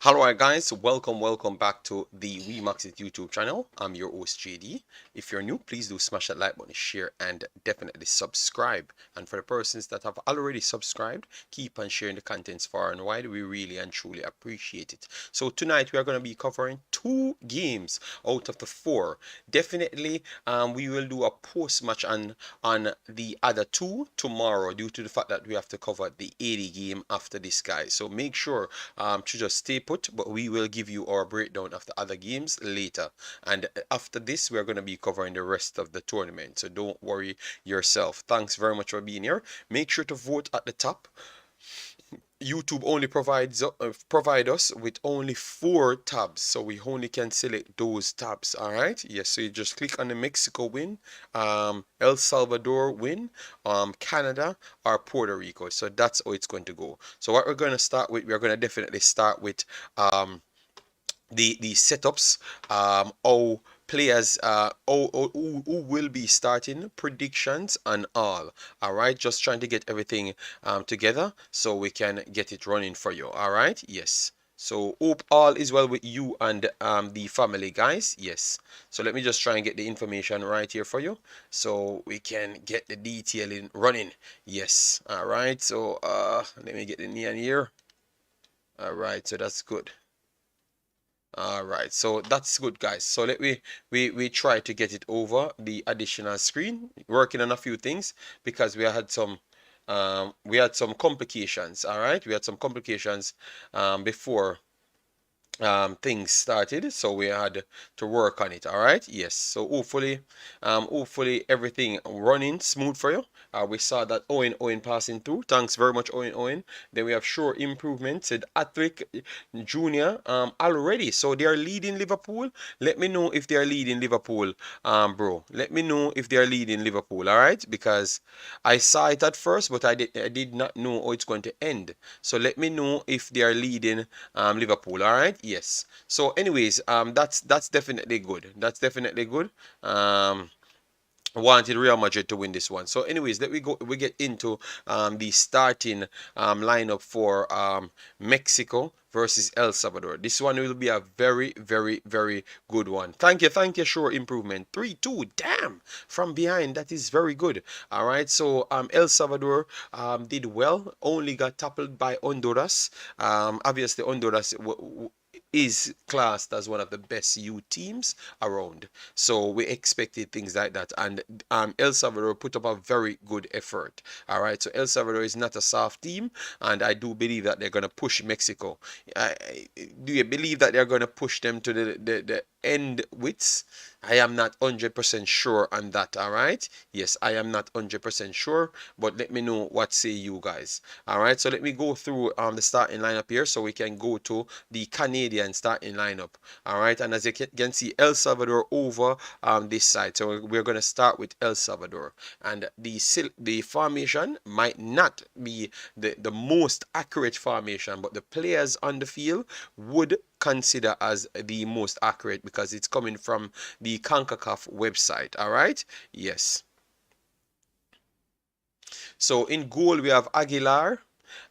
Hello guys, welcome back to the Wemaxit YouTube channel. I'm your host JD. If you're new, please do smash that like button, share, and definitely subscribe. And for the persons that have already subscribed, keep on sharing the contents far and wide. We really and truly appreciate it. So tonight we are going to be covering two games out of the four. Definitely, we will do a post match on the other two tomorrow due to the fact that we have to cover the 80 game after this, guys. So make sure to just stay put, but we will give you our breakdown of the other games later. And after this, we're going to be covering the rest of the tournament. So don't worry yourself. Thanks very much for being here. Make sure to vote at the top. YouTube only provide us with only 4 tabs, so we only can select those tabs. All right, yes, so you just click on the Mexico win, El Salvador win, Canada or Puerto Rico. So that's how it's going to go. So what we're going to start with, we're going to definitely start with the setups, how players, who will be starting, predictions and all right, just trying to get everything together so we can get it running for you. All right, yes, so hope all is well with you and the family, guys. Yes, so let me just try and get the information right here for you so we can get the detailing running. Yes, all right, so let me get the neon here. All right, so that's good. All right, so that's good, guys. So let we try to get it over the additional screen, working on a few things because we had some complications. All right, we had some complications before things started, so we had to work on it. All right, yes, so hopefully everything running smooth for you. We saw that Owen passing through. Thanks very much, Owen. Then we have sure improvement, said Atwick Junior already, so they are leading Liverpool. Let me know if they are leading Liverpool, bro. Let me know if they are leading Liverpool. All right, because I saw it at first, but I did not know how it's going to end. So let me know if they are leading Liverpool. All right, yes. So anyways, that's definitely good. That's definitely good. Wanted Real Madrid to win this one. So anyways, we get into the starting lineup for Mexico versus El Salvador. This one will be a very good one. Thank you, sure improvement. 3-2, damn, from behind. That is very good. All right, so El Salvador did well, only got toppled by Honduras. Obviously Honduras is classed as one of the best U teams around. So we expected things like that. And El Salvador put up a very good effort. All right. So El Salvador is not a soft team. And I do believe that they're going to push Mexico. Do you believe that they're going to push them to the end widths? I am not 100% sure on that. All right. Yes, I am not 100% sure. But let me know what say you guys. All right. So let me go through the starting lineup here so we can go to the Canadian starting lineup. All right. And as you can see, El Salvador over this side. So we're going to start with El Salvador. And the formation might not be the most accurate formation, but the players on the field would consider as the most accurate because it's coming from the Concacaf website. All right. Yes. So in goal, we have Aguilar.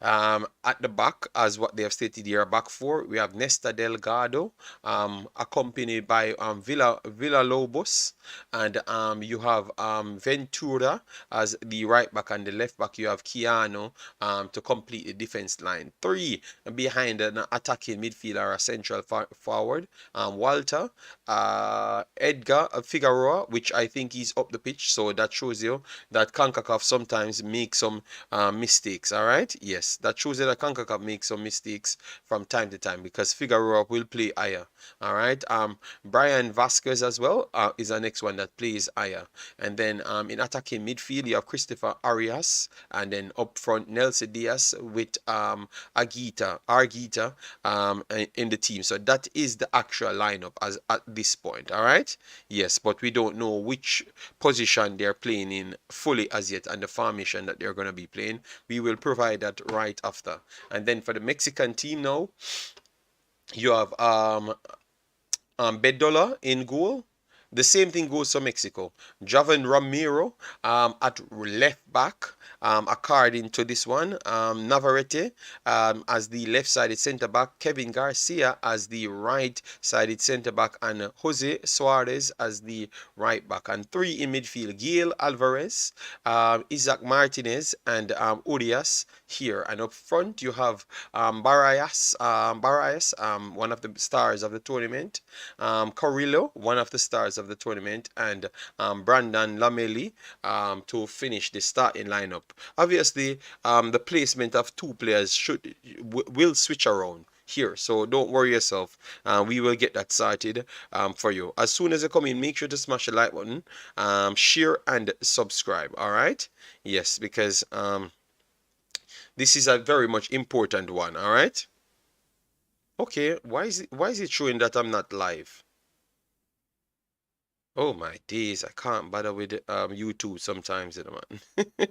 At the back, as what they have stated here, back four, we have Nesta Delgado, accompanied by Villa Lobos, and you have Ventura as the right back, and the left back you have Keanu to complete the defense line. Three behind an attacking midfielder, a central forward, Walter, Edgar Figueroa, which I think is up the pitch, so that shows you that CONCACAF sometimes makes some mistakes. All right, yes, that shows you that CONCACAF makes some mistakes from time to time because Figueroa will play higher. All right, Brian Vasquez as well is the next one that plays higher. And then in attacking midfield you have Christopher Arias, and then up front Nelson Diaz with Arguita in the team. So that is the actual lineup as at this point. All right, yes, but we don't know which position they're playing in fully as yet and the formation that they're going to be playing. We will provide that right after. And then for the Mexican team now, you have Bedolla in goal, The same thing goes for Mexico. Javan Ramiro at left back, according to this one. Navarrete as the left-sided centre back. Kevin Garcia as the right-sided centre back. And Jose Suarez as the right back. And three in midfield. Gail Alvarez, Isaac Martinez, and Urias here. And up front, you have Barayas, one of the stars of the tournament. Carrillo, one of the stars of the tournament, and Brandon Lameli to finish the starting lineup. Obviously, the placement of two players will switch around here, so don't worry yourself. We will get that started for you as soon as you come in. Make sure to smash the like button, share and subscribe. All right, yes, because this is a very much important one. All right. Okay, why is it showing that I'm not live? Oh my days, I can't bother with YouTube sometimes, you know, man.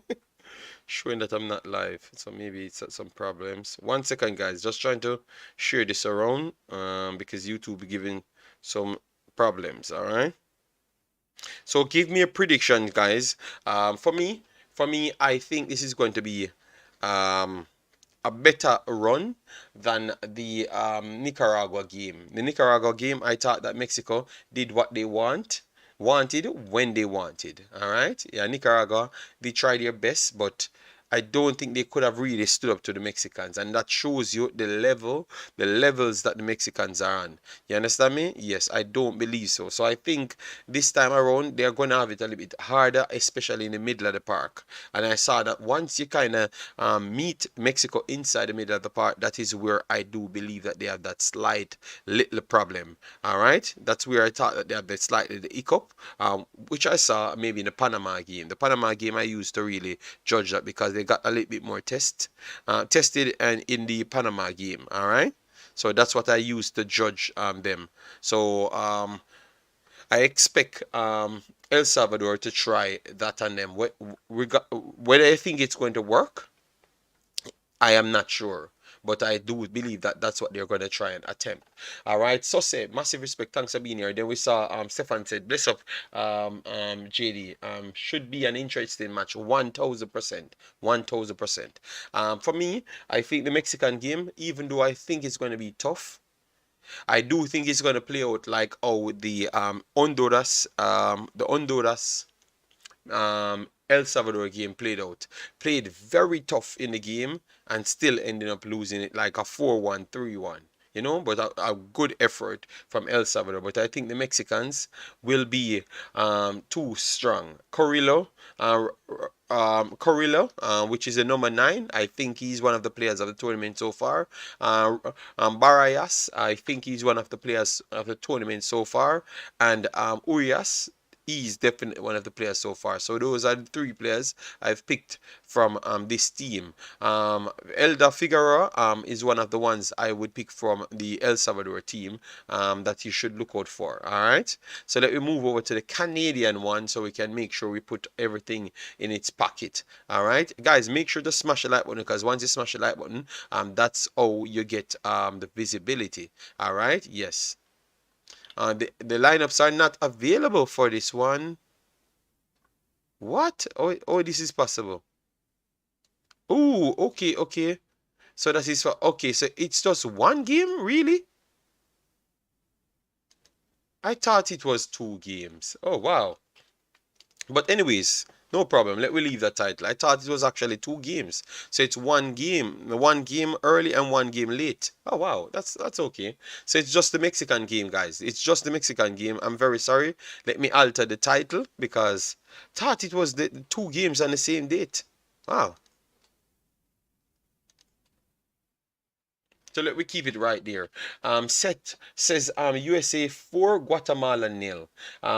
Showing that I'm not live, so maybe it's some problems. 1 second, guys, just trying to share this around because YouTube giving some problems. All right. So give me a prediction, guys. For me, I think this is going to be um a better run than the Nicaragua game. The Nicaragua game, I thought that Mexico did what they wanted when they wanted. All right, yeah, Nicaragua, they tried their best, but I don't think they could have really stood up to the Mexicans, and that shows you the levels that the Mexicans are on. You understand me? Yes, I don't believe so. So I think this time around they're going to have it a little bit harder, especially in the middle of the park. And I saw that once you kind of meet Mexico inside the middle of the park, that is where I do believe that they have that slight little problem. All right, that's where I thought that they have that slightly the hiccup, which I saw maybe in the Panama game. The Panama game I used to really judge that because they got a little bit more tested and in the Panama game. All right, so that's what I used to judge them. So I expect El Salvador to try that on them. Whether I think it's going to work, I am not sure, but I do believe that that's what they're going to try and attempt. All right. So say massive respect. Thanks for being here. Then we saw Stefan said, bless up, JD. Should be an interesting match. 1,000%. 1,000%. For me, I think the Mexican game, even though I think it's going to be tough, I do think it's going to play out like the Honduras El Salvador game played out. Played very tough in the game and still ended up losing it like a 4-1, 3-1. You know, but a good effort from El Salvador. But I think the Mexicans will be too strong. Carrillo, which is the number 9. I think he's one of the players of the tournament so far. Barayas, I think he's one of the players of the tournament so far. And Urias, he's definitely one of the players so far. So those are the 3 players I've picked from this team. Elda Figueroa is one of the ones I would pick from the El Salvador team that you should look out for. All right. So let me move over to the Canadian one so we can make sure we put everything in its pocket. All right, guys, make sure to smash the like button because once you smash the like button, that's how you get the visibility. All right. Yes. The lineups are not available for this one. What? Oh, this is possible. Oh, okay, okay. So that is for, okay, so it's just one game, really? I thought it was 2 games. Oh, wow. But anyways, no problem. Let me leave that title. I thought it was actually 2 games. So it's one game early and one game late. Oh wow, that's okay. So it's just the Mexican game, guys. It's just the Mexican game. I'm very sorry. Let me alter the title because thought it was the 2 games on the same date. Wow. So let me keep it right there. Set says USA 4, Guatemala 0.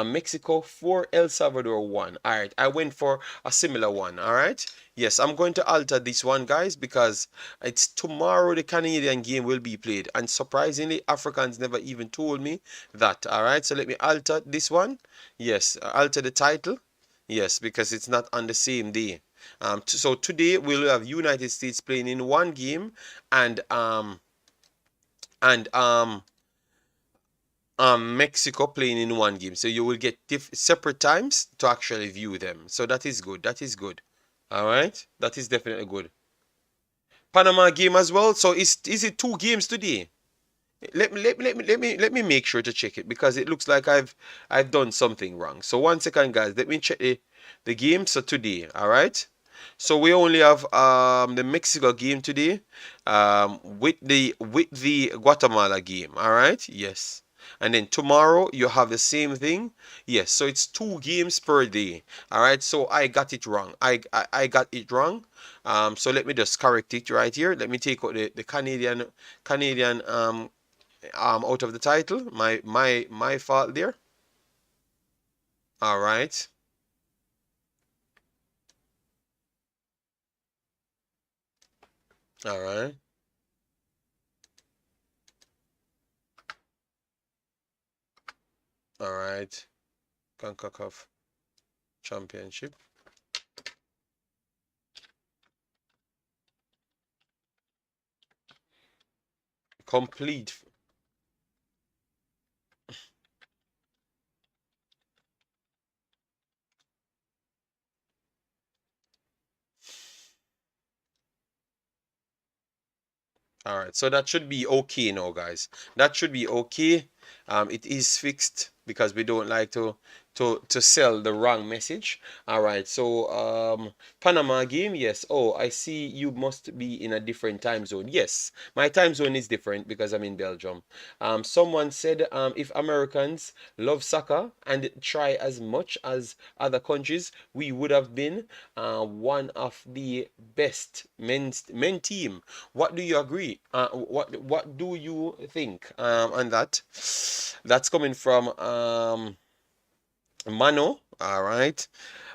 Mexico 4, El Salvador 1. All right, I went for a similar one. All right. Yes, I'm going to alter this one, guys, because it's tomorrow the Canadian game will be played. And surprisingly, Africans never even told me that. All right, so let me alter this one. Yes, alter the title. Yes, because it's not on the same day. So today we'll have United States playing in one game and and Mexico playing in one game. So you will get separate times to actually view them. So that is good. That is good. All right. That is definitely good. Panama game as well. So is it two games today? Let me make sure to check it because it looks like I've done something wrong. So 1 second, guys. Let me check the game. So today, all right. So we only have the Mexico game today, with the Guatemala game. All right. Yes. And then tomorrow you have the same thing. Yes. So it's two games per day. All right. So I got it wrong. I got it wrong. So let me just correct it right here. Let me take out the Canadian out of the title. My fault there. All right. All right. All right. Concacaf Championship. Complete. All right. So that should be okay now, guys. That should be okay. It is fixed because we don't like to sell the wrong message. All right. So Panama game, yes. Oh, I see you must be in a different time zone. Yes, my time zone is different because I'm in Belgium. Someone said if Americans love soccer and try as much as other countries, we would have been one of the best men team. What do you agree? What do you think on that? That's coming from Mano. All right.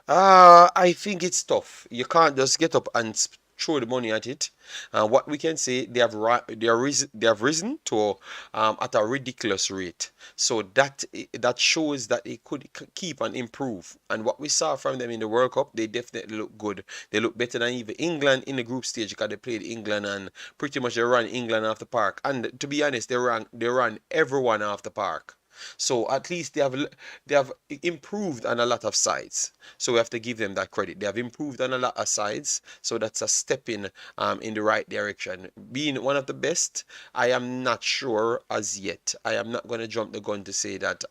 I think it's tough. You can't just get up and throw the money at it. What we can say, they have risen to at a ridiculous rate. So that shows that they could keep and improve. And what we saw from them in the World Cup, they definitely look good. They look better than even England in the group stage because they played England and pretty much they ran England off the park. And to be honest, they ran everyone off the park. So at least they have improved on a lot of sides. So we have to give them that credit. They have improved on a lot of sides. So that's a step in the right direction. Being one of the best, I am not sure as yet. I am not going to jump the gun to say that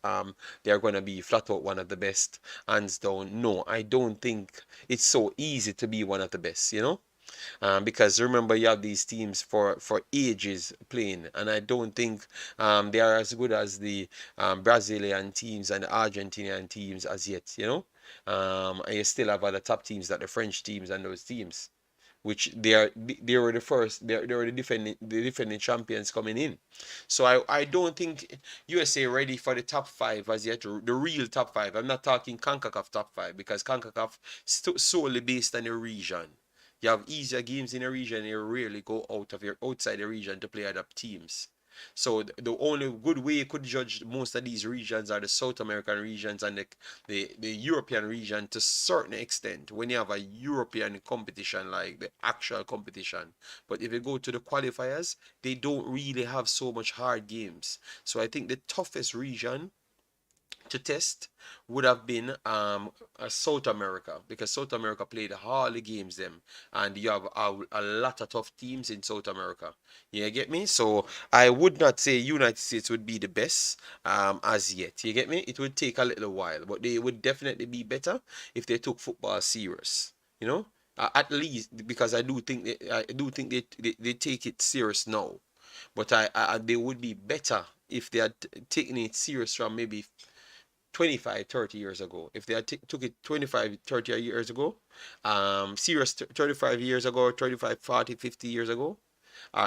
they are going to be flat out one of the best, hands down. No, I don't think it's so easy to be one of the best, because remember you have these teams for ages playing, and I don't think they are as good as the Brazilian teams and the Argentinian teams as yet, and you still have other top teams like the French teams and those teams, which they were the first, they were the defending champions coming in. So I don't think USA ready for the top five as yet, the real top five. I'm not talking CONCACAF top five because CONCACAF solely based on the region. You have easier games in a region. You rarely go outside the region to play other teams. So the only good way you could judge most of these regions are the South American regions and the European region to a certain extent when you have a European competition like the actual competition. But if you go to the qualifiers, they don't really have so much hard games. So I think the toughest region to test would have been South America because South America played all the games them, and you have a lot of tough teams in South America. You get me? So I would not say United States would be the best as yet. You get me? It would take a little while, but they would definitely be better if they took football serious. You know, at least because I do think they take it serious now, but they would be better if they had taken it serious from maybe 25, 30 years ago. If they had took it 25, 30 years ago, serious 35 years ago, 35, 40, 50 years ago,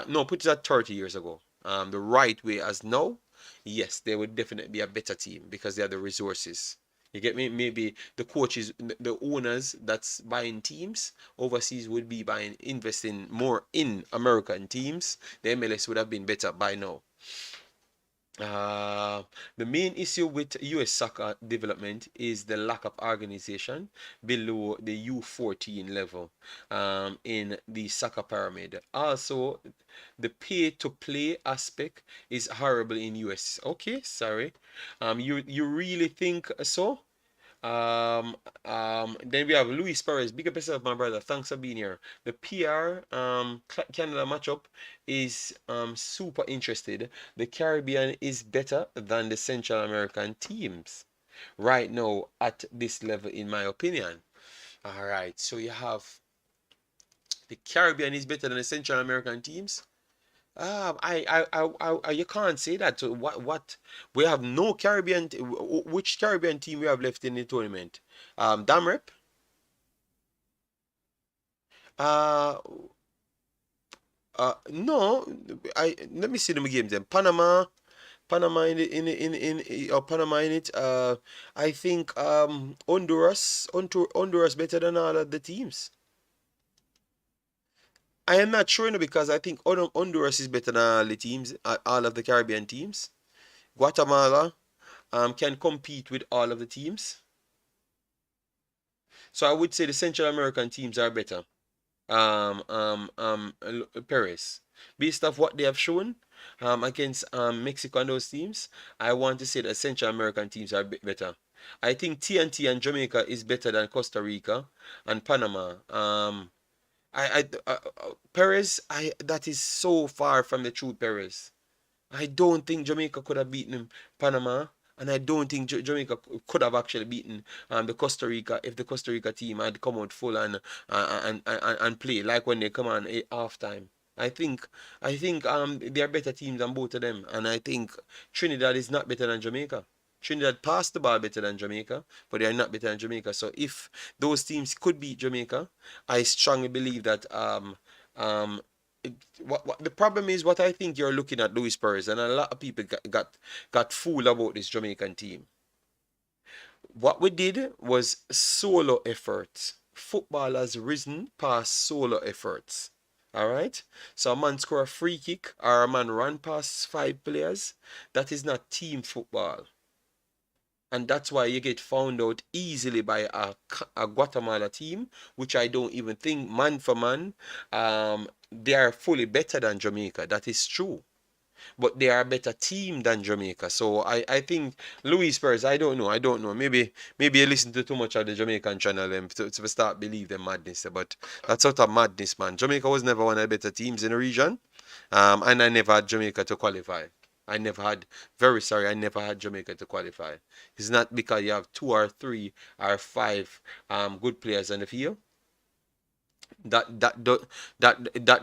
no, put it at 30 years ago, the right way as now, yes, they would definitely be a better team because they have the resources. You get me? Maybe the coaches, the owners that's buying teams overseas would be investing more in American teams. The MLS would have been better by now. Uh, the main issue with US soccer development is the lack of organization below the U14 level in the soccer pyramid. Also, the pay to play aspect is horrible in US. Okay, sorry. You really think so? Um, then we have Luis Perez. Big up yourself, my brother. Thanks for being here. The PR Canada matchup is super interested. The Caribbean is better than the Central American teams right now at this level, in my opinion. All right, so you have the Caribbean is better than the Central American teams. You can't say that. So what? We have no Caribbean. Which Caribbean team we have left in the tournament? Damrep. Uh, no. Let me see them games then. Panama Panama in it. I think Honduras better than all of the teams. I am not sure no, because I think Honduras is better than all the teams, all of the Caribbean teams. Guatemala can compete with all of the teams. So I would say the Central American teams are better. Paris. Based off what they have shown against Mexico and those teams, I want to say that Central American teams are better. I think TNT and Jamaica is better than Costa Rica and Panama. Perez, that is so far from the truth, Perez. I don't think Jamaica could have beaten Panama, and I don't think Jamaica could have actually beaten the Costa Rica if the Costa Rica team had come out full and play like when they come on at halftime. I think they are better teams than both of them, and I think Trinidad is not better than Jamaica. Trinidad passed the ball better than Jamaica, but they are not better than Jamaica. So if those teams could beat Jamaica, I strongly believe that um, what the problem is, what I think you're looking at Luis Perez, and a lot of people got fooled about this Jamaican team. What we did was solo efforts. Football has risen past solo efforts. All right. So a man score a free kick or a man run past five players. That is not team football. And that's why you get found out easily by a Guatemala team, which I don't even think man for man, they are fully better than Jamaica. That is true. But they are a better team than Jamaica. So I think Luis Perez, I don't know. Maybe you listen to too much of the Jamaican channel to start believe the madness. But that's out of madness, man. Jamaica was never one of the better teams in the region. And I never had Jamaica to qualify. I never had, very sorry, I never had Jamaica to qualify. It's not because you have two or three or five good players on the field. That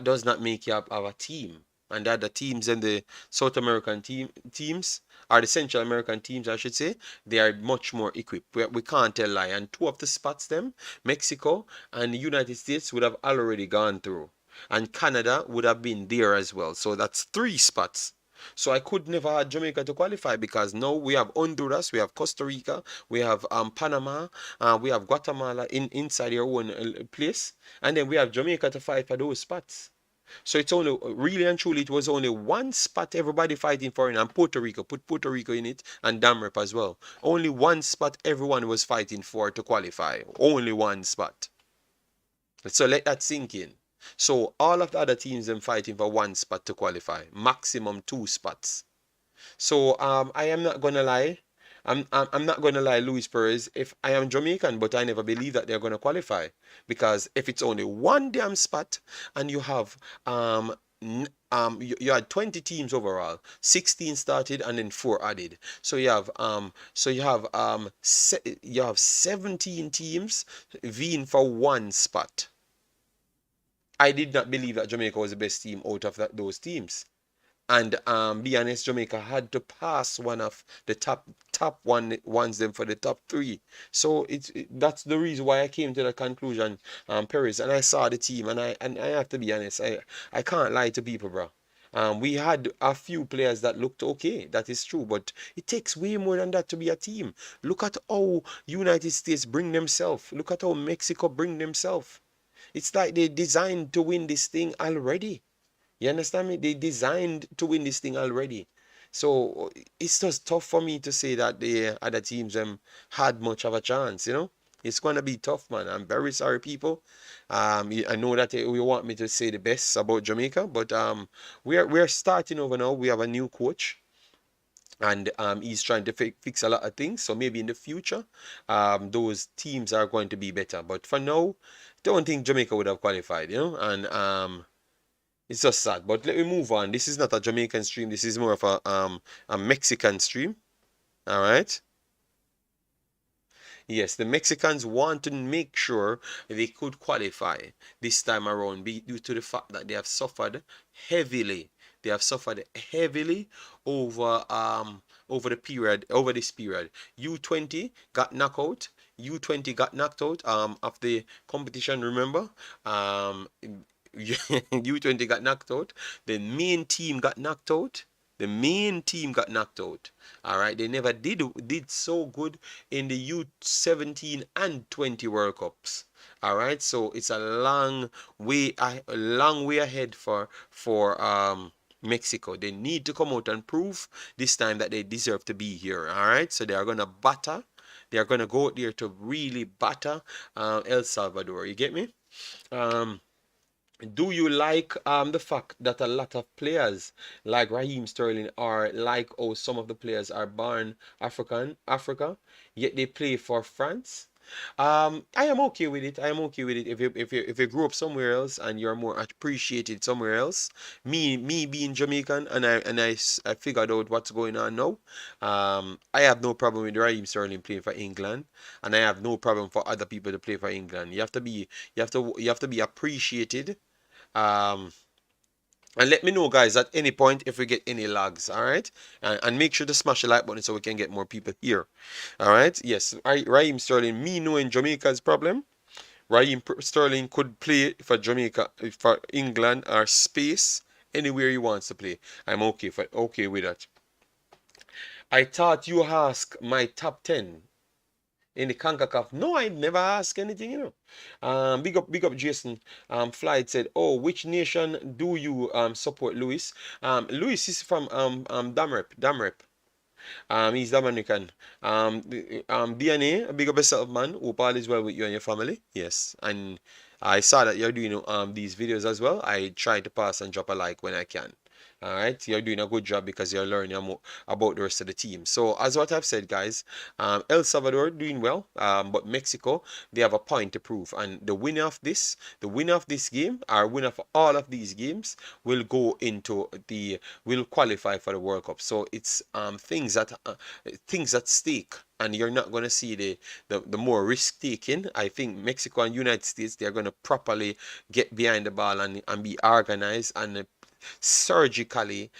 does not make you have a team. And the other teams in the South American teams, or the Central American teams, I should say, they are much more equipped. We can't tell lie. And two of the spots, them, Mexico and the United States, would have already gone through. And Canada would have been there as well. So that's three spots. So I could never have Jamaica to qualify because now we have Honduras, we have Costa Rica, we have Panama, we have Guatemala inside your own place, and then we have Jamaica to fight for those spots. So it's only really and truly it was only one spot everybody fighting for, and Puerto Rico. Put Puerto Rico in it and Damrep as well. Only one spot everyone was fighting for to qualify. Only one spot. So let that sink in. So all of the other teams them fighting for one spot to qualify, maximum two spots. So I am not gonna lie. I'm not gonna lie, Luis Perez. If I am Jamaican, but I never believe that they're gonna qualify because if it's only one damn spot and you have you had 20 teams overall, 16 started and then 4 added. So you have you have 17 teams vying for one spot. I did not believe that Jamaica was the best team out of those teams. And be honest, Jamaica had to pass one of the top ones them for the top three. So that's the reason why I came to the conclusion, Paris, and I saw the team, and I have to be honest, I can't lie to people, bro. We had a few players that looked okay, that is true, but it takes way more than that to be a team. Look at how United States bring themselves. Look at how Mexico bring themselves. It's like they designed to win this thing already. You understand me? They designed to win this thing already. So it's just tough for me to say that the other teams had much of a chance, you know. It's gonna be tough, man. I'm very sorry, people. I know that you want me to say the best about Jamaica, but we're starting over now. We have a new coach, and he's trying to fix a lot of things. So maybe in the future, those teams are going to be better. But for now, don't think Jamaica would have qualified, you know. And it's just sad. But let me move on. This is not a Jamaican stream. This is more of a Mexican stream. All right. Yes, the Mexicans want to make sure they could qualify this time around due to the fact that they have suffered heavily. They have suffered heavily over over this period. U20 got knocked out. U20 got knocked out of the competition, remember? Um U20 got knocked out. The main team got knocked out. The main team got knocked out. All right, they never did so good in the U17 and 20 World Cups. All right, so it's a long way ahead for Mexico. They need to come out and prove this time that they deserve to be here. All right, so they are gonna batter. They are gonna go out there to really batter El Salvador. You get me? Um, do you like the fact that a lot of players like Raheem Sterling are like some of the players are born Africa, yet they play for France? I am okay with it. I am okay with it. If you grew up somewhere else and you're more appreciated somewhere else, me being Jamaican and I figured out what's going on now. I have no problem with Raheem Sterling playing for England, and I have no problem for other people to play for England. You have to be appreciated. um, and let me know, guys, at any point if we get any lags, all right? And make sure to smash the like button so we can get more people here, all right? Yes, Raheem Sterling, me knowing Jamaica's problem, Sterling could play for Jamaica, for England, or space, anywhere he wants to play. I'm okay with that. I thought you asked my top 10 in the Concacaf. No, I never ask anything, you know. Big up, Jason. Flight said, "Oh, which nation do you support, Louis?" Louis is from Damrep. He's Dominican. DNA, big up yourself, man. Hope all is well with you and your family. Yes, and I saw that you're doing these videos as well. I try to pass and drop a like when I can. All right, you're doing a good job because you're learning about the rest of the team. So, as what I've said, guys, El Salvador doing well, but Mexico, they have a point to prove, and the winner of this game, or winner of all of these games, will go into will qualify for the World Cup. So it's things at stake, and you're not going to see the more risk taking. I think Mexico and United States, they're going to properly get behind the ball and be organized and surgically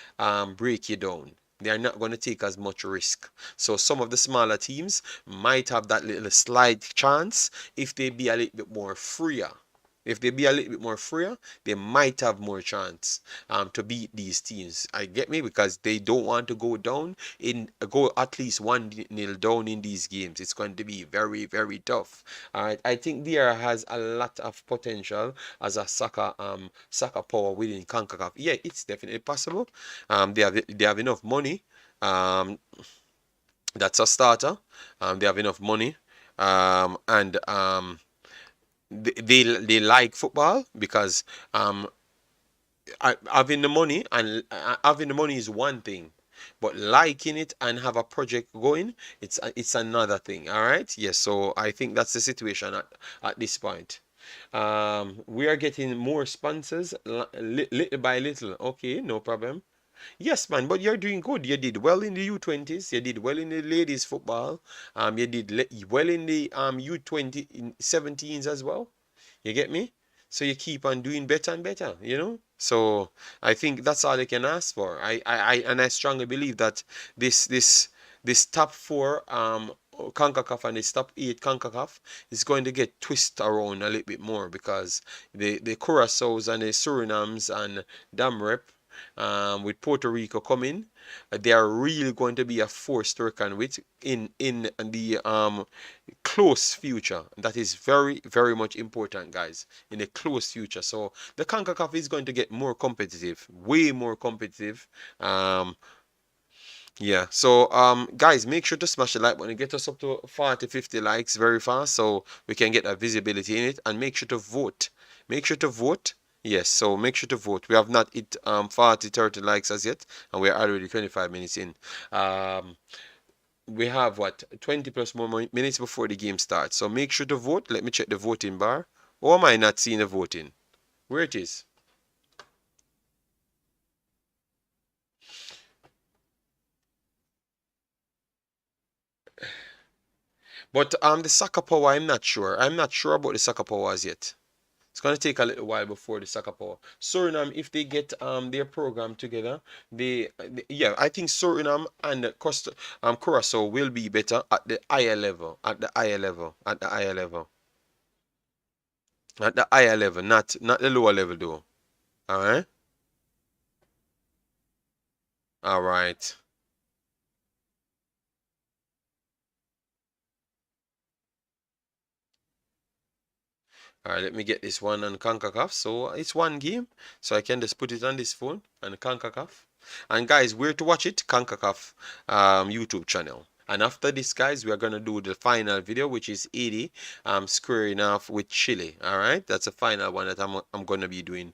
break you down. They are not going to take as much risk. So some of the smaller teams might have that little slight chance if they be a little bit more freer. If they be a little bit more freer, they might have more chance to beat these teams. I get me, because they don't want to go at least 1-0 down in these games. It's going to be very, very tough. All right, I think DR has a lot of potential as a soccer power within CONCACAF. Yeah, it's definitely possible. They have enough money. Um, that's a starter. They have enough money. And they like football, because having the money is one thing, but liking it and have a project going, it's another thing. All right, yes. So I think that's the situation at this point. We are getting more sponsors little by little. Okay, no problem. Yes, man, but you're doing good. You did well in the U20s. You did well in the ladies football. You did well in the U20 in 17s as well. You get me? So you keep on doing better and better, you know? So I think that's all I can ask for. I strongly believe that this top four CONCACAF and this top eight CONCACAF is going to get twisted around a little bit more, because the Curaçaos and the Surinams and Damrep, with Puerto Rico coming, they are really going to be a force to reckon with in the close future. That is very, very much important, guys, in the close future. So the CONCACAF is going to get more competitive, way more competitive. Um, Yeah. So guys, make sure to smash the like button. Get us up to 40, 50 likes very fast so we can get a visibility in it, and make sure to vote. Make sure to vote. Yes, so make sure to vote. We have not hit 40, 30 likes as yet, and we're already 25 minutes in. Um we have what, 20 plus more minutes before the game starts. So make sure to vote. Let me check the voting bar. Or am I not seeing the voting? Where it is? But the soccer power, I'm not sure. I'm not sure about the soccer powers yet. It's gonna take a little while before the soccer power. Suriname, if they get their program together, yeah, I think Suriname and Curacao will be better at the higher level, at the higher level, at the higher level, at the higher level, not the lower level though. All right, all right. All right, let me get this one on Concacaf. So it's one game, so I can just put it on this phone and Concacaf. And guys, where to watch it? Concacaf YouTube channel. And after this, guys, we are gonna do the final video, which is 80 squaring off with Chile. All right, that's the final one that I'm gonna be doing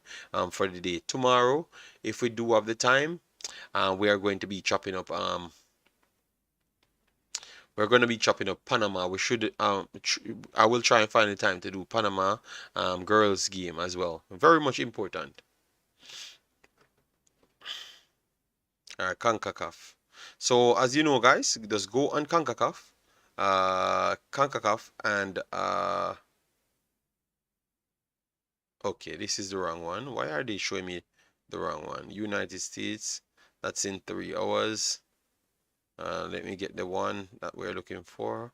for the day. Tomorrow, if we do have the time, we are going to be chopping up we're going to be chopping up Panama. We should I will try and find the time to do Panama girls game as well. Very much important. CONCACAF. So as you know, guys, just go on CONCACAF. CONCACAF and okay, this is the wrong one. Why are they showing me the wrong one? United States. That's in 3 hours. Let me get the one that we're looking for.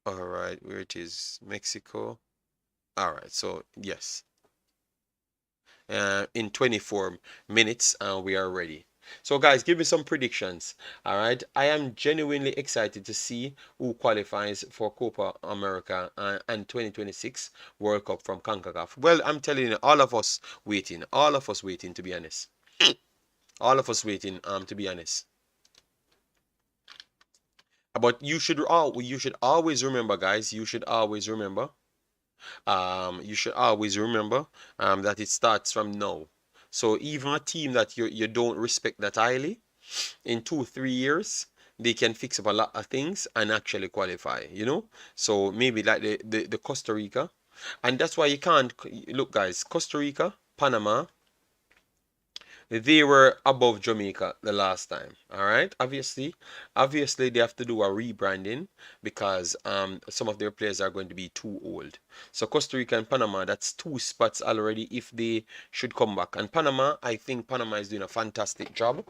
All right, where it is, Mexico. All right, so yes, in 24 minutes, we are ready. So, guys, give me some predictions. All right, I am genuinely excited to see who qualifies for Copa America and 2026 World Cup from CONCACAF. Well, I'm telling you, all of us waiting, to be honest, all of us waiting, to be honest. But you should always remember, guys. You should always remember that it starts from now. So even a team that you don't respect that highly, in 2 3 years, they can fix up a lot of things and actually qualify, you know? So maybe like the Costa Rica. And that's why you can't look, guys, Costa Rica, Panama, they were above Jamaica the last time. All right. Obviously, they have to do a rebranding because some of their players are going to be too old. So Costa Rica and Panama, that's two spots already if they should come back. And Panama, I think Panama is doing a fantastic job,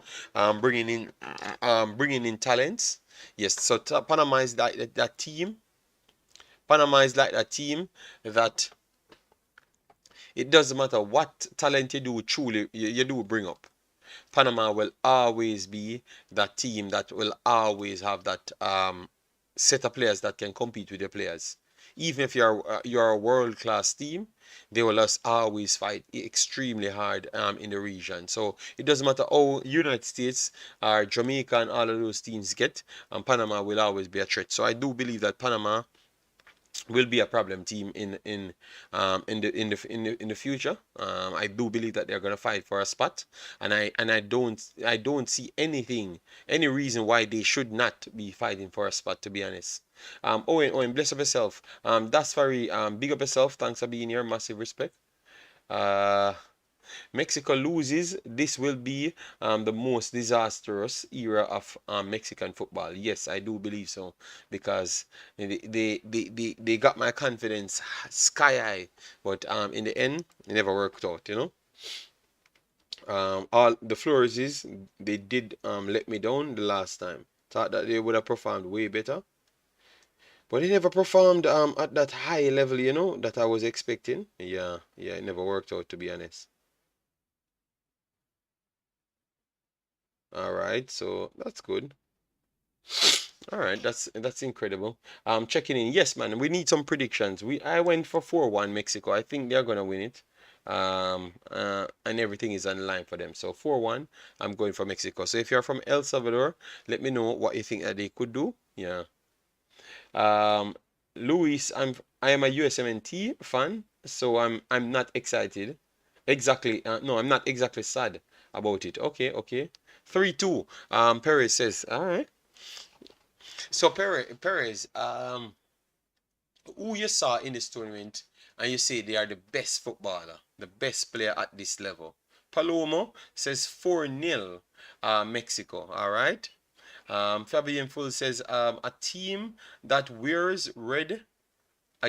bringing in talents. Yes. So Panama is that team. Panama is like that team that it doesn't matter what talent you do, truly you do bring up. Panama will always be that team that will always have that set of players that can compete with your players. Even if you're a world class team, they will just always fight extremely hard in the region. So it doesn't matter how United States or Jamaica and all of those teams get, and Panama will always be a threat. So I do believe that Panama will be a problem team in the future. I do believe that they're gonna fight for a spot, and I don't see any reason why they should not be fighting for a spot. To be honest, Owen, bless up yourself. That's very big up yourself. Thanks for being here. Massive respect. Uh, Mexico loses, this will be the most disastrous era of Mexican football. Yes, I do believe so because they got my confidence sky high, but in the end, it never worked out. You know, all the Flores they did let me down the last time. Thought that they would have performed way better, but they never performed at that high level. You know that I was expecting. Yeah, yeah, it never worked out to be honest. All right, so that's good. All right, that's incredible. Checking in. Yes, man, we need some predictions. I went for 4-1 Mexico. I think they're gonna win it. and everything is online for them. So 4-1, I'm going for Mexico. So if you're from El Salvador, let me know what you think that they could do. Yeah. Um, Luis, I am a U-17 fan, so I'm not excited. Exactly. No, I'm not exactly sad about it. Okay, okay. 3-2. Perez says, all right. So Perez, who you saw in this tournament, and you say they are the best footballer, the best player at this level. Palomo says 4-0, Mexico. All right. Fabian Full says a team that wears red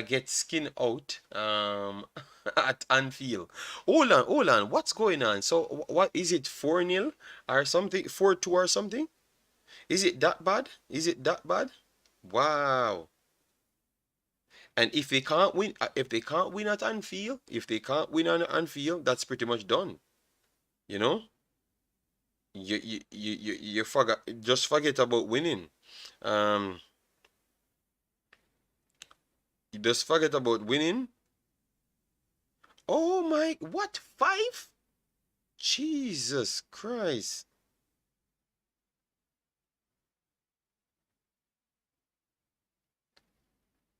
gets skin out at Anfield. Hold on. What's going on? So what is it? 4-0 or something? 4-2 or something? Is it that bad? Is it that bad? Wow. And if they can't win at Anfield, if they can't win on Anfield, that's pretty much done. You know, you forget, just forget about winning. Um, you just forget about winning. Oh my, what, 5? Jesus Christ.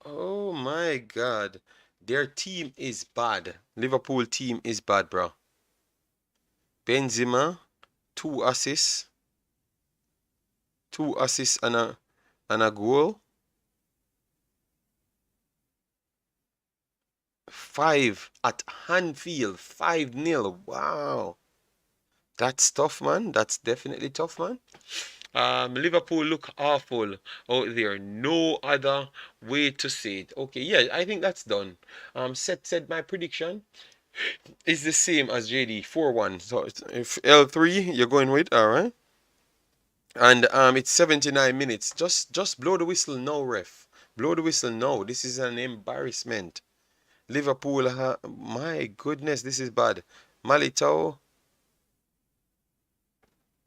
Oh my God. Their team is bad. Liverpool team is bad, bro. Benzema, 2 assists, 2 assists and a goal. 5 at Anfield, 5-0. Wow. That's tough, man. That's definitely tough, man. Liverpool look awful out there. No other way to say it. Okay, yeah, I think that's done. Said my prediction is the same as JD, 4-1. So if L3 you're going with, all right. And it's 79 minutes. Just blow the whistle now, ref. Blow the whistle now. This is an embarrassment. Liverpool, my goodness, this is bad. Militao,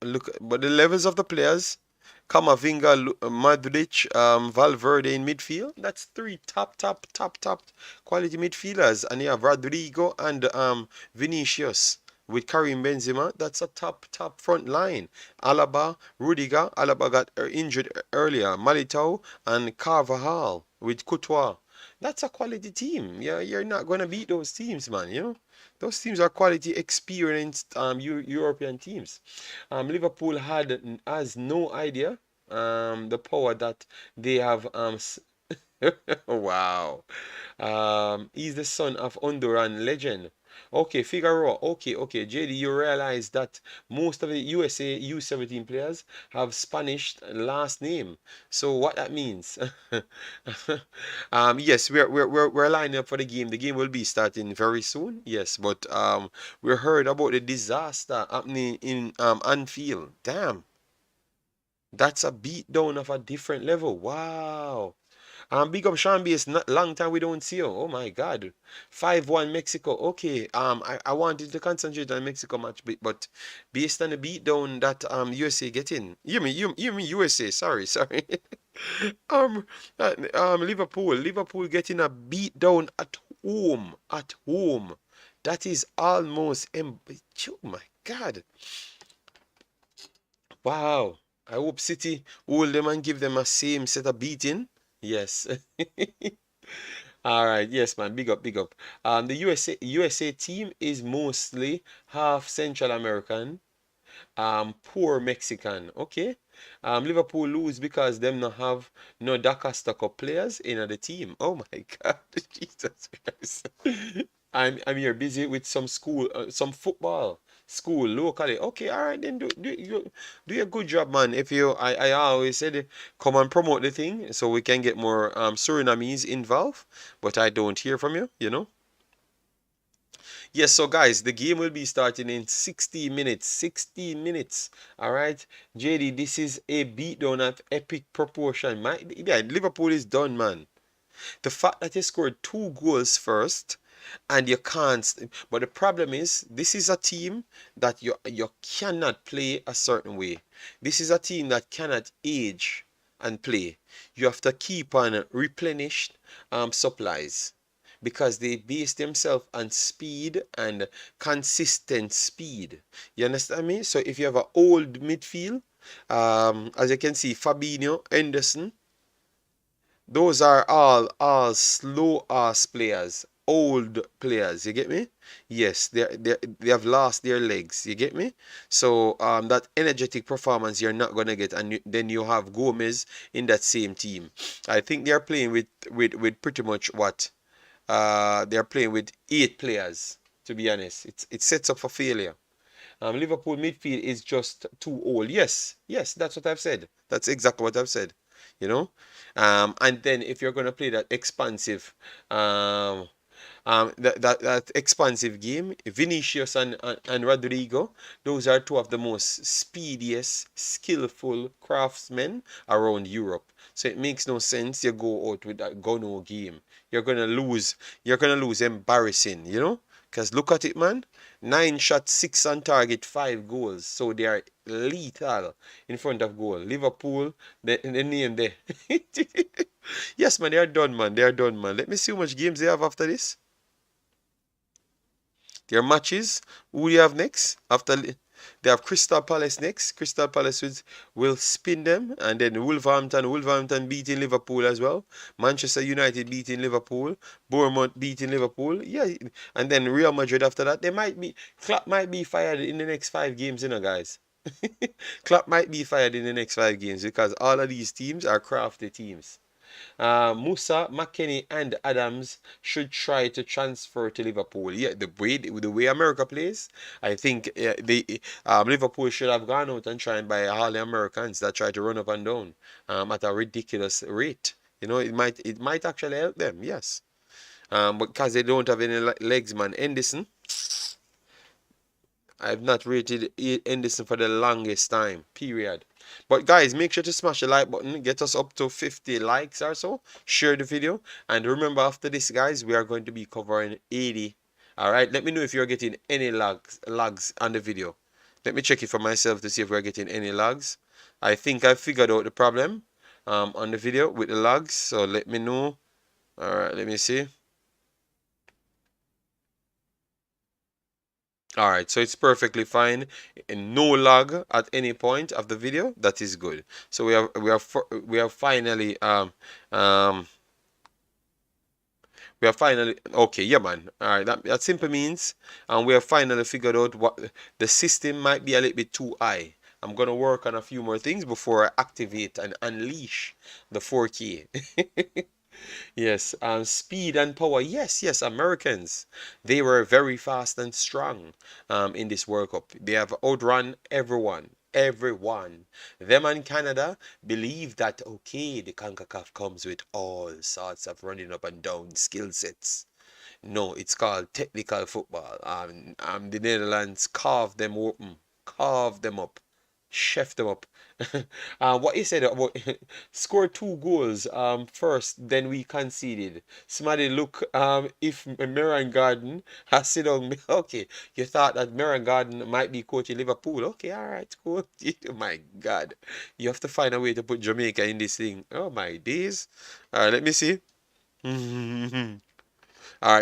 look, but the levels of the players, Kamavinga, Madric, Valverde in midfield. That's 3 top quality midfielders. And you have Rodrigo and Vinicius with Karim Benzema. That's a top front line. Alaba, Rudiger. Alaba got injured earlier. Militao and Carvajal with Courtois. That's a quality team. Yeah, you're not gonna beat those teams, man. You know, those teams are quality, experienced European teams. Liverpool has no idea the power that they have. Wow. He's the son of Honduran legend. Okay, Figaro. Okay. JD, you realize that most of the USA U-17 players have Spanish last name. So what that means? Yes, we're lining up for the game. The game will be starting very soon. Yes, but we heard about the disaster happening in Anfield. Damn, that's a beatdown of a different level. Wow. Big up Sean Bass, not long time we don't see you. Oh my God. 5-1 Mexico. Okay. I wanted to concentrate on Mexico match, but based on the beatdown that USA getting. You mean USA, sorry. Um Liverpool getting a beatdown at home. At home. That is almost oh my God. Wow. I hope City hold them and give them a same set of beating. Yes. All right, yes, man. Big up, big up. The USA team is mostly half Central American, poor Mexican. Okay. Liverpool lose because them not have no Da Costa Cup players in the team. Oh my God, Jesus Christ. I'm here busy with some school, some football school locally. Okay, all right, then do a good job, man. If you, I always said, come and promote the thing so we can get more Surinamese involved, but I don't hear from you, you know. Yes, so guys, the game will be starting in 60 minutes. 60 minutes. All right, JD, this is a beatdown of epic proportion. Yeah, Liverpool is done, man. The fact that he scored 2 goals first and you can't, but the problem is this is a team that you cannot play a certain way. This is a team that cannot age and play. You have to keep on replenished supplies. because they base themselves on speed and consistent speed. You understand me? So if you have an old midfield, as you can see, Fabinho, Henderson, those are all slow ass players, old players. You get me? Yes, they have lost their legs. You get me? So that energetic performance you're not gonna get, and then you have Gomez in that same team. I think they're playing with pretty much what they're playing with 8 players. To be honest, it sets up for failure. Liverpool midfield is just too old. Yes, yes, that's what I've said. That's exactly what I've said. You know, and then if you're gonna play that expansive, that expansive game, Vinicius and Rodrigo, those are two of the most speediest, skillful craftsmen around Europe. So it makes no sense you go out with that Gono game. You're gonna lose. You're gonna lose embarrassing. You know. Because look at it, man. 9 shots, 6 on target, 5 goals. So they are lethal in front of goal. Liverpool, the name there. Yes, man, they are done, man. They are done, man. Let me see how much games they have after this. Their matches. Who do you have next? They have Crystal Palace next. Crystal Palace will spin them, and then Wolverhampton beating Liverpool as well. Manchester United beating Liverpool. Bournemouth beating Liverpool. Yeah, and then Real Madrid after that. Klopp might be fired in the next 5 games, you know, guys. Klopp might be fired in the next 5 games because all of these teams are crafty teams. Musa, McKennie, and Adams should try to transfer to Liverpool. Yeah, the way America plays, I think Liverpool should have gone out and tried by all the Americans that try to run up and down at a ridiculous rate. You know, it might actually help them. Yes, because they don't have any legs, man. Henderson, I've not rated Henderson for the longest time. Period. But guys, make sure to smash the like button. Get us up to 50 likes or so. Share the video. And remember, after this, guys, we are going to be covering 80. Alright, let me know if you're getting any lags on the video. Let me check it for myself to see if we're getting any lags. I think I figured out the problem on the video with the lags. So let me know. Alright, let me see. Alright, so it's perfectly fine and no lag at any point of the video. That is good. So we have finally um we have finally okay, yeah, man. Alright, that simply means we have finally figured out what the system might be a little bit too high. I'm gonna work on a few more things before I activate and unleash the 4K. Yes, speed and power. Yes, yes, Americans. They were very fast and strong in this World Cup. They have outrun everyone. Everyone. Them and Canada believe that, okay, the Concacaf comes with all sorts of running up and down skill sets. No, it's called technical football. The Netherlands carved them open, carved them up, chef them up. What you said about score 2 goals first, then we conceded. Smaddy, look, if Miran Garden has sit down. Okay, you thought that Miran Garden might be coaching Liverpool. Okay, all right, cool. Oh my God, you have to find a way to put Jamaica in this thing. Oh my days. All right, let me see.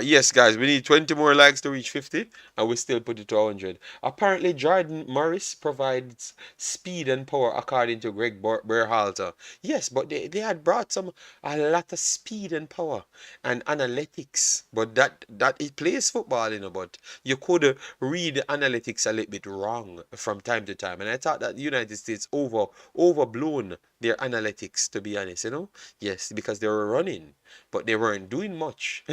Yes, guys, we need 20 more likes to reach 50, and we still put it to 100. Apparently, Jordan Morris provides speed and power, according to Greg Berhalter. Yes, but they had brought a lot of speed and power and analytics. But that it plays football, but you could read the analytics a little bit wrong from time to time. And I thought that the United States overblown their analytics, to be honest, Yes, because they were running, but they weren't doing much.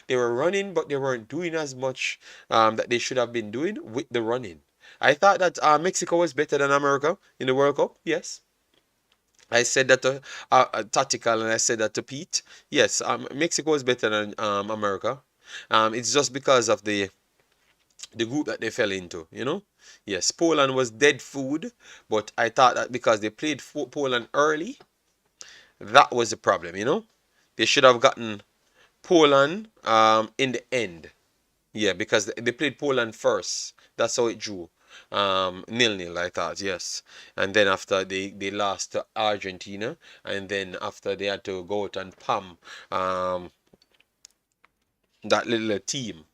They were running, but they weren't doing as much that they should have been doing with the running. I thought that Mexico was better than America in the World Cup. Yes. I said that to Tactical, and I said that to Pete. Yes, Mexico is better than America. It's just because of the group that they fell into. Yes, Poland was dead food, but I thought that because they played Poland early, that was the problem. They should have gotten Poland in the end. Yeah, because they played Poland first. That's how it drew. 0-0, I thought, yes. And then after they lost to Argentina, and then after they had to go out and palm that little team.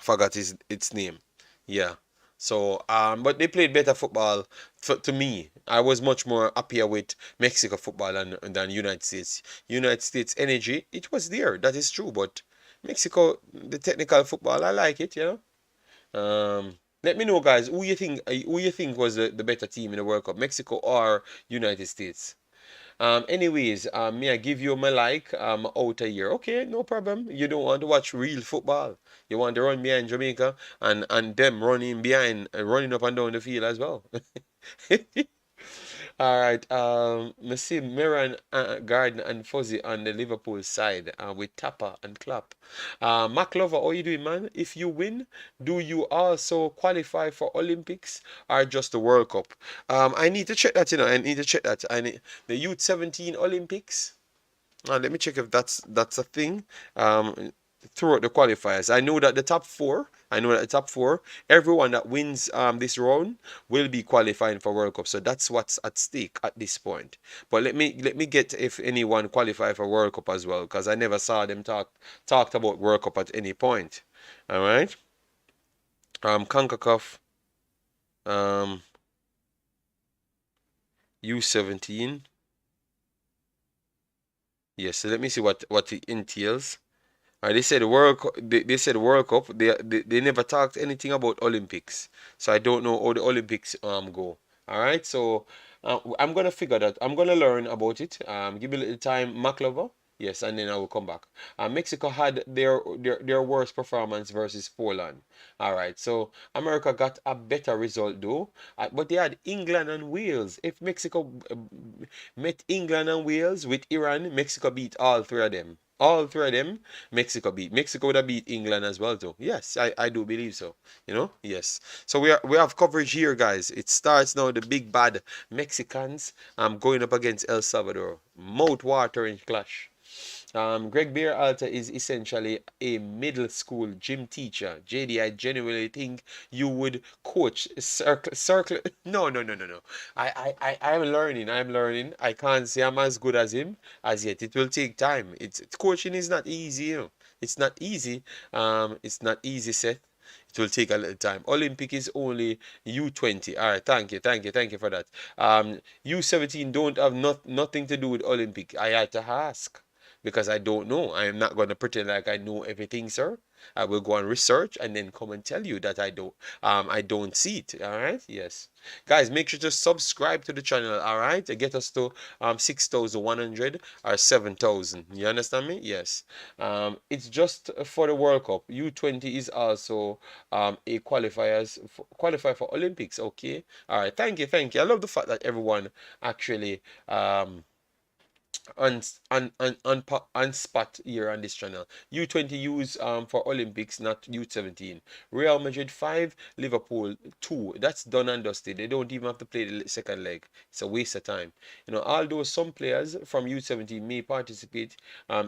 Forgot its name. Yeah. So, but they played better football. To me, I was much more happier with Mexico football than United States. United States energy, it was there. That is true. But Mexico, the technical football, I like it. You know. Let me know, guys. Who you think was the better team in the World Cup, Mexico or United States? Anyways, may I give you my like out a year? Okay, no problem. You don't want to watch real football. You want to run behind Jamaica and them running behind, running up and down the field as well. All right. I see Miran, Garden, and Fuzzy on the Liverpool side with Tapper and Clap. Mac Lover, how you doing, man? If you win, do you also qualify for Olympics or just the World Cup? I need to check that. I need to check that. I need the U-17 Olympics. Let me check if that's a thing. Um, Throughout the qualifiers, I know that the top four. I know that the top four, everyone that wins this round will be qualifying for World Cup. So that's what's at stake at this point. But let me get if anyone qualify for World Cup as well, because I never saw them talked about World Cup at any point. All right. Concacaf um U-17. Yes. So let me see what it entails. They said they said World Cup. They never talked anything about Olympics, so I don't know how the Olympics go. All right, so I'm gonna figure that. I'm gonna learn about it. Give me a little time, Maclover. Yes, and then I will come back. Mexico had their worst performance versus Poland. All right, so America got a better result though, but they had England and Wales. If Mexico met England and Wales with Iran, Mexico beat all three of them. All three of them, Mexico beat. Mexico would have beat England as well, too. Yes, I do believe so. You know, yes. So we have coverage here, guys. It starts now. The big bad Mexicans going up against El Salvador. Mouth-watering clash. Greg Beer Alta is essentially a middle school gym teacher. JD, I genuinely think you would coach circle. No, no, no, no, no. I'm learning. I'm learning. I can't say I'm as good as him as yet. It will take time. Coaching is not easy, you know. It's not easy. It's not easy, Seth. It will take a little time. Olympic is only U20. All right, thank you for that. U17 don't have nothing to do with Olympic. I had to ask because I don't know. I am not going to pretend like I know everything, sir. I will go and research and then come and tell you that I don't see it. All right? Yes. Guys, make sure to subscribe to the channel, all right? To get us to 6,100 or 7,000. You understand me? Yes. It's just for the World Cup. U20 is also a qualify for Olympics, okay? All right. Thank you. I love the fact that everyone actually on spot here on this channel. U20 use for Olympics, not U17. Real Madrid 5, Liverpool 2. That's done and dusted. They don't even have to play the second leg. It's a waste of time. You know, although some players from U17 may participate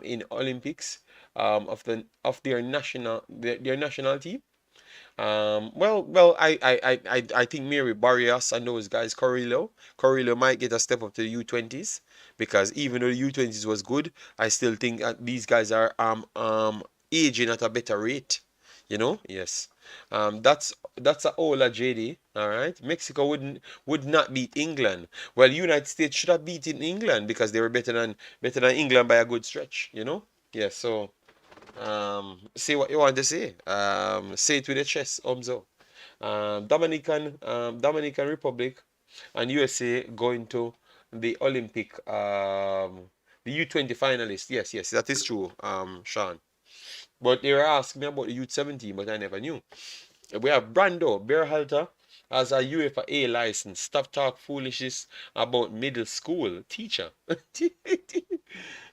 in Olympics of their national team. I think Mary Barrios and those guys, Corrillo might get a step up to the U20s because even though the U20s was good, I still think these guys are aging at a better rate. You know, yes. That's a Ola JD. All right, Mexico would not beat England. Well, United States should have beaten England because they were better than England by a good stretch. You know, yes. So. Say what you want to say. Say it with a chest, Omzo. Dominican Republic and USA going to the Olympic, the U20 finalists. Yes, yes, that is true, Sean. But they were asking me about the U17, but I never knew. We have Brando Berhalter as a UEFA A license. Stop talk foolishness about middle school teacher.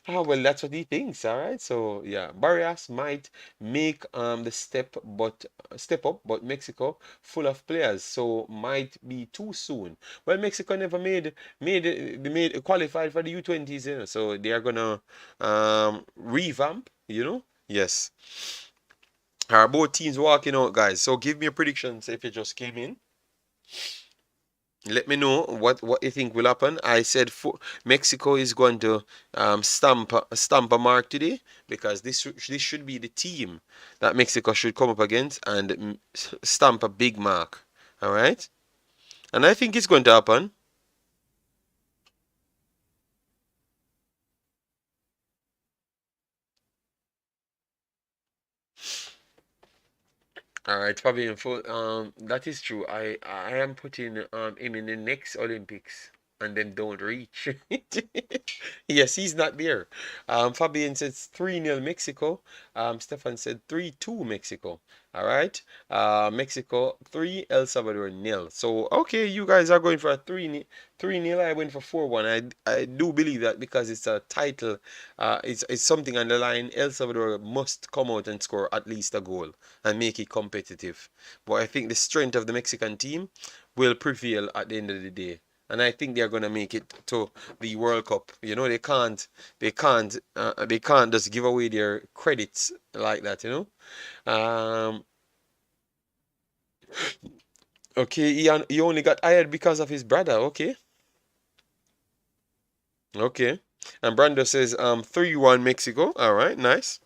Well, that's what he thinks, all right. So yeah, Barrios might make the step up, but Mexico full of players, so might be too soon. Well, Mexico never made qualified for the U20s, you know, so they are gonna revamp, you know. Yes. Both teams walking out, guys. So give me a predictions if you just came in. Let me know what you think will happen. I said Mexico is going to stamp a mark today because this should be the team that Mexico should come up against and stamp a big mark. All right, and I think it's going to happen. All right, Fabian. That is true. I am putting him in the next Olympics, and then don't reach. Yes, he's not there. Fabian says 3-0 Mexico. Stefan said 3-2 Mexico. All right. Mexico 3, El Salvador nil. So okay, you guys are going for a 3-0. I went for 4-1. I do believe that because it's a title. It's something on the line. El Salvador must come out and score at least a goal and make it competitive. But I think the strength of the Mexican team will prevail at the end of the day. And I think they're gonna make it to the World Cup. You know, they can't just give away their credits like that. You know. Okay, he only got hired because of his brother. Okay, okay. And Brando says 3-1 Mexico. All right, nice.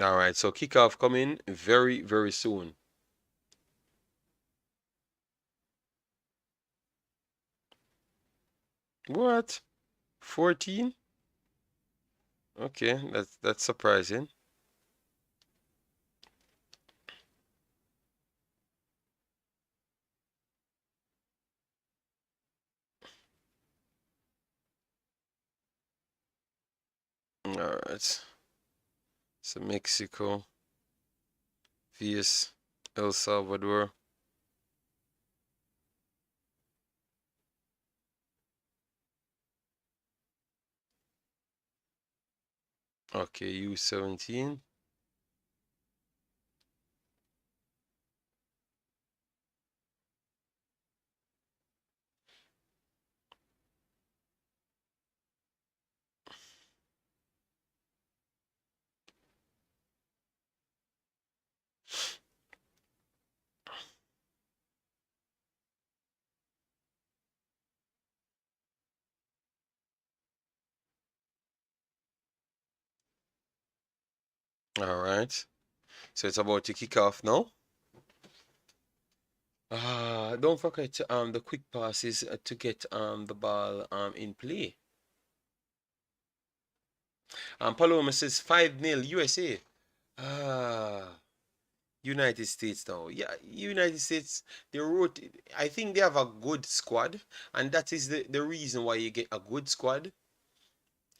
All right, so kickoff coming very, very soon. What? 14? Okay, that's surprising. All right. So Mexico vs El Salvador. Okay, U-17. All right. So it's about to kick off now. Don't forget the quick passes to get the ball in play. Paloma says 5-0 USA. Ah, United States now. Yeah, United States, they wrote, I think they have a good squad, and that is the reason why you get a good squad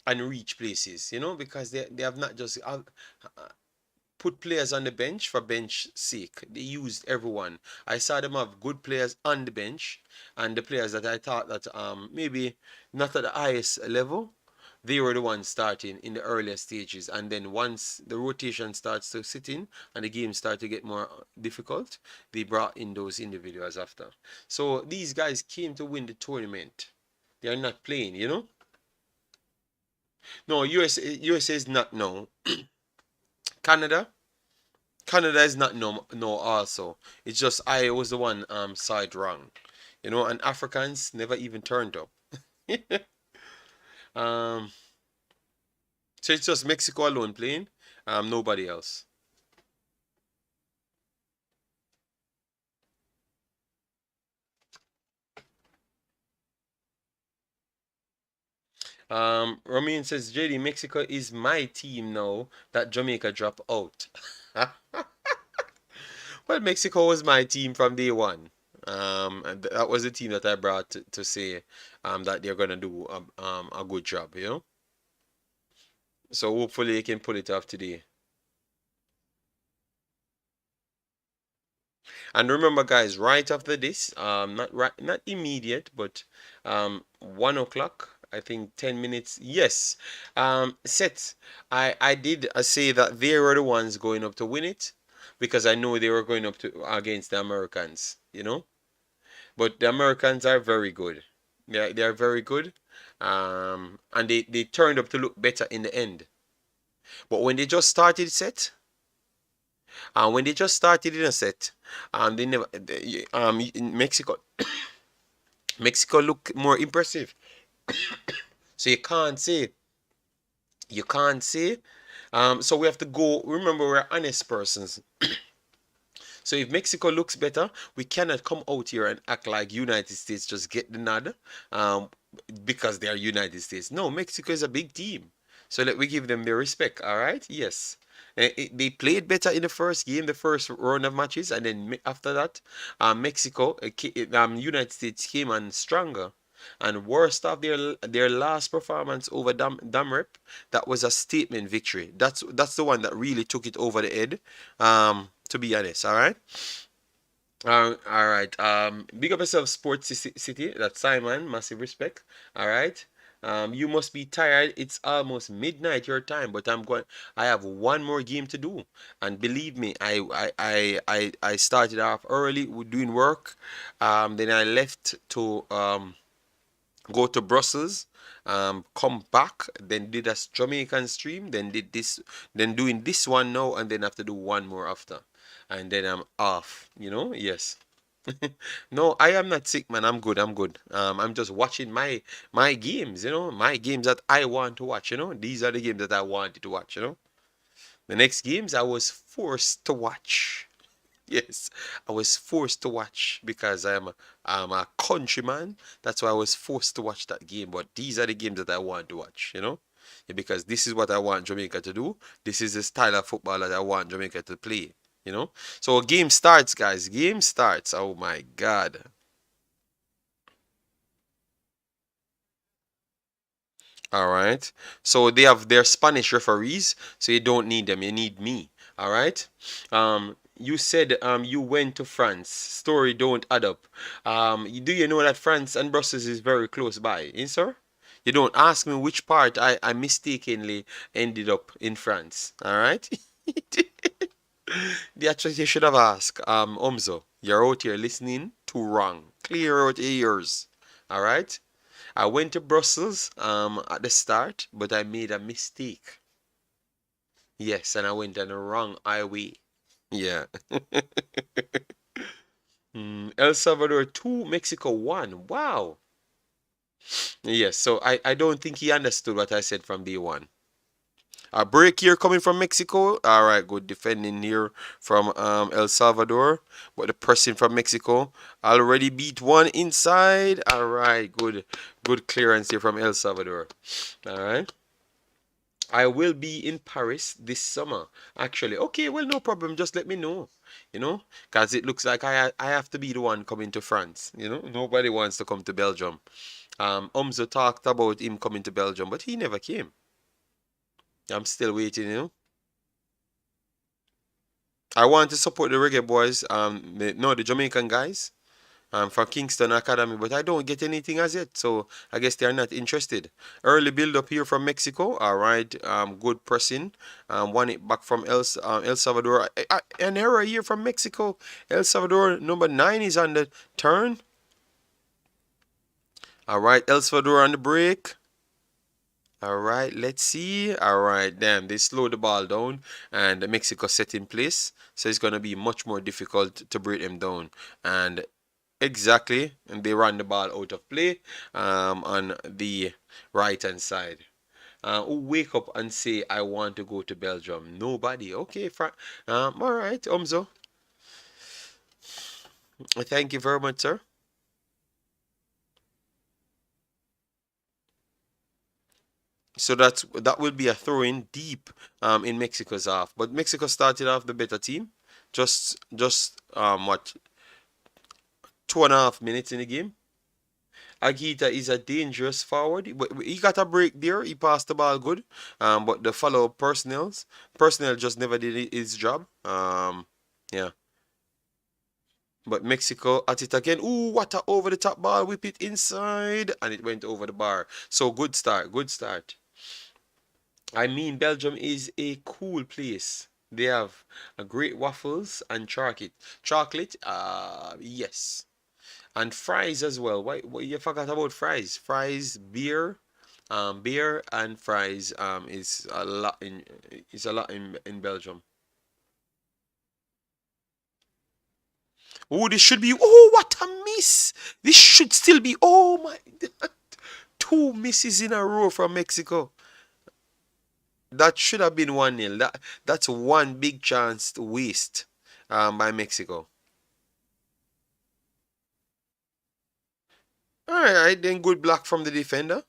and reach places, you know, because they have not just put players on the bench for bench sake. They used everyone. I saw them have good players on the bench, and the players that I thought that maybe not at the highest level, they were the ones starting in the earlier stages. And then once the rotation starts to sit in and the game start to get more difficult, they brought in those individuals after. So these guys came to win the tournament. They are not playing, you know. No, USA is not no. Canada. Canada is not no also. It's just I was the one side wrong. You know, and Africans never even turned up. um so it's just Mexico alone playing. Nobody else. Romain says JD Mexico is my team now that Jamaica drop out. Well, Mexico was my team from day one. And that was the team that I brought to say that they're gonna do a good job, you know. So hopefully they can pull it off today. And remember, guys, right after this, not immediate, but 1 o'clock. I think 10 minutes. Yes, sets. I did say that they were the ones going up to win it because I know they were going up to against the Americans. You know, but the Americans are very good. They're very good. And they turned up to look better in the end. But when they just started set, when they just started in a set, they never, in Mexico look more impressive. So you can't say. So we have to go. Remember, we're honest persons. So if Mexico looks better, we cannot come out here and act like United States just get the nod, um, because they are United States. No, Mexico is a big team. So let we give them their respect. All right. Yes. They played better in the first game, the first round of matches, and then after that, Mexico, United States came on stronger. And worst of their last performance over Damrep, that was a statement victory. That's the one that really took it over the head. To be honest, all right. All right. Big up yourself, Sports City. That's Simon. Massive respect. All right. You must be tired. It's almost midnight your time, but I'm going. I have one more game to do, and believe me, I started off early with doing work. Then I left to go to Brussels, come back, then did a Jamaican stream, then did this, then doing this one now, and then have to do one more after, and then I'm off. Yes. No, I am not sick, man. I'm good. I'm good. I'm just watching my games. My games that I want to watch. These are the games that I wanted to watch. The next games I was forced to watch. Yes, I was forced to watch because I'm a countryman. That's why I was forced to watch that game. But these are the games that I want to watch. Yeah, because this is what I want Jamaica to do. This is the style of football that I want Jamaica to play. So game starts, guys. Game starts. Oh my God. All right. So they have their Spanish referees, so you don't need them. You need me. All right. You said you went to France. Story don't add up. Do you know that France and Brussels is very close by, sir? You don't ask me which part I mistakenly ended up in France. All right. That's what you should have asked. Omzo, you're out here listening too wrong. Clear out your ears. All right. I went to Brussels at the start, but I made a mistake. Yes, and I went on the wrong highway. Yeah. El Salvador 2, Mexico 1. Wow. Yes, so I don't think he understood what I said from day one. A break here coming from Mexico. All right, good defending here from El Salvador. But the person from Mexico already beat one inside. All right, good clearance here from El Salvador. All right. I will be in Paris this summer. Actually, okay, well, no problem. Just let me know, because it looks like I have to be the one coming to France. Nobody wants to come to Belgium. Umzo talked about him coming to Belgium, but he never came. I'm still waiting. I want to support the reggae boys. No, the Jamaican guys. From Kingston Academy, but I don't get anything as yet, so I guess they are not interested. Early build up here from Mexico, all right. Good pressing. Won it back from El Salvador. An error here from Mexico. El Salvador number 9 is on the turn. All right, El Salvador on the break. All right, let's see. All right, damn, they slowed the ball down and Mexico set in place, so it's gonna be much more difficult to break them down. And exactly, and they run the ball out of play on the right hand side. Who wake up and say, I want to go to Belgium? Nobody. Okay, all right, Umzo. Thank you very much, sir. So that will be a throw in deep in Mexico's half. But Mexico started off the better team. Just what, 2.5 minutes in the game. Agita is a dangerous forward, but he got a break there. He passed the ball good, but the follow personnel just never did his job. Yeah. But Mexico at it again. Ooh, what a over the top ball! Whip it inside, and it went over the bar. So good start, good start. I mean, Belgium is a cool place. They have a great waffles and chocolate. Chocolate, yes. And fries as well. Why you forgot about fries? Fries, beer and fries is a lot in Belgium. Oh, this should be. Oh, what a miss! This should still be. Oh my, two misses in a row from Mexico. That should have been 1-0. That's one big chance to waste by Mexico. All right, then good block from the defender.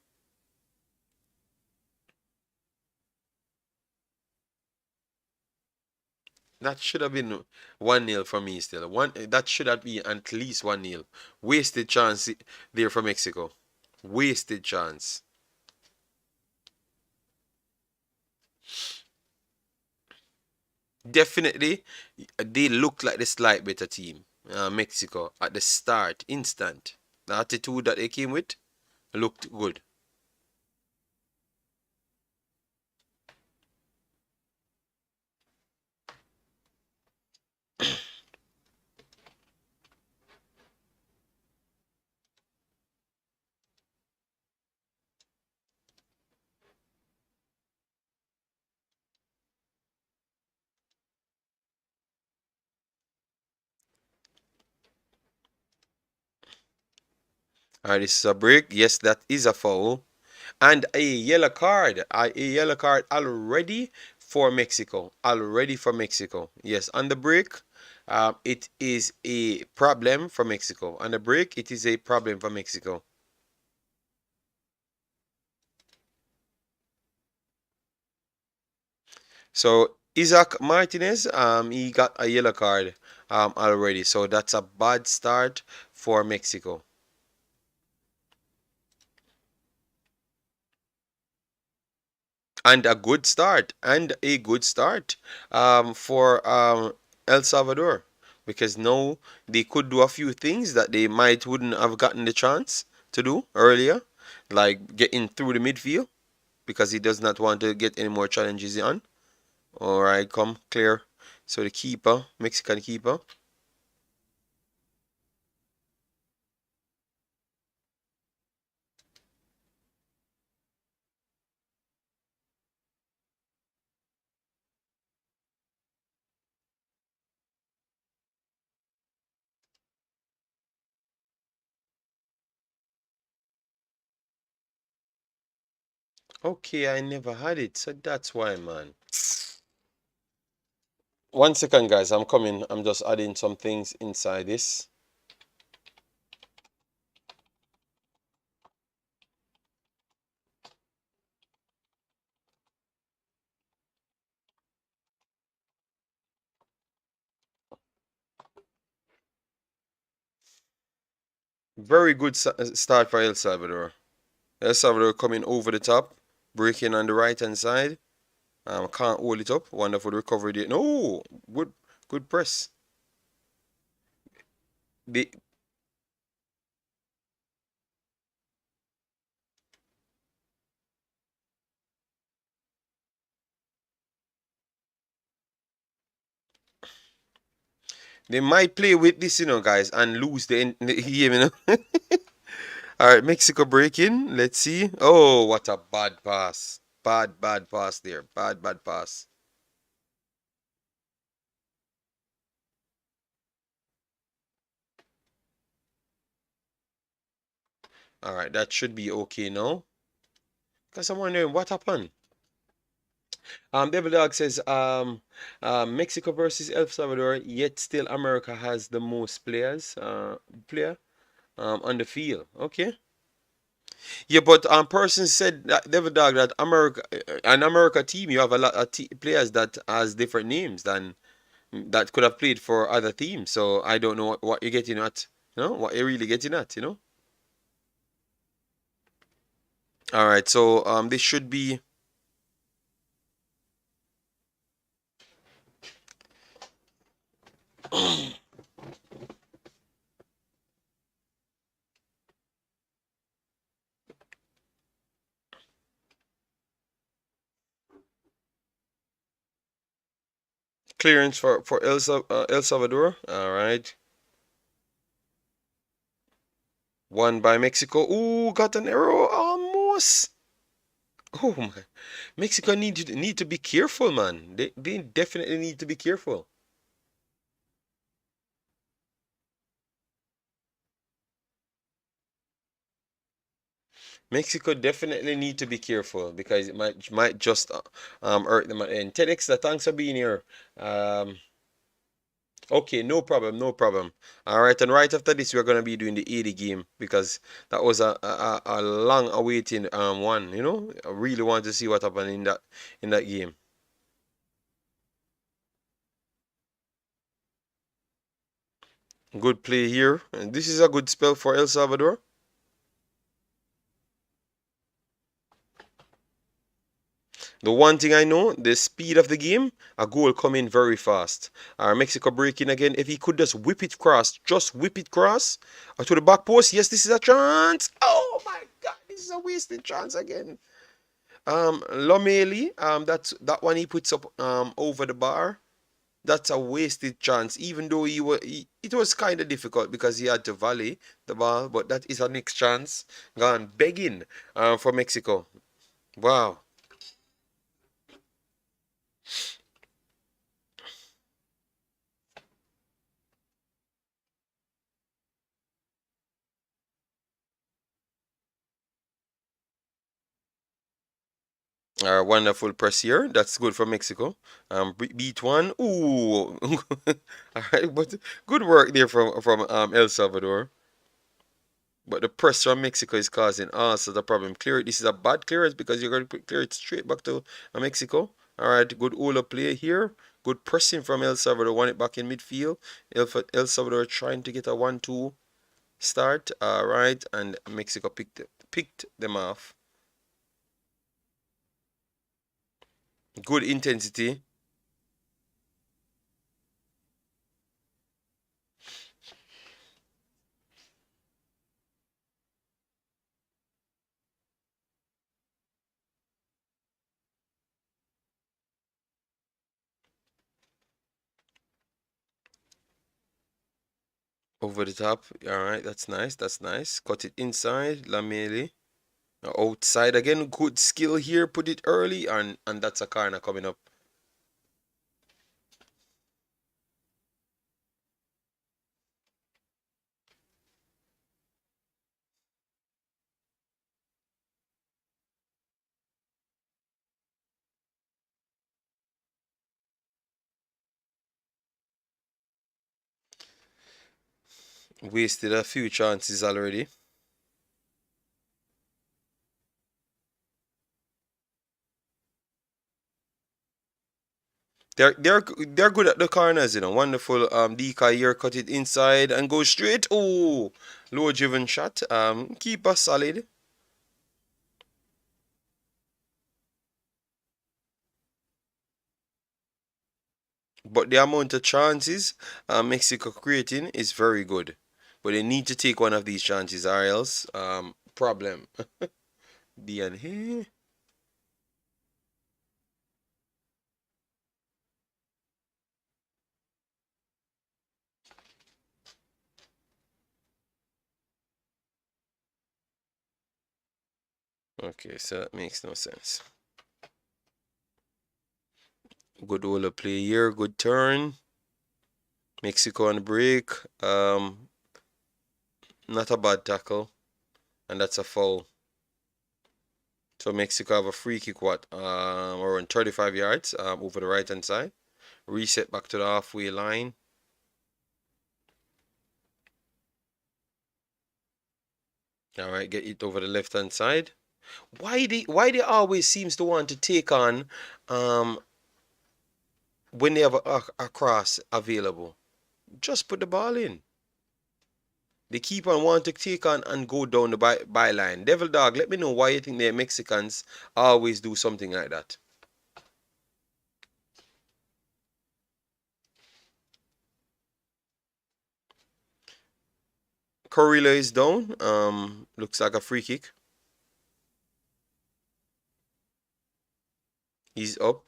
That should have been 1-0 for me still. That should have been at least 1-0. Wasted chance there for Mexico. Wasted chance. Definitely, they looked like the slight better team. Mexico at the start, instant. The attitude that they came with looked good. All right, this is a break. Yes, that is a foul. And a yellow card. A yellow card already for Mexico. Already for Mexico. Yes, on the break, it is a problem for Mexico. On the break, it is a problem for Mexico. So Isaac Martinez, he got a yellow card already. So that's a bad start for Mexico. And a good start. And a good start for El Salvador. Because now they could do a few things that they might wouldn't have gotten the chance to do earlier. Like getting through the midfield. Because he does not want to get any more challenges on. Alright, come clear. So the keeper, Mexican keeper. Okay, I never had it, so that's why, man. 1 second, guys. I'm coming. I'm just adding some things inside this. Very good start for El Salvador. El Salvador coming over the top, breaking on the right hand side. Can't hold it up. Wonderful recovery there. No, good press. They they might play with this, guys, and lose the game, All right, Mexico breaking. Let's see. Oh, what a bad pass. Bad pass there. Bad pass. All right, that should be okay now. Because I'm wondering what happened. Devil Dog says, Mexico versus El Salvador, yet still America has the most player on the field. Okay. Yeah, but person said that Devil Dog that an America team, you have a lot of players that has different names than that could have played for other teams. So I don't know what you're getting at. What you're really getting at. All right, so this should be clearance for El Salvador. All right. One by Mexico. Ooh, got an arrow almost. Oh my. Mexico need to be careful, man. They definitely need to be careful. Mexico definitely need to be careful because it might just hurt them at the end. TEDx, thanks for being here. Um, okay, no problem, no problem. All right, and right after this, we're gonna be doing the 80 game because that was a long awaiting one. I really want to see what happened in that game. Good play here. And this is a good spell for El Salvador. The one thing I know, the speed of the game, a goal coming very fast. Mexico breaking again. If he could just whip it cross to the back post. Yes, this is a chance. Oh my God, this is a wasted chance again. Lomeli, that one he puts up over the bar. That's a wasted chance. Even though it was kind of difficult because he had to volley the ball, but that is a next chance gone begging for Mexico. Wow. Wonderful press here. That's good for Mexico. Beat one. Ooh. All right, but good work there from El Salvador. But the press from Mexico is causing also the problem. Clear it. This is a bad clearance because you're going to clear it straight back to Mexico. All right, good Ola play here. Good pressing from El Salvador. Won it back in midfield. El Salvador trying to get a 1-2 start. All right, and Mexico picked them off. Good intensity. Over the top. All right, that's nice. That's nice. Cut it inside. Lamele. Outside again. Good skill here. Put it early, and that's a corner coming up. Wasted a few chances already. They're good at the corners, Wonderful decoy here. Cut it inside and go straight. Oh, low driven shot. Keeper solid. But the amount of chances Mexico creating is very good. But they need to take one of these chances or else problem. DNA. Okay, so that makes no sense. Good Ola play here, good turn. Mexico on the break. Not a bad tackle. And that's a foul. So Mexico have a free kick, around 35 yards over the right hand side. Reset back to the halfway line. All right, get it over the left hand side. Why they always seems to want to take on um when they have a cross available? Just put the ball in. They keep on wanting to take on and go down the byline. Devil dog, let me know why you think the Mexicans always do something like that. Corilla is down. Looks like a free kick. He's up.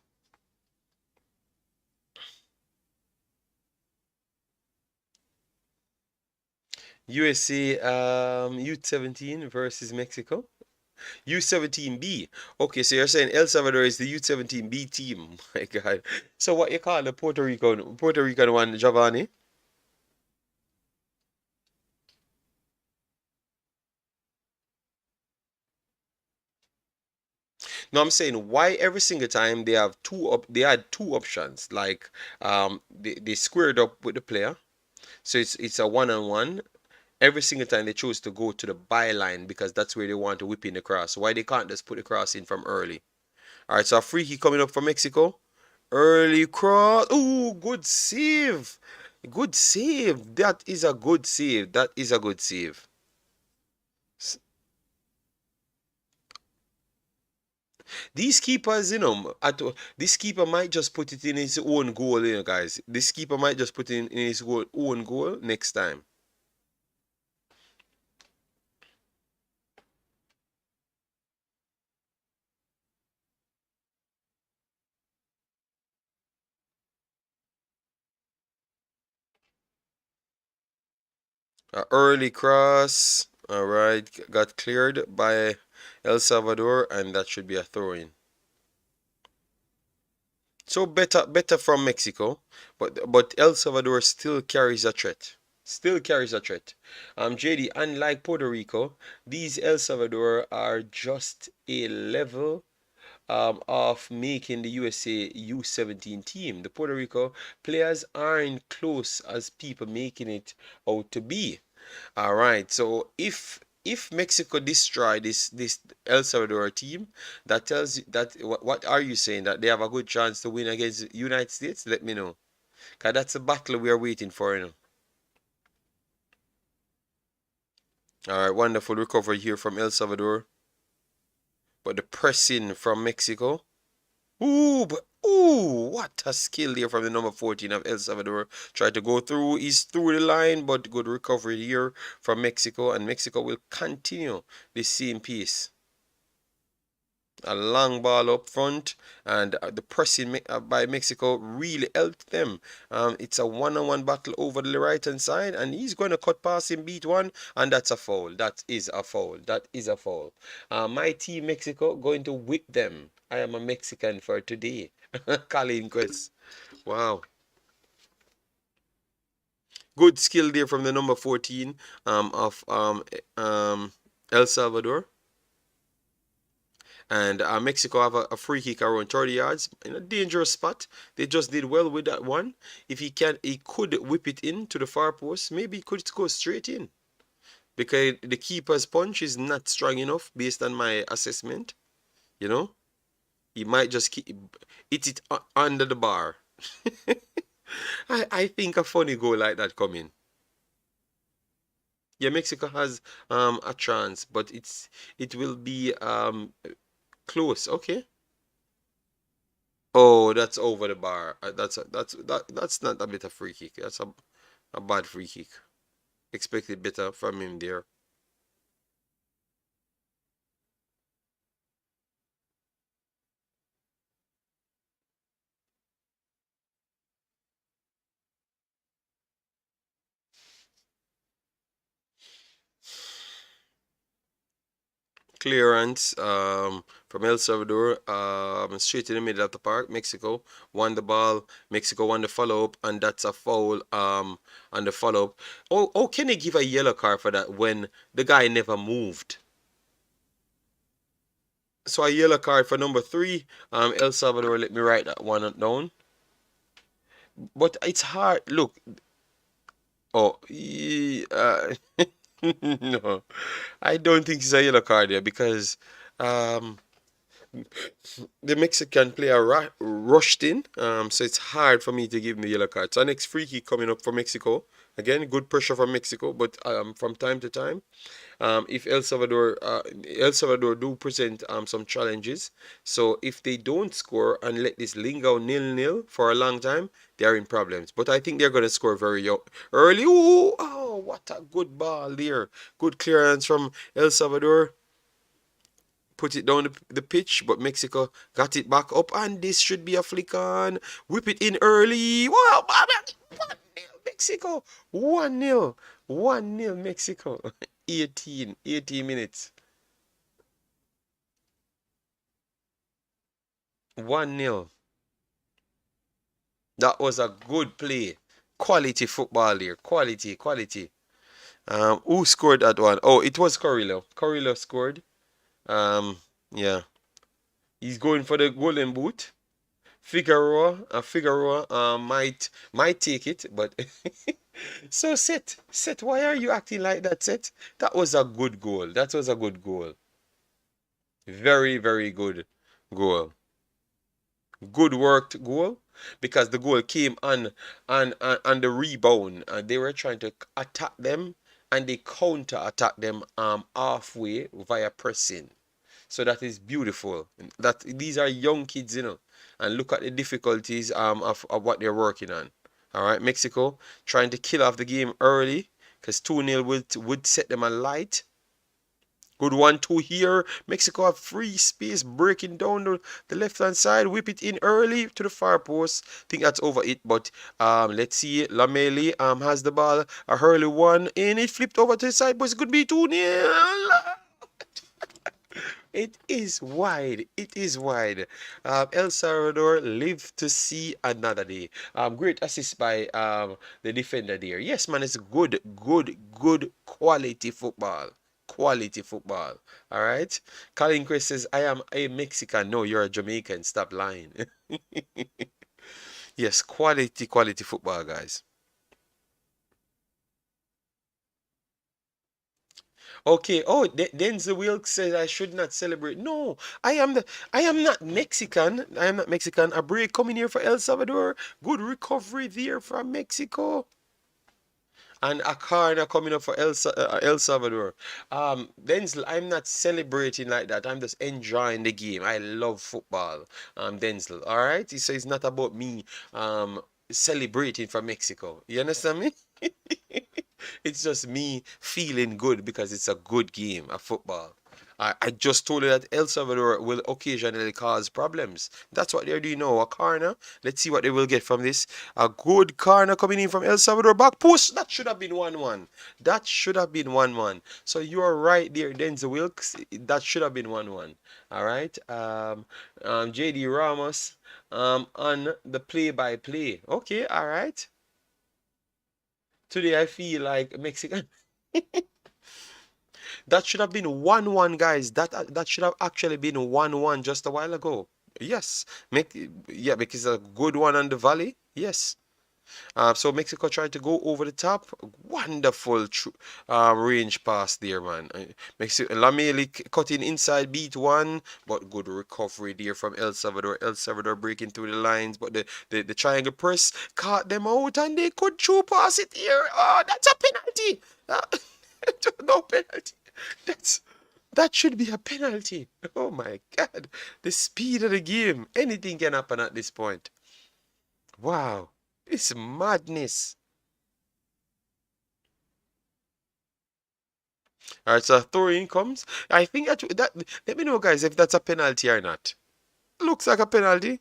USA U-17 versus Mexico. U-17B. Okay, so you're saying El Salvador is the U-17B team. My God. So what you call the Puerto Rican one, Giovanni? No, I'm saying why every single time they had two options. Like they squared up with the player. So it's a one-on-one. Every single time they choose to go to the byline because that's where they want to whip in the cross. Why they can't just put the cross in from early? All right, so a free kick coming up for Mexico. Early cross. Ooh, good save. Good save. That is a good save. That is a good save. S- These keepers, this keeper might just put it in his own goal, guys. This keeper might just put it in his own goal next time. Early cross. All right, got cleared by El Salvador, and that should be a throw-in. So better from Mexico, but El Salvador still carries a threat. Still carries a threat. JD, unlike Puerto Rico, these El Salvador are just a level of making the USA U-17 team. The Puerto Rico players aren't close as people making it out to be. All right. So if Mexico destroy this El Salvador team, that tells you that what are you saying that they have a good chance to win against United States? Let me know. Cause that's a battle we are waiting for, All right, wonderful recovery here from El Salvador, but the pressing from Mexico. Ooh, what a skill there from the number 14 of El Salvador. Tried to go through, he's through the line, but good recovery here from Mexico, and Mexico will continue the same pace. A long ball up front, and the pressing by Mexico really helped them. It's a one-on-one battle over the right hand side, and he's going to cut past him, beat one, and that's a foul. That is a foul. That is a foul. My team, Mexico, going to whip them. I am a Mexican for today. Colin Quest. Wow. Good skill there from the number 14 of El Salvador. And Mexico have a free kick around 30 yards in a dangerous spot. They just did well with that one. If he could whip it in to the far post. Maybe he could go straight in because the keeper's punch is not strong enough based on my assessment. You know, he might just hit it under the bar. I think a funny goal like that coming. Yeah, Mexico has a chance, but it will be close. Okay. Oh, that's over the bar. That's not a bit of free kick. That's a bad free kick. Expected better from him there. Clearance from El Salvador straight in the middle of the park. Mexico won the ball. Mexico won the follow up, and that's a foul on the follow up. Oh, can they give a yellow card for that when the guy never moved? So a yellow card for number 3. El Salvador, let me write that one down. But it's hard. Look, oh, no, I don't think it's a yellow card there because um, the Mexican player rushed in, so it's hard for me to give him the yellow card. So next free kick coming up for Mexico. Again, good pressure from Mexico, but from time to time, if El Salvador do present some challenges. So if they don't score and let this linger 0-0 for a long time, they are in problems. But I think they're going to score very early. Ooh, oh, what a good ball there! Good clearance from El Salvador. Put it down the pitch, but Mexico got it back up, and this should be a flick on. Whip it in early. Wow, Mexico. 1-0. 1-0 Mexico. 18 minutes. 1-0. That was a good play. Quality football here. Quality, quality. Who scored that one? Oh, it was Corillo. Corillo scored. Um, yeah. He's going for the golden boot. Figueroa might take it, but so Set, why are you acting like that, Set? That was a good goal. That was a good goal. Very, very good goal. Good worked goal because the goal came on the rebound and they were trying to attack them and they counter attack them halfway via pressing. So that is beautiful. That these are young kids, and look at the difficulties of what they're working on. All right, Mexico trying to kill off the game early because 2-0 would set them alight. Good 1-2 here. Mexico have free space breaking down the left hand side. Whip it in early to the far post. Think that's over it, but let's see. Lameli has the ball. A early one and it flipped over to the side, but it could be 2-0. It is wide. It is wide. El Salvador live to see another day. Great assist by the defender there. Yes, man, it's good quality football. Quality football. All right. Colin Chris says, I am a Mexican. No, you're a Jamaican. Stop lying. Yes, quality football, guys. Okay. Oh, Denzel Wilkes says I should not celebrate. No, I am not Mexican. I am not Mexican. A break coming here for El Salvador. Good recovery there from Mexico. And a corner coming up for El Salvador. Denzel, I'm not celebrating like that. I'm just enjoying the game. I love football. Denzel, all right? So it's not about me celebrating for Mexico. You understand me? It's just me feeling good because it's a good game of football. I just told you that El Salvador will occasionally cause problems. That's what they're doing now. A corner. Let's see what they will get from this. A good corner coming in from El Salvador. Back post. That should have been 1-1. That should have been 1-1. So you are right there, Denzel Wilkes. That should have been 1-1. All right. JD Ramos on the play-by-play. Okay. All right. Today I feel like Mexican. That should have been 1-1, guys. That should have actually been 1-1 just a while ago. Yes. Yeah, because a good one on the volley. Yes. So Mexico tried to go over the top. Wonderful range pass there, man. Mexico Lameli cutting inside, beat one, but good recovery there from El Salvador. El Salvador breaking through the lines, but the triangle press caught them out, and they could through pass it here. Oh, that's a penalty. No penalty. That should be a penalty. Oh my God. The speed of the game. Anything can happen at this point. Wow. It's madness. All right, so throwing comes. I think that let me know, guys, if that's a penalty or not. Looks like a penalty,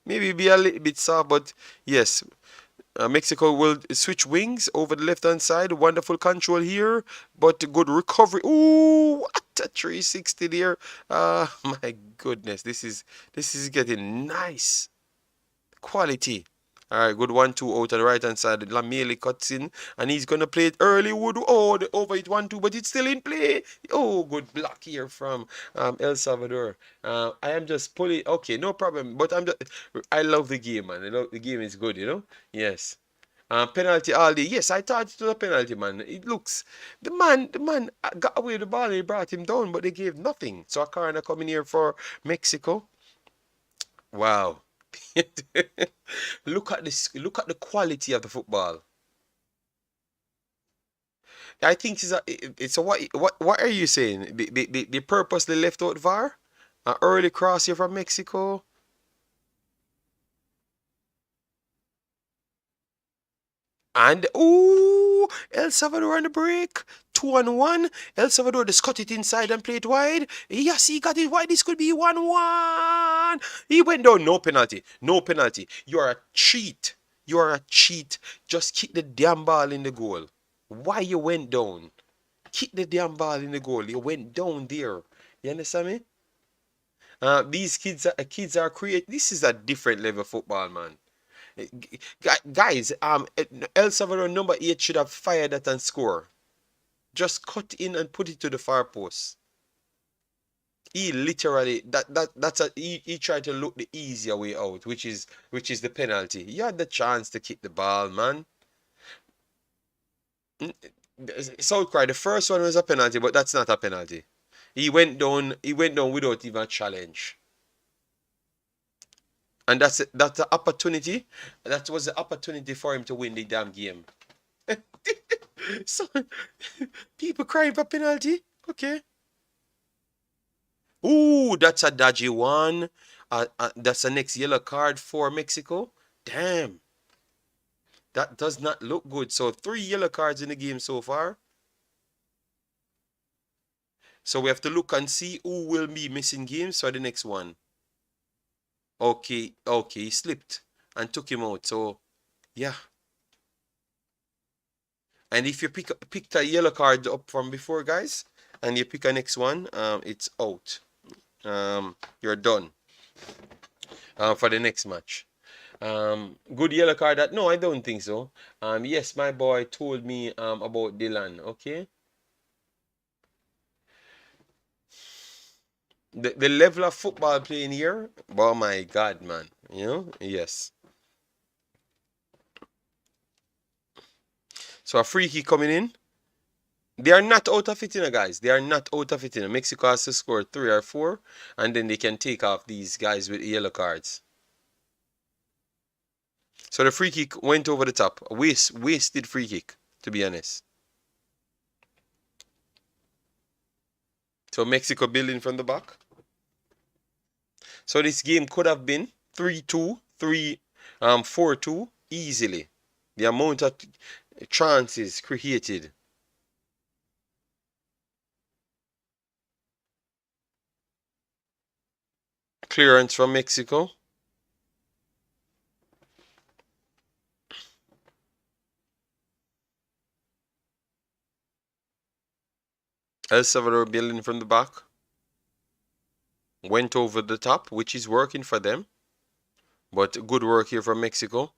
Maybe be a little bit soft, but yes. Mexico will switch wings over the left hand side. Wonderful control here, but good recovery. Ooh, what a 360 there. My goodness, this is getting nice. Quality. All right, good 1-2 out to the right hand side. Lameli cuts in, and he's gonna play it early. Wood. Oh, the over it 1-2, but it's still in play. Oh, good block here from El Salvador. I am just pulling. Okay, no problem. But I love the game, man. I love the game is good, Yes. Penalty all day. Yes, I thought it was a penalty, man. It looks the man got away with the ball and he brought him down, but they gave nothing. So a corner coming here for Mexico. Wow. Look at this. Look at the quality of the football. I think it's a what are you saying? They purposely left out VAR? An early cross here from Mexico. And ooh, El Salvador on the break. 2-1. El Salvador just cut it inside and play it wide. Yes, he got it wide. This could be 1-1. He went down. No penalty. No penalty. You are a cheat. You are a cheat. Just kick the damn ball in the goal. Why you went down? Kick the damn ball in the goal. You went down there. You understand me? These kids are create. This is a different level football, man. Guys, El Salvador number 8 should have fired that and score. Just cut in and put it to the far post. He literally he tried to look the easier way out, which is the penalty. He had the chance to kick the ball, man. South Cry, the first one was a penalty, but that's not a penalty. He went down. He went down without even a challenge, and that's the opportunity. That was the opportunity for him to win the damn game. So people crying for penalty. Okay. Ooh, that's a dodgy one. That's the next yellow card for Mexico. Damn. That does not look good. So 3 yellow cards in the game so far. So we have to look and see who will be missing games for the next one. Okay, he slipped and took him out. So yeah. And if you picked a yellow card up from before, guys, and you pick a next one, it's out. You're done for the next match. Good yellow card. No, I don't think so. Yes, my boy told me about Dylan. Okay. The level of football playing here, oh my God, man. You know, yes. So a free kick coming in. They are not out of it, guys. They are not out of it. Mexico has to score 3 or 4, and then they can take off these guys with yellow cards. So the free kick went over the top. Wasted free kick, to be honest. So Mexico building from the back. So this game could have been 3-2, 4-2 easily. The amount of chances created. Clearance from Mexico. El Salvador building from the back. Went over the top, which is working for them. But good work here from Mexico.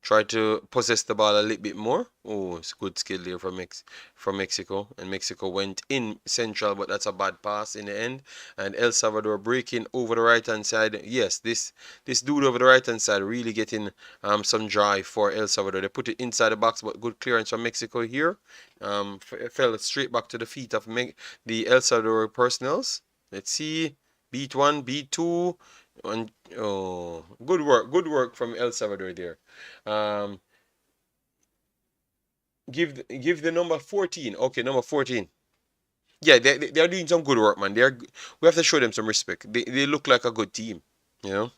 Try to possess the ball a little bit more. Oh, it's good skill there from Mexico. And Mexico went in central, but that's a bad pass in the end. And El Salvador breaking over the right-hand side. Yes, this dude over the right-hand side really getting some drive for El Salvador. They put it inside the box, but good clearance from Mexico here. Fell straight back to the feet of the El Salvador personnels. Let's see. Beat 1, beat 2. And oh, good work from El Salvador there. Give the number 14. Okay, number 14. Yeah, they are doing some good work, man. We have to show them some respect. They look like a good team, you know.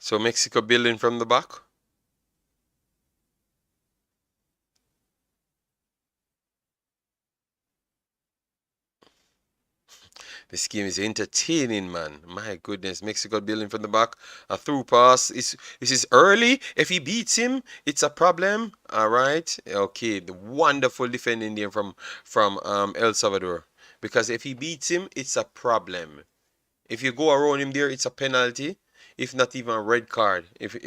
So Mexico building from the back. This game is entertaining, man. My goodness. Mexico building from the back. A through pass. This is early. If he beats him, it's a problem. All right. Okay. The wonderful defending there from El Salvador. Because if he beats him, it's a problem. If you go around him there, it's a penalty. If not even a red card. If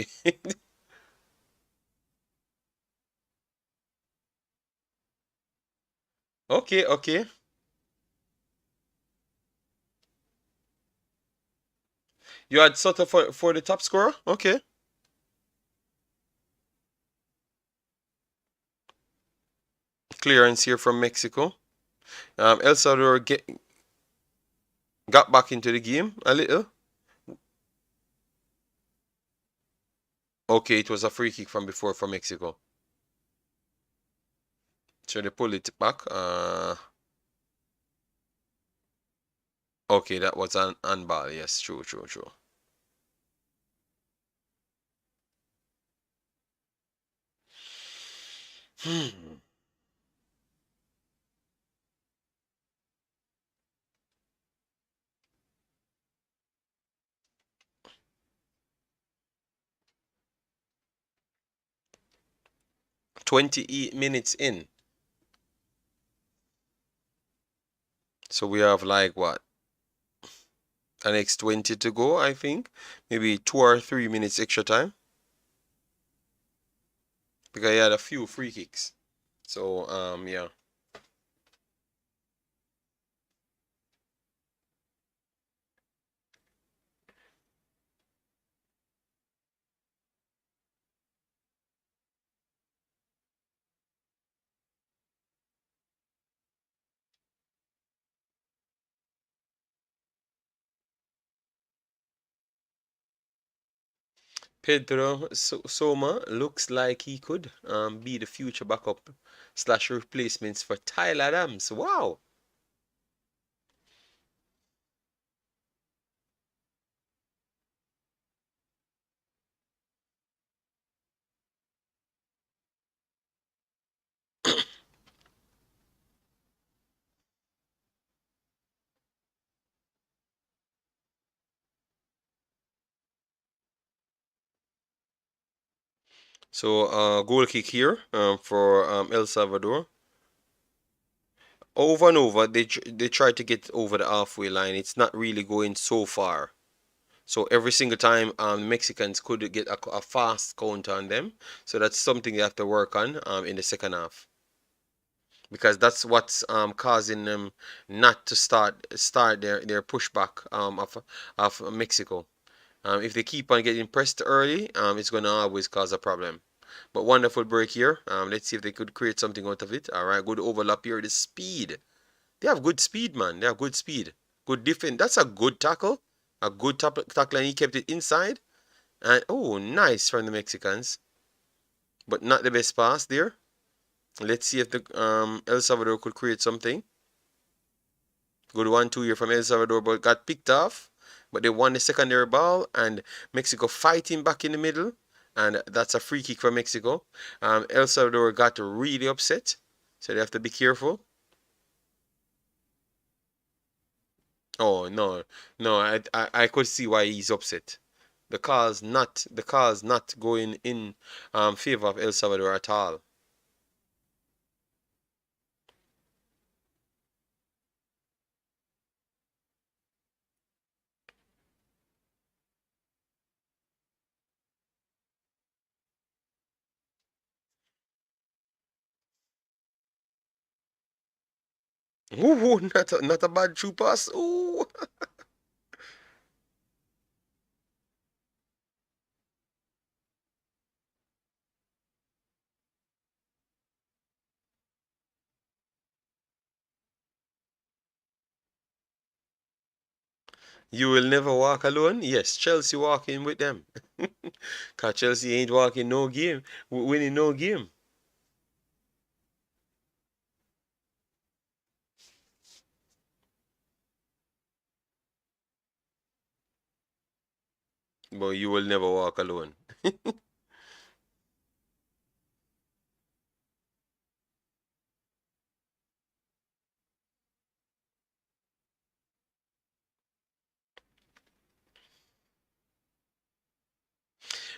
okay. You had Soto for the top scorer? Okay. Clearance here from Mexico. El Salvador got back into the game a little. Okay, it was a free kick from before for Mexico. So they pull it back. Okay, that was an handball. Yes, true. Hmm. 28 minutes in. So we have like what? An next 20 to go, I think. Maybe 2 or 3 minutes extra time. Because he had a few free kicks. So yeah. Pedro Soma looks like he could be the future backup slash replacements for Tyler Adams. Wow. So goal kick here for El Salvador. Over and over, they try to get over the halfway line. It's not really going so far. So every single time, Mexicans could get a fast counter on them. So that's something they have to work on in the second half, because that's what's causing them not to start their pushback of Mexico. If they keep on getting pressed early, it's going to always cause a problem. But wonderful break here. Let's see if they could create something out of it. All right, good overlap here. The speed. They have good speed, man. They have good speed. Good defense. That's a good tackle. A good tackle, and he kept it inside. And oh, nice from the Mexicans. But not the best pass there. Let's see if the El Salvador could create something. Good 1-2 here from El Salvador, but got picked off. But they won the secondary ball, and Mexico fighting back in the middle. And that's a free kick for Mexico. El Salvador got really upset, so they have to be careful. Oh no, no, I could see why he's upset. The car's not going in favor of El Salvador at all. Ooh, not a bad true pass. Ooh. You will never walk alone? Yes, Chelsea walking with them. Cause Chelsea ain't walking no game, winning no game. But you will never walk alone.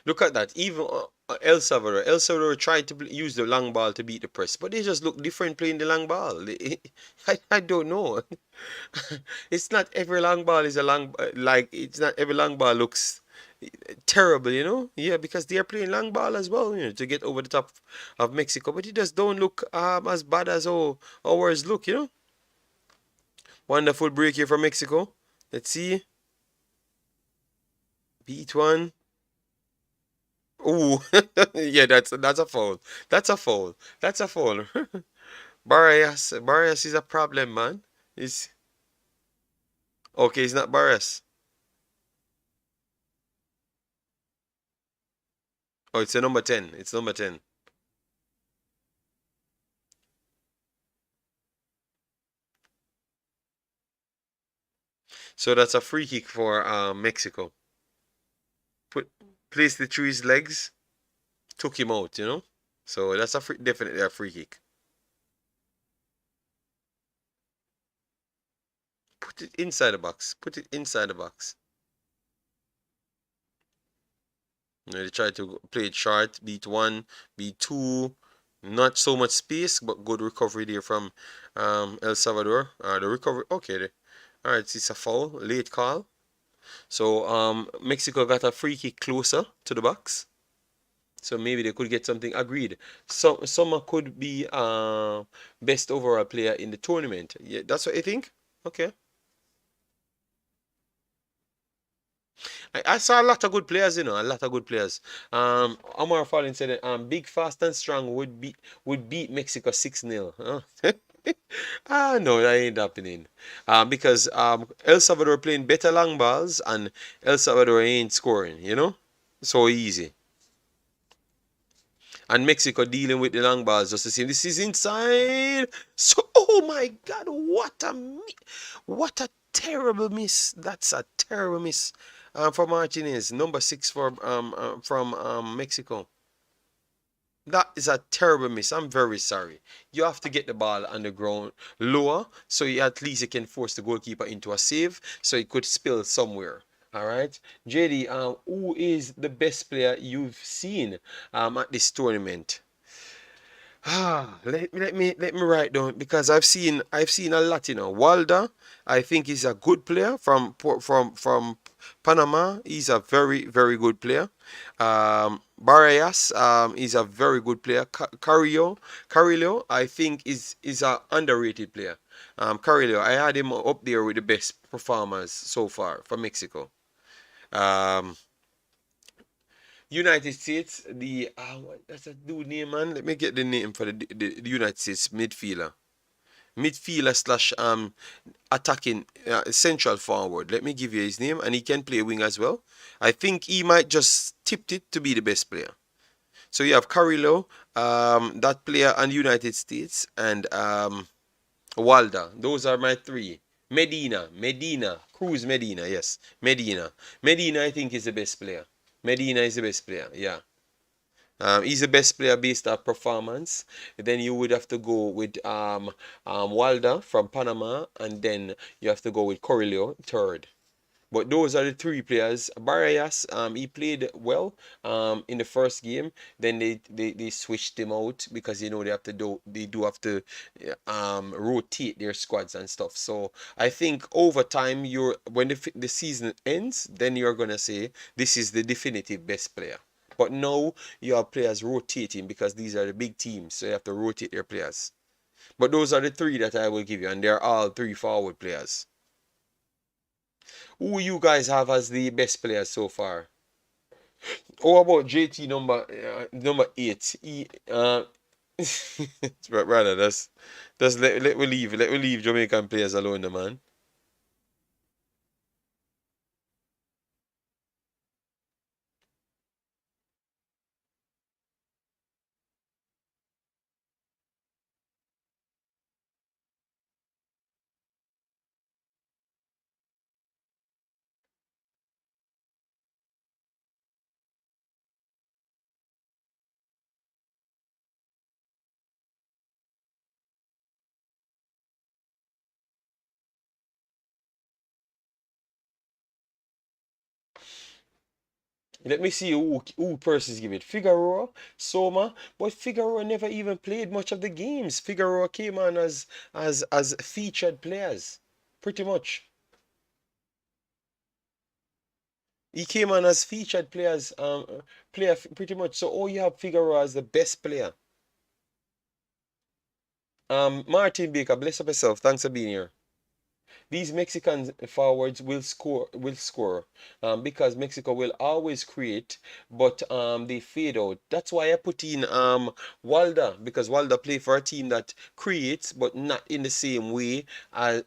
Look at that. Even El Salvador tried to use the long ball to beat the press, but they just look different playing the long ball. I don't know. It's not every long ball is a long like it's not every long ball looks terrible, you know? Yeah, because they are playing long ball as well, you know, to get over the top of Mexico, but it just don't look as bad as ours look, you know? Wonderful break here from Mexico. Let's see. Beat one. Ooh, yeah, that's a foul. That's a foul. That's a foul. Barrios is a problem, man. It's okay. It's not Barrios. Oh, it's a number 10. It's number 10. So that's a free kick for Mexico. Put placed it through his legs, took him out. You know. So that's definitely a free kick. Put it inside the box. Put it inside the box. You know, they try to play it short, beat one, beat two. Not so much space, but good recovery there from El Salvador. The recovery, okay. All right, it's a foul, late call. So Mexico got a free kick closer to the box. So maybe they could get something agreed. Summer could be best overall player in the tournament. Yeah, that's what I think. Okay. I saw a lot of good players, a lot of good players. Omar Fallin said that big, fast, and strong would beat Mexico 6-0. Huh? No, that ain't happening. Because El Salvador playing better long balls and El Salvador ain't scoring. So easy. And Mexico dealing with the long balls just the same. This is inside. So, oh my God, what a terrible miss. That's a terrible miss for Martinez, number 6 from Mexico. That is a terrible miss. I'm very sorry. You have to get the ball on the ground lower so at least you can force the goalkeeper into a save so it could spill somewhere. All right, JD, who is the best player you've seen at this tournament? Let me write down because I've seen a lot. Walder, I think he's a good player from Panama. He's a very very good player. Barrias, is a very good player. Carrillo, I think is a underrated player. Carrillo, I had him up there with the best performers so far for Mexico. Um, United States, that's a dude name, man. Let me get the name for the United States midfielder slash attacking central forward. Let me give you his name, and he can play wing as well. I think he might just tipped it to be the best player. So you have Carrillo, that player on United States, and Walda. Those are my three. Medina, Cruz Medina, yes, Medina. I think is the best player. Medina is the best player. Yeah. He's the best player based on performance. Then you would have to go with Walda from Panama, and then you have to go with Corillo third. But those are the three players. Barrias, he played well in the first game. Then they switched him out because they do have to rotate their squads and stuff. So I think over time, when the season ends, then you're gonna say this is the definitive best player. But now you have players rotating because these are the big teams, so you have to rotate their players. But those are the three that I will give you, and they're all three forward players. Who you guys have as the best players so far? How about JT number 8? Rather, that's let we leave Jamaican players alone, the man. Let me see who Percy's give it. Figueroa, Soma, but Figueroa never even played much of the games. Figueroa came on as featured players, pretty much. He came on as featured player pretty much. So all you have Figueroa as the best player. Martin Baker, bless up yourself. Thanks for being here. These Mexican forwards will score because Mexico will always create, but they fade out. That's why I put in Walda, because Walda play for a team that creates, but not in the same way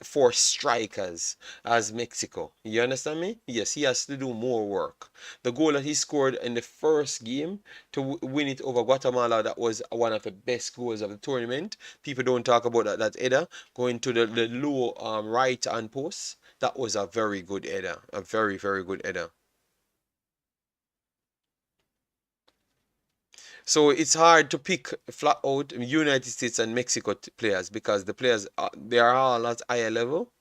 for strikers as Mexico. You understand me? Yes, he has to do more work. The goal that he scored in the first game to win it over Guatemala, that was one of the best goals of the tournament. People don't talk about that header going to the low right hand post. That was a very good header, a very very good header. So it's hard to pick flat out United States and Mexico players because the players they are all at higher level.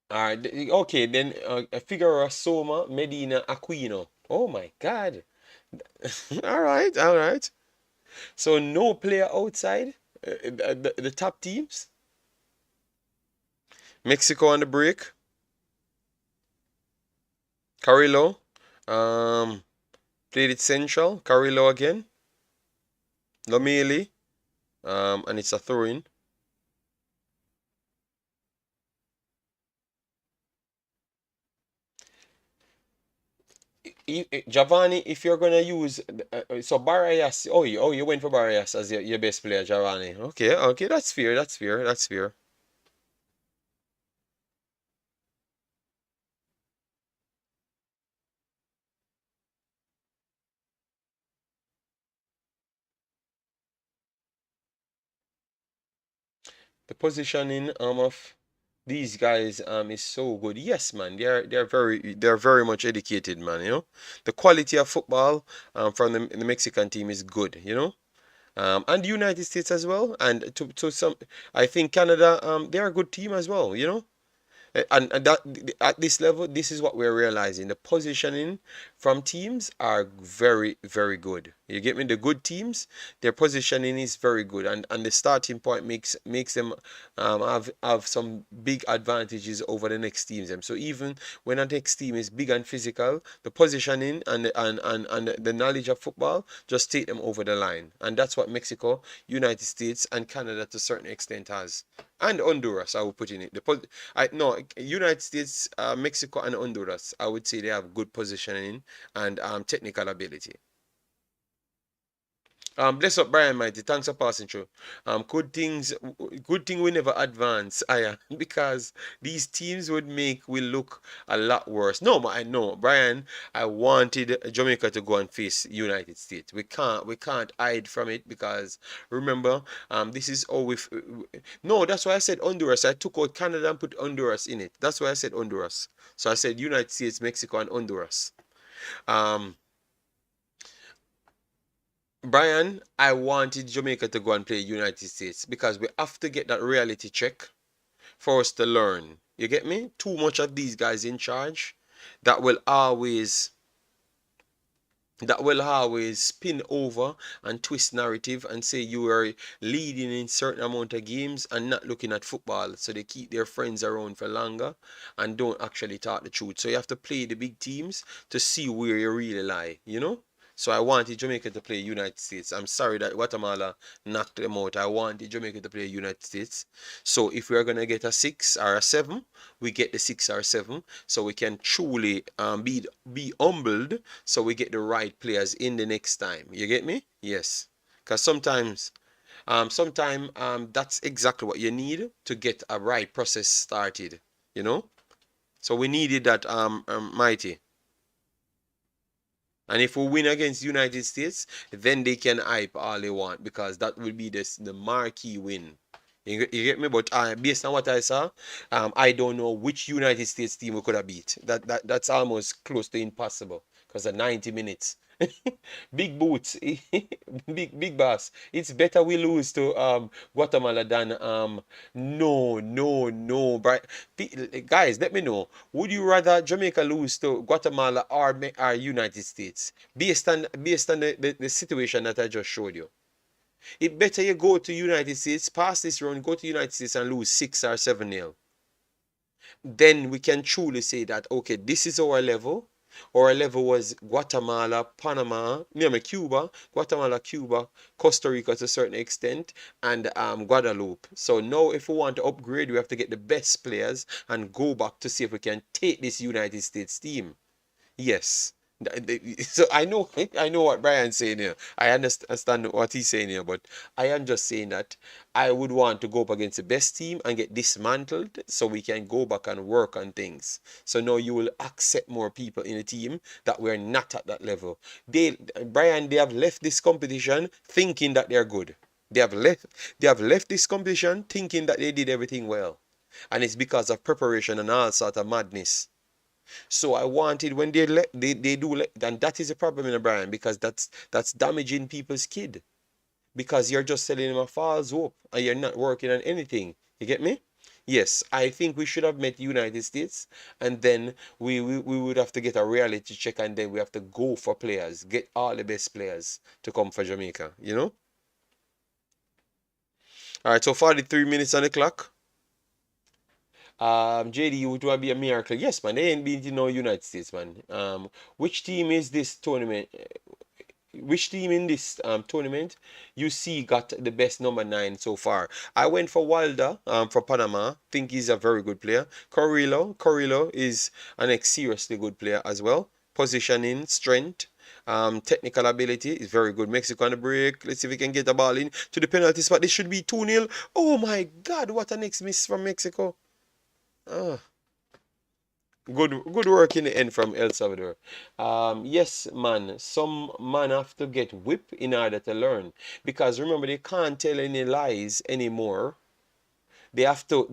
All right, okay, then Figueroa, Soma, Medina, Aquino. Oh my God. All right, all right. So no player outside the top teams. Mexico on the break. Carrillo. Um, Played it central. Carrillo again. Lomeli. And it's a throw-in. Giovanni, if you're gonna use so Barrias, you went for Barrias as your best player, Giovanni. Okay, okay, that's fair, that's fair, that's fair. The positioning of these guys is so good. Yes, man, they're very much educated, man. The quality of football from the Mexican team is good. And the United States as well, and to some, I think Canada they're a good team as well. And that at this level, this is what we're realizing. The positioning from teams are very, very good. You get me? The good teams, their positioning is very good, and the starting point makes them have some big advantages over the next teams. Them. So even when the next team is big and physical, the positioning and the knowledge of football just take them over the line, and that's what Mexico, United States, and Canada to a certain extent has, and Honduras. I would put in it. I no United States, Mexico, and Honduras. I would say they have good positioning and technical ability. Bless up, Brian Mighty. Thanks for passing through. Good thing we never advance, Aya, because these teams would make we look a lot worse. No, but I know, Brian. I wanted Jamaica to go and face United States. We can't hide from it because remember, this is all with. No, that's why I said Honduras. I took out Canada and put Honduras in it. That's why I said Honduras. So I said United States, Mexico, and Honduras. Um, Brian, I wanted Jamaica to go and play United States because we have to get that reality check for us to learn. You get me? Too much of these guys in charge that will always spin over and twist narrative and say you are leading in certain amount of games and not looking at football, so they keep their friends around for longer and don't actually talk the truth. So you have to play the big teams to see where you really lie. So I wanted Jamaica to play United States. I'm sorry that Guatemala knocked them out. I wanted Jamaica to play United States. So if we're gonna get a 6 or a 7, we get the 6 or 7, so we can truly be humbled, so we get the right players in the next time. You get me? Yes. Because sometimes that's exactly what you need to get a right process started. You know. So we needed that mighty. And if we win against United States, then they can hype all they want because that will be the marquee win. You get me? But based on what I saw, I don't know which United States team we could have beat. That's almost close to impossible because of 90 minutes. Big boots, big boss. It's better we lose to Guatemala than no. But guys, let me know. Would you rather Jamaica lose to Guatemala or United States based on the situation that I just showed you? It better you go to United States, pass this round, go to United States and lose 6 or 7 nil. Then we can truly say that okay, this is our level. Our level was Guatemala, Panama, Cuba, Guatemala, Cuba, Costa Rica to a certain extent, and Guadeloupe. So now, if we want to upgrade, we have to get the best players and go back to see if we can take this United States team. Yes. So I know what Brian's saying here. I understand what he's saying here, but I am just saying that I would want to go up against the best team and get dismantled so we can go back and work on things. So now you will accept more people in the team that we're not at that level. Brian, they have left this competition thinking that they're good. They have left they have left this competition thinking that they did everything well. And it's because of preparation and all sort of madness. So I wanted when they do and that is a problem in Brian because that's damaging people's kid because you're just selling them a false hope and you're not working on anything. You get me? Yes, I think we should have met United States and then we would have to get a reality check and then we have to go for players, get all the best players to come for Jamaica, you know? All right, so 43 minutes on the clock. JD, would want to be a miracle. Yes, man, they ain't been to no United States, man. Which team is this tournament? Which team in this tournament you see got the best number 9 so far? I went for Wilder for Panama. Think he's a very good player. Carrillo is an seriously good player as well. Positioning, strength, technical ability is very good. Mexico on the break. Let's see if we can get the ball in to the penalty spot. This should be 2-0. Oh my God, what a next miss from Mexico. Ah. Good work in the end from El Salvador. Yes, man, some man have to get whipped in order to learn. Because remember, they can't tell any lies anymore. They have to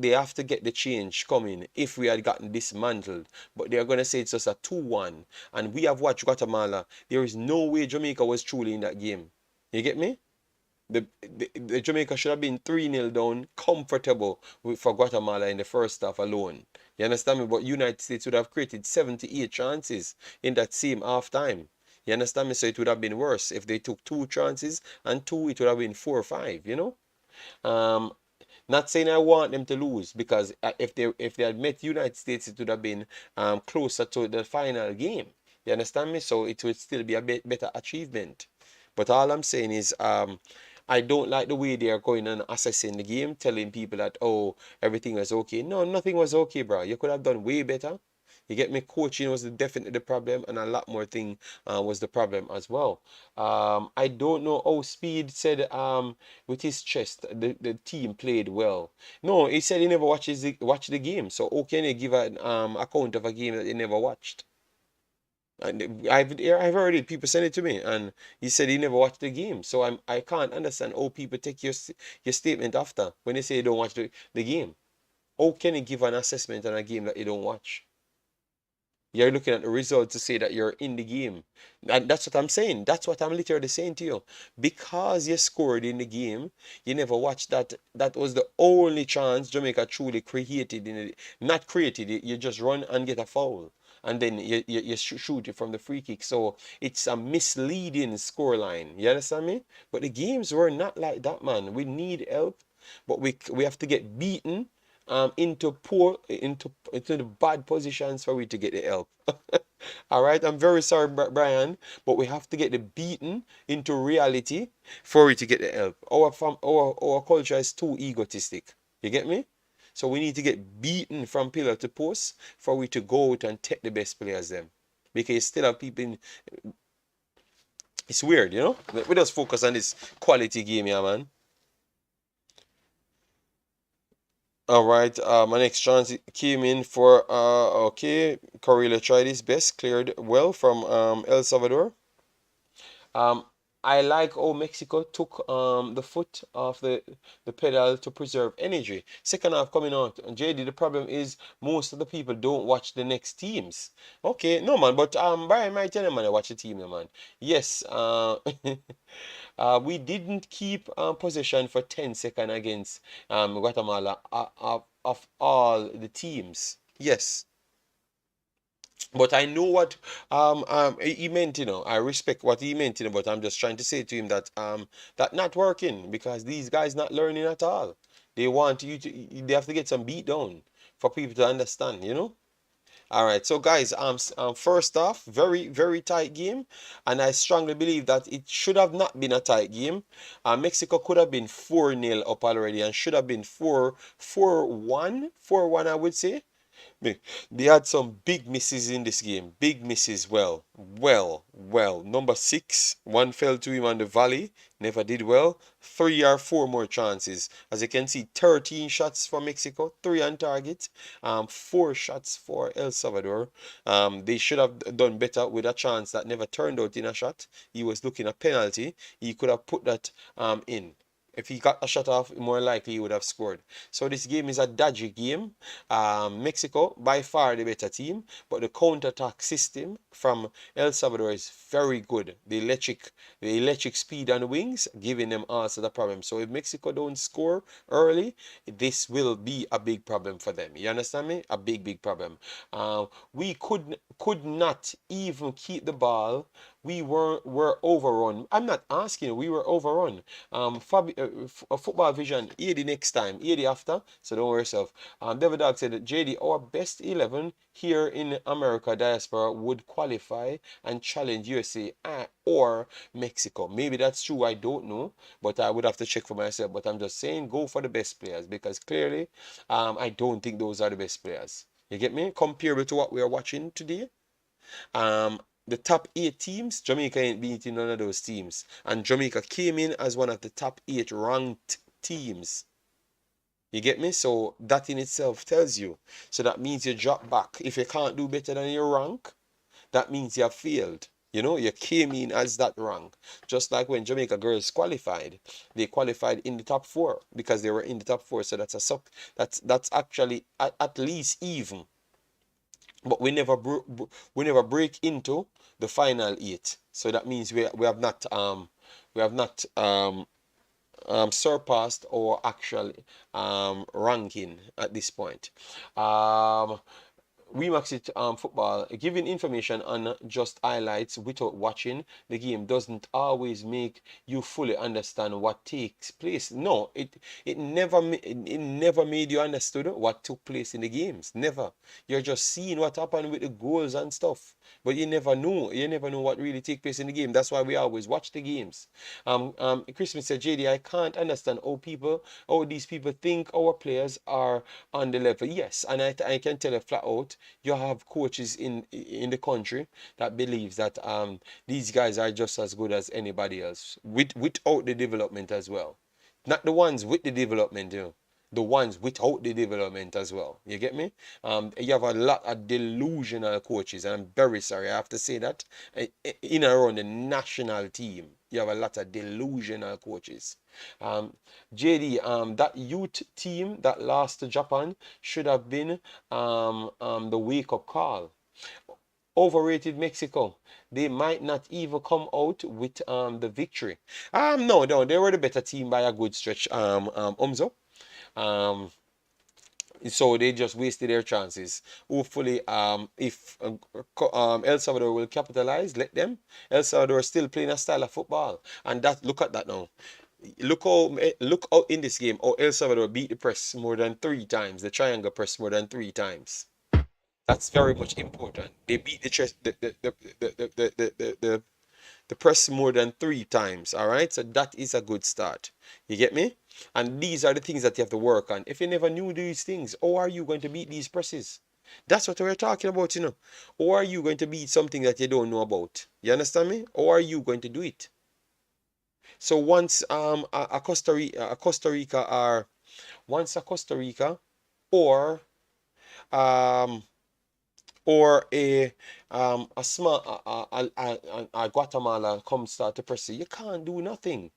get the change coming if we had gotten dismantled. But they're gonna say it's just a 2-1. And we have watched Guatemala. There is no way Jamaica was truly in that game. You get me? The Jamaica should have been 3-0 down, comfortable for Guatemala in the first half alone. You understand me? But United States would have created 78 chances in that same half time. You understand me? So it would have been worse if they took 2 chances and 2, it would have been 4 or 5, you know? Um, Not saying I want them to lose because if they had met United States, it would have been closer to the final game. You understand me? So it would still be a better achievement. But all I'm saying is I don't like the way they are going and assessing the game, telling people that, oh, everything was okay. No, nothing was okay, bro. You could have done way better. You get me? Coaching was definitely the problem, and a lot more thing was the problem as well. I don't know. Oh, Speed said with his chest, the team played well. No, he said he never watched the game. So how can you give an account of a game that he never watched? And I've heard it. People send it to me, and he said he never watched the game. So I can't understand how people take your statement after when they say you don't watch the game. How can you give an assessment on a game that you don't watch? You're looking at the result to say that you're in the game. And that's what I'm saying. That's what I'm literally saying to you. Because you scored in the game, you never watched that. That was the only chance Jamaica truly created in it. Not created it, you just run and get a foul. And then you shoot it from the free kick. So it's a misleading scoreline. You understand me? But the games were not like that, man. We need help. But we have to get beaten into the bad positions for we to get the help. All right, I'm very sorry, Brian, but we have to get the beaten into reality for we to get the help. Our culture is too egotistic. You get me? So we need to get beaten from pillar to post for we to go out and take the best players them. Because you still have people in, it's weird, you know? We just focus on this quality game, yeah, man. All right, my next chance came in for okay, Corilla tried his best, cleared well from El Salvador. Um, I like how Mexico took the foot off the pedal to preserve energy. Second half coming out, and JD, the problem is most of the people don't watch the next teams. Okay, no man, but Brian might tell them man, I watch the team, yeah, man. Yes, we didn't keep possession for 10 seconds against Guatemala of all the teams. Yes. But I know what he meant, you know. I respect what he meant, you know, but I'm just trying to say to him that that not working because these guys not learning at all. They want you to they have to get some beat down for people to understand, you know? All right, so guys, first off, very tight game, and I strongly believe that it should have not been a tight game. Mexico could have been 4-0 up already and should have been 4-1, 4-1, I would say. They had some big misses in this game. Big misses. Well. Number 6, one fell to him on the volley. Never did well. 3 or 4 more chances. As you can see, 13 shots for Mexico, 3 on target. 4 shots for El Salvador. They should have done better with a chance that never turned out in a shot. He was looking a penalty. He could have put that in. If he got a shot off, more likely he would have scored. So this game is a dodgy game. Mexico, by far the better team, but the counter-attack system from El Salvador is very good. The electric speed on the wings, giving them also the problem. So if Mexico don't score early, this will be a big problem for them. You understand me? A big, big problem. We could not even keep the ball. Were overrun. I'm not asking. We were overrun. Football Vision, hear the next time, hear the after, so don't worry yourself. David Dog said that JD, our best 11 here in America diaspora would qualify and challenge USA or Mexico. Maybe that's true, I don't know, but I would have to check for myself. But I'm just saying, go for the best players, because clearly, I don't think those are the best players. You get me? Comparable to what we are watching today. The top 8 teams, Jamaica ain't beating none of those teams. And Jamaica came in as one of the top 8 ranked teams. You get me? So that in itself tells you. So that means you drop back. If you can't do better than your rank, that means you have failed. You know, you came in as that rank. Just like when Jamaica Girlz qualified. They qualified in the top 4 because they were in the top 4. So that's actually at least even. But we never break into the final 8. So that means we have not surpassed our actual ranking at this point. Wemaxit football, giving information on just highlights without watching the game doesn't always make you fully understand what takes place. No, it never made you understood what took place in the games. Never. You're just seeing what happened with the goals and stuff, but you never know. You never know what really take place in the game. That's why we always watch the games. Christmas said, JD, I can't understand how these people think our players are on the level. Yes, and I can tell you flat out, you have coaches in the country that believes that these guys are just as good as anybody else without the development as well. Not the ones with the development, you know. The ones without the development as well. You get me? You have a lot of delusional coaches, and I'm very sorry I have to say that. In and around the national team, you have a lot of delusional coaches. JD, that youth team that lost to Japan should have been the wake-up call. Overrated Mexico. They might not even come out with the victory. No, they were the better team by a good stretch. Umzo. So they just wasted their chances. Hopefully, if El Salvador will capitalize, let them. El Salvador is still playing a style of football, and that look at that now. Look out in this game. Oh, El Salvador beat the press more than 3 times. The triangle press more than 3 times. That's very much important. They beat the chest, the press more than 3 times. All right, so that is a good start. You get me? And these are the things that you have to work on. If you never knew these things, how are you going to beat these presses? That's what we're talking about, you know. Or are you going to beat something that you don't know about? You understand me? Or are you going to do it? So once a Costa Rica or um a small a Guatemala come start to press you can't do nothing.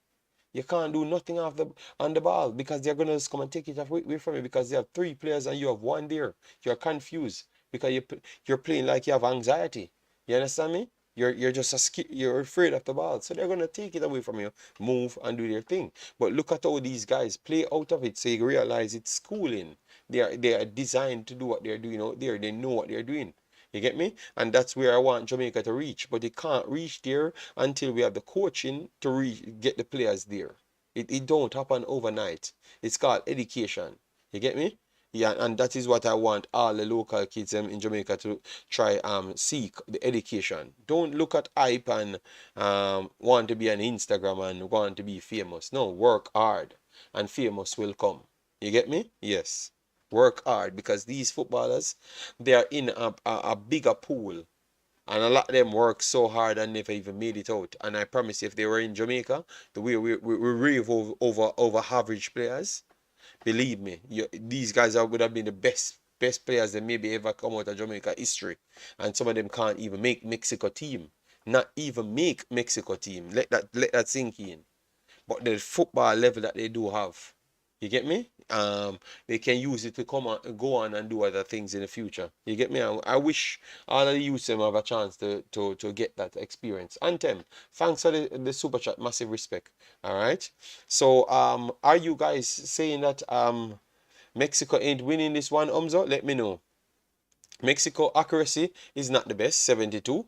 You can't do nothing on the ball because they're gonna just come and take it away from you because they have 3 players and you have 1 there. You're confused because you're playing like you have anxiety. You understand me? You're just you're afraid of the ball, so they're gonna take it away from you, move and do their thing. But look at how these guys play out of it, so you realize it's schooling. They are designed to do what they're doing out there. They know what they're doing. You get me? And that's where I want Jamaica to reach. But they can't reach there until we have the coaching to get the players there. It don't happen overnight. It's called education. You get me? Yeah, and that is what I want all the local kids in Jamaica to try seek the education. Don't look at hype and want to be on Instagram and want to be famous. No, work hard and famous will come. You get me? Yes. Work hard because these footballers, they are in a bigger pool. And a lot of them work so hard and never even made it out. And I promise you, if they were in Jamaica, the way we rave over average players, believe me, these guys would have been the best players that maybe ever come out of Jamaica history. And some of them can't even make Mexico team. Not even make Mexico team. Let that sink in. but the football level that they do have, you get me? They can use it to come on, go on and do other things in the future. You get me? I wish all of the youth them have a chance to get that experience. Anthem, thanks for the super chat, massive respect. All right. So are you guys saying that Mexico ain't winning this one, Umzo? Let me know. Mexico accuracy is not the best, 72.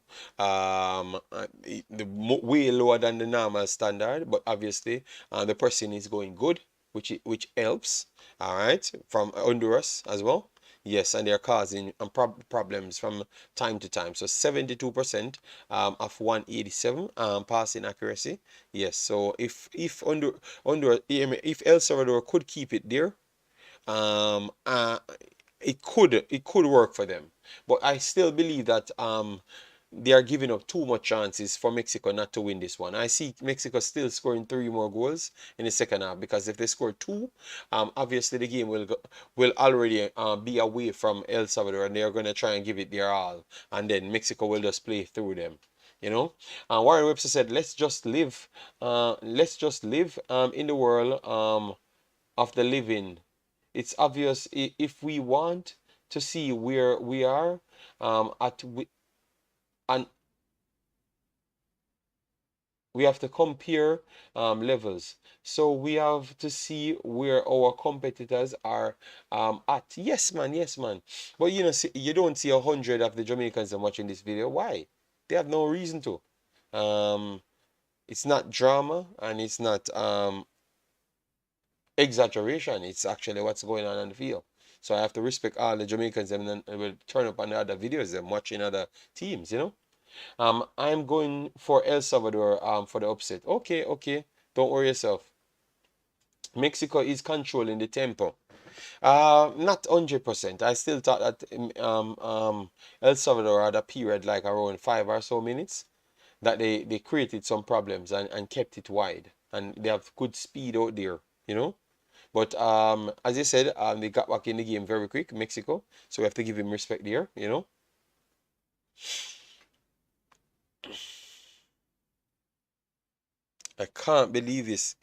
Way lower than the normal standard, but obviously the person is going good, which helps. All right, from Honduras as well. Yes, and they're causing problems from time to time. So 72% of 187 passing accuracy. Yes, so if Honduras, if El Salvador could keep it there, um, uh, it could work for them. But I still believe that they are giving up too much chances for Mexico not to win this one. I see Mexico still scoring 3 more goals in the second half, because if they score two, obviously the game will already be away from El Salvador, and they are going to try and give it their all, and then Mexico will just play through them. You know, Warren Webster said, let's just live in the world of the living. It's obvious if we want to see where we are and we have to compare levels. So we have to see where our competitors are at. Yes, man. Yes, man. But you don't see 100 of the Jamaicans watching this video. Why? They have no reason to. Um, it's not drama, and it's not exaggeration. It's actually what's going on the field. So I have to respect all the Jamaicans, and then I will turn up on the other videos, them watching other teams. I'm going for El Salvador for the upset. Okay, okay. Don't worry yourself. Mexico is controlling the tempo. Not 100%. I still thought that El Salvador had a period like around 5 or so minutes that they created some problems and kept it wide. And they have good speed out there. But as I said, they got back in the game very quick, Mexico. So we have to give him respect there. I can't believe this.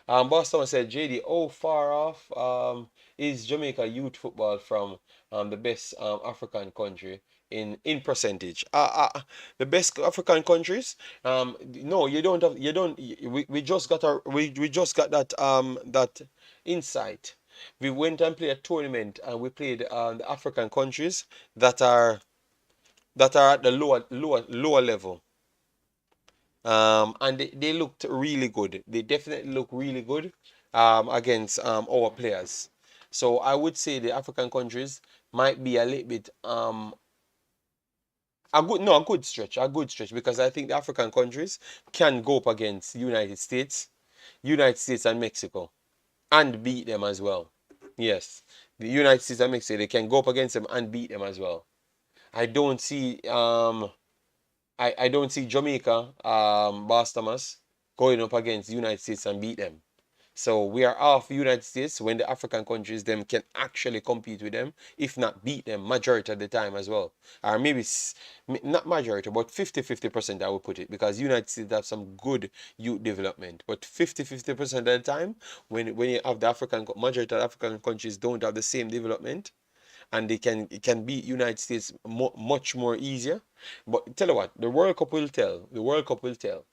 Boston said, JD, how far off is Jamaica youth football from the best African country in percentage? The best African countries? No, we just got that insight. We went and played a tournament, and we played the African countries that are at the lower level. And they looked really good. They definitely look really good against our players. So I would say the African countries might be a little bit a good stretch, because I think the African countries can go up against United States and Mexico, and beat them as well. Yes, the United States and Mexico, they can go up against them and beat them as well. I don't see I don't see Jamaica, Bahamas, going up against the United States and beat them. So we are off United States when the African countries them can actually compete with them, if not beat them majority of the time as well. Or maybe not majority, but 50-50% I would put it, because United States have some good youth development. But 50-50% of the time, when you have the majority of the African countries don't have the same development, and it can beat United States much more easier. But tell you what, the World Cup will tell. The World Cup will tell.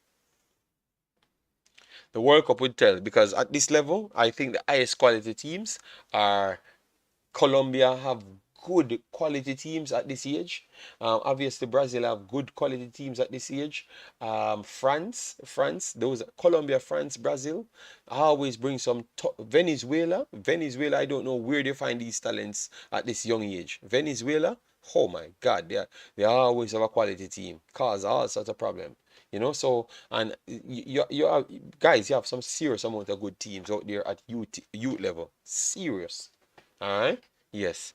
The World Cup will tell, because at this level, I think the highest quality teams are Colombia have good quality teams at this age. Obviously, Brazil have good quality teams at this age. France, those Colombia, France, Brazil always bring some. Venezuela, I don't know where they find these talents at this young age. Venezuela, oh my God, they always have a quality team, cause all sorts of problems. So, and you have, guys, you have some serious amount of good teams out there at youth level. Serious. All right. Yes.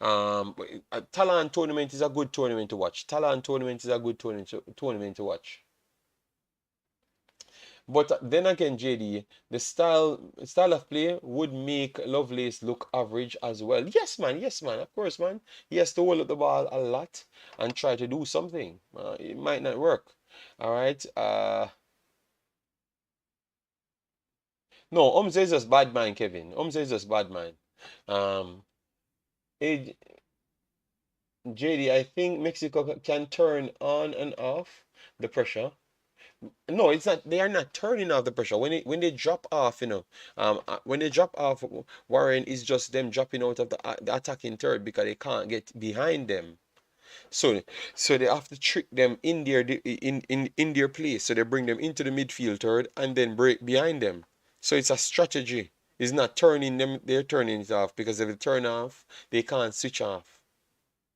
Talent tournament is a good tournament to watch. Talent tournament is a good tournament to watch. But then again, JD, the style of play would make Lovelace look average as well. Yes, man. Yes, man. Of course, man. He has to hold up the ball a lot and try to do something. It might not work. All right. No, Umze is just bad mind, Kevin. Umze is just bad mind. Um, it, JD, I think Mexico can turn on and off the pressure. No, it's not. They are not turning off the pressure. When they drop off, when they drop off, Warren is just them dropping out of the attacking third because they can't get behind them. So so they have to trick them in their place. So they bring them into the midfield third and then break behind them. So it's a strategy. It's not turning them. They're turning it off because if they turn off, they can't switch off.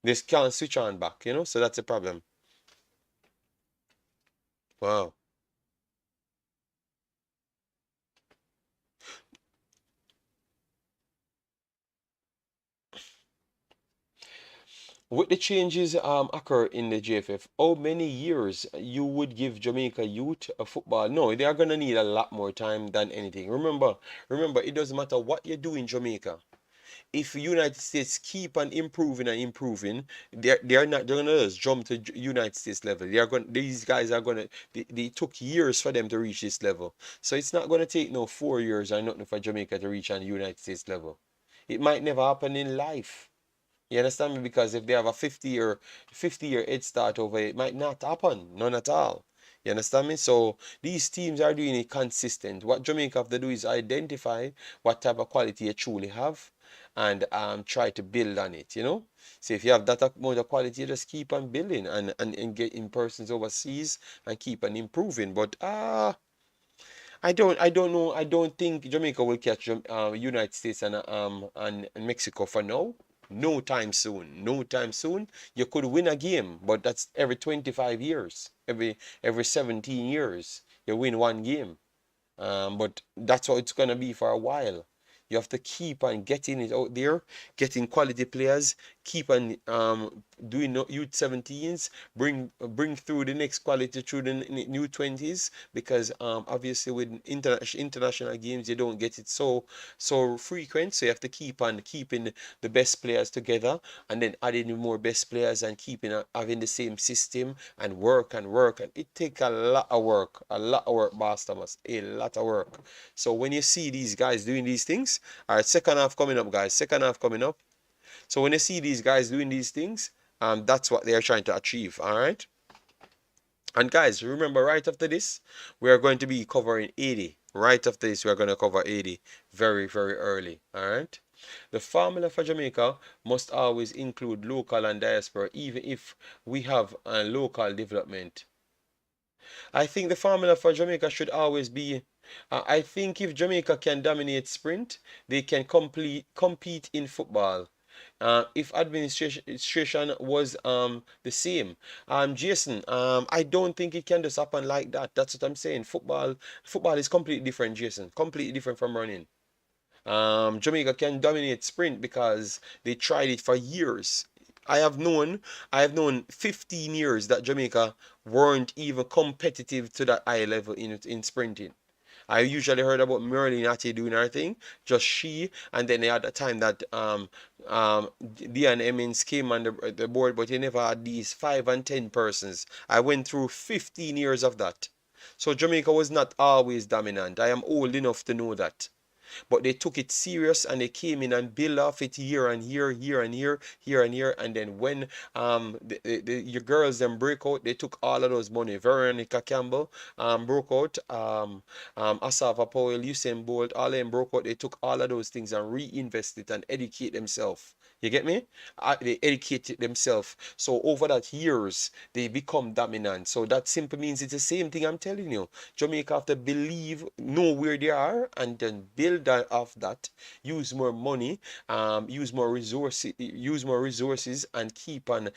They can't switch on back. So that's a problem. Wow. With the changes occur in the JFF, how many years you would give Jamaica youth a football? No, they are gonna need a lot more time than anything. Remember, it doesn't matter what you do in Jamaica. If United States keep on improving and improving, they're gonna just jump to United States level. These guys are gonna they took years for them to reach this level. So it's not gonna take no 4 years or nothing for Jamaica to reach on United States level. It might never happen in life. You understand me? Because if they have a 50-year head start over it, might not happen. None at all. You understand me? So these teams are doing it consistent. What Jamaica have to do is identify what type of quality you truly have and try to build on it. So if you have that amount of quality, just keep on building and get in persons overseas and keep on improving. But I don't know. I don't think Jamaica will catch United States and Mexico for now. No time soon. No time soon. You could win a game, but that's every 25 years. Every 17 years, you win one game. But that's how it's gonna be for a while. You have to keep on getting it out there, getting quality players, keep on doing U-17s, bring through the next quality through the new 20s because obviously with international games you don't get it so frequent, so you have to keep on keeping the best players together and then adding more best players and keeping having the same system and work and work, and it take a lot of work, boss Thomas, a lot of work. So when you see these guys doing these things, all right, second half coming up, guys, second half coming up. So when you see these guys doing these things, that's what they are trying to achieve, all right. And guys, remember, right after this, we are going to be covering 80. Right after this, we are going to cover 80 very, very early, all right. The formula for Jamaica must always include local and diaspora, even if we have a local development. I think the formula for Jamaica should always be I think if Jamaica can dominate sprint, they can compete in football. If administration was the same, Jason, I don't think it can just happen like that. That's what I'm saying. Football is completely different, Jason. Completely different from running. Jamaica can dominate sprint because they tried it for years. I have known 15 years that Jamaica weren't even competitive to that high level in sprinting. I usually heard about Merlin Natty doing her thing, just she, and then they had a time that Dion Emmons came on the board, but he never had these 5 and 10 persons. I went through 15 years of that. So Jamaica was not always dominant. I am old enough to know that. But they took it serious and they came in and built off it year and year, year and year, year and year. And then when your girls then break out, they took all of those money. Veronica Campbell broke out, Asafa Powell, Usain Bolt, all of them broke out. They took all of those things and reinvested and educate themselves. You get me? They educated themselves. So over that years, they become dominant. So that simply means it's the same thing I'm telling you. Jamaica have to believe, know where they are, and then build that off that. Use more money, use more resources, and keep on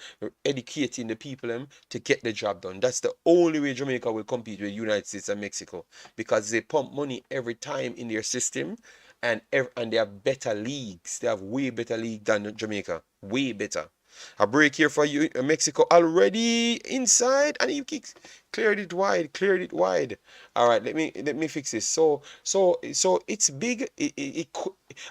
educating the people to get the job done. That's the only way Jamaica will compete with United States and Mexico because they pump money every time in their system and they have better leagues. They have way better league than Jamaica. Way better. A break here for you, Mexico already inside, and he kicks, cleared it wide, cleared it wide. All right, let me fix this. So it's big.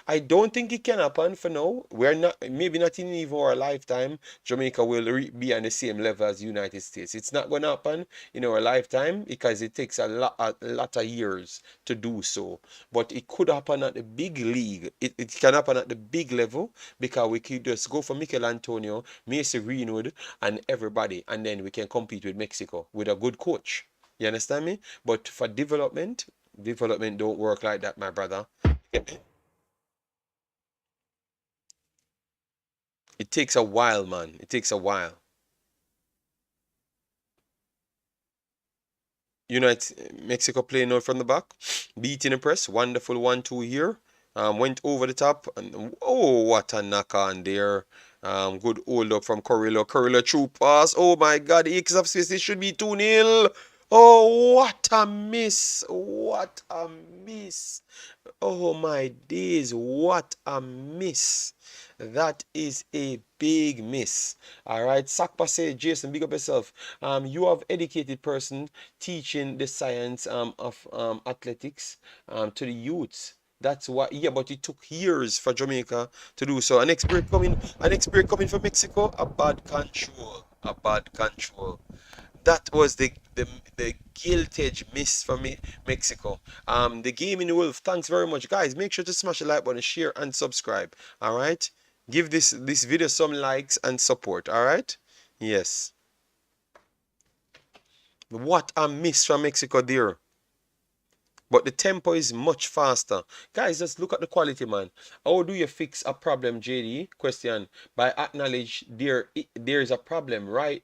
I don't think it can happen for now. We're not, maybe not in even our lifetime. Jamaica will be on the same level as United States. It's not going to happen in our lifetime because it takes a lot of years to do so. But it could happen at the big league. It can happen at the big level because we could just go for Mikel Antonio, Macy Greenwood, and everybody, and then we can compete with Mexico with a good coach. You understand me? But for development don't work like that, my brother. It takes a while, man. It takes a while. United Mexico playing out from the back, beating the press. Wonderful 1-2 here. Went over the top, and oh, what a knock on there. Good hold up from Corrillo. Corrillo true pass. Oh my God, the X of Swiss. It should be 2-0. Oh, what a miss! What a miss! Oh my days, what a miss. That is a big miss. All right, Sakpa say, Jason, big up yourself. You have educated person teaching the science of athletics to the youths. That's what, yeah, but it took years for Jamaica to do so. An expert coming from Mexico, a bad control, a bad control. That was the gilt edge miss for me, Mexico. The game in the Wolf. Thanks very much, guys. Make sure to smash the like button, share, and subscribe. All right. Give this video some likes and support. All right. Yes. What a miss from Mexico there. But the tempo is much faster. Guys, just look at the quality, man. How do you fix a problem, JD? Question. By acknowledge there is a problem, right?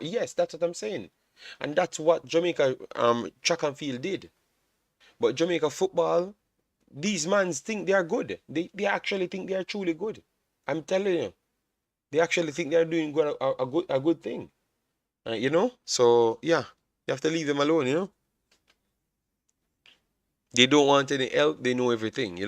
Yes, that's what I'm saying. And that's what Jamaica track and field did. But Jamaica football, these mans think they are good. They actually think they are truly good. I'm telling you. They actually think they are doing a good thing. So yeah, you have to leave them alone. They don't want any help, they know everything.